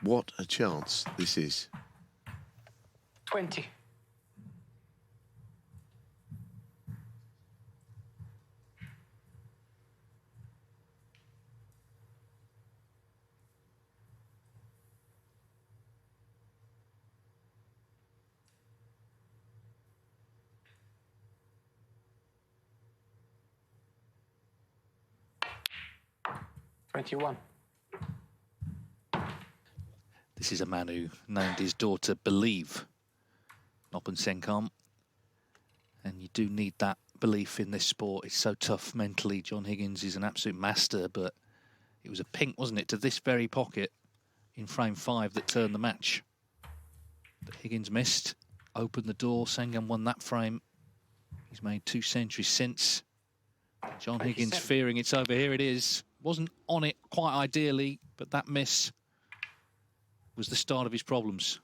What a chance this is. 20. This is a man who named his daughter Believe, Noppon Saengkham. And you do need that belief in this sport. It's so tough mentally. John Higgins is an absolute master, but it was a pink, wasn't it, to this very pocket in frame 5 that turned the match. But Higgins missed, opened the door. Saengkham won that frame. He's made 2 centuries since. John Higgins fearing it's over. Here it is. Wasn't on it quite ideally, but that miss was the start of his problems.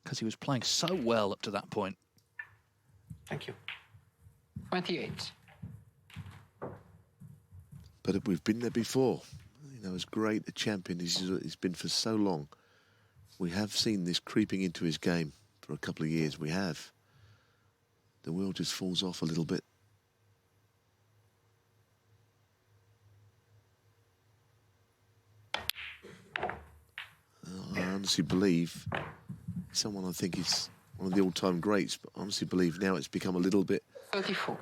Because he was playing so well up to that point. Thank you. 28. But we've been there before. You know, as great a champion as he's been for so long, we have seen this creeping into his game for a couple of years. We have. The wheel just falls off a little bit. I honestly believe someone I think is one of the all-time greats, but I honestly believe now it's become a little bit 34.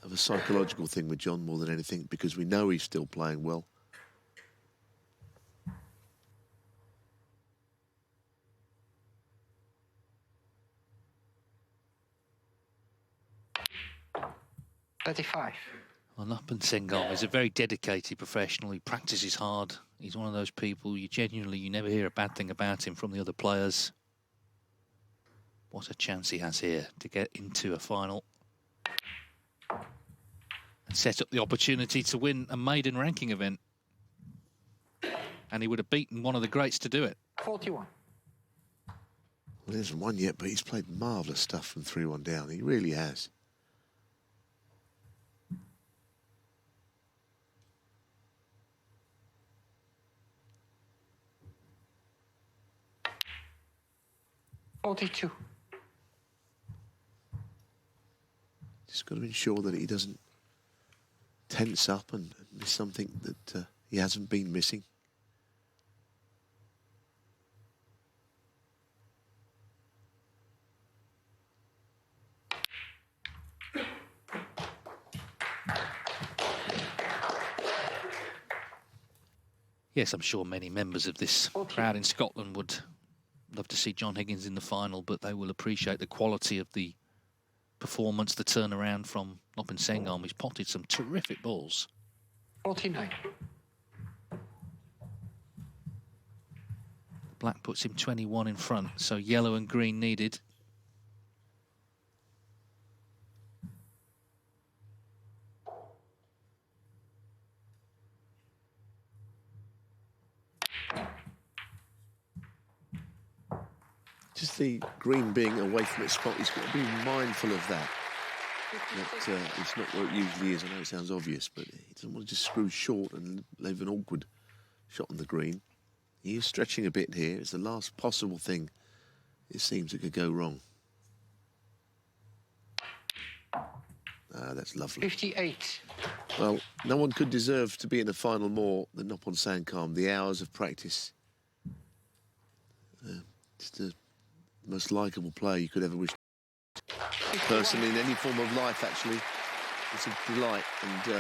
of a psychological thing with John more than anything, because we know he's still playing well. Well, Noppon Saengkham is a very dedicated professional. He practices hard. He's one of those people you never hear a bad thing about him from the other players. What a chance he has here to get into a final and set up the opportunity to win a maiden ranking event. And he would have beaten one of the greats to do it. 41. Well, he hasn't won yet, but he's played marvellous stuff from 3-1 down. He really has. Just got to ensure that he doesn't tense up and miss something that he hasn't been missing. Yes, I'm sure many members of this crowd in Scotland would love to see John Higgins in the final, but they will appreciate the quality of the performance, the turnaround from Noppon Saengkham. He's potted some terrific balls. 49. Black puts him 21 in front, so yellow and green needed. Just the green being away from its spot, he's got to be mindful of that. It's not where it usually is. I know it sounds obvious, but he doesn't want to just screw short and leave an awkward shot on the green. He is stretching a bit here. It's the last possible thing it seems that could go wrong. Ah, that's lovely. 58. Well, no one could deserve to be in the final more than Noppon Saengkham. The hours of practice. Just the most likeable player you could ever wish. Person in any form of life, actually. It's a delight, and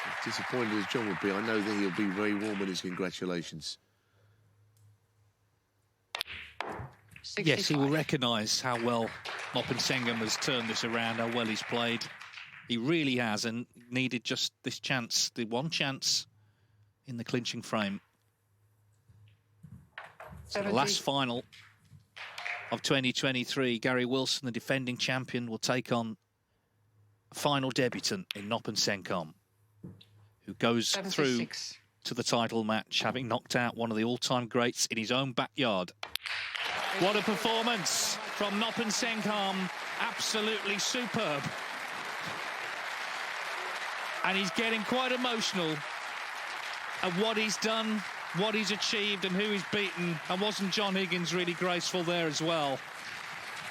as disappointed as John would be, I know that he'll be very warm in his congratulations. 65. Yes, he will recognise how well Noppon Saengkham has turned this around, how well he's played. He really has, and needed just this chance, the one chance in the clinching frame. So the last final of 2023, Gary Wilson, the defending champion, will take on a final debutant in Noppon Saengkham, who goes 76. through to the title match, having knocked out one of the all-time greats in his own backyard. What a performance from Noppon Saengkham. Absolutely superb. And he's getting quite emotional at what he's done, what he's achieved and who he's beaten. And wasn't John Higgins really graceful there as well?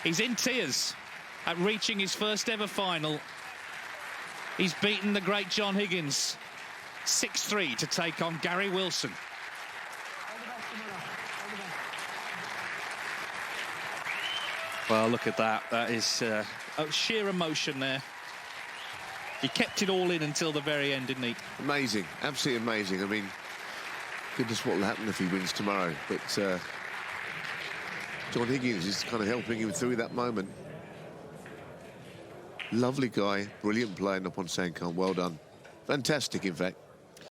He's in tears at reaching his first ever final. He's beaten the great John Higgins 6-3 to take on Gary Wilson. Well, look at that. That is sheer emotion there. He kept it all in until the very end, didn't he? Amazing, absolutely amazing. I mean, goodness, what will happen if he wins tomorrow? But John Higgins is kind of helping him through that moment. Lovely guy, brilliant player, Noppon Saengkham. Well done. Fantastic, in fact.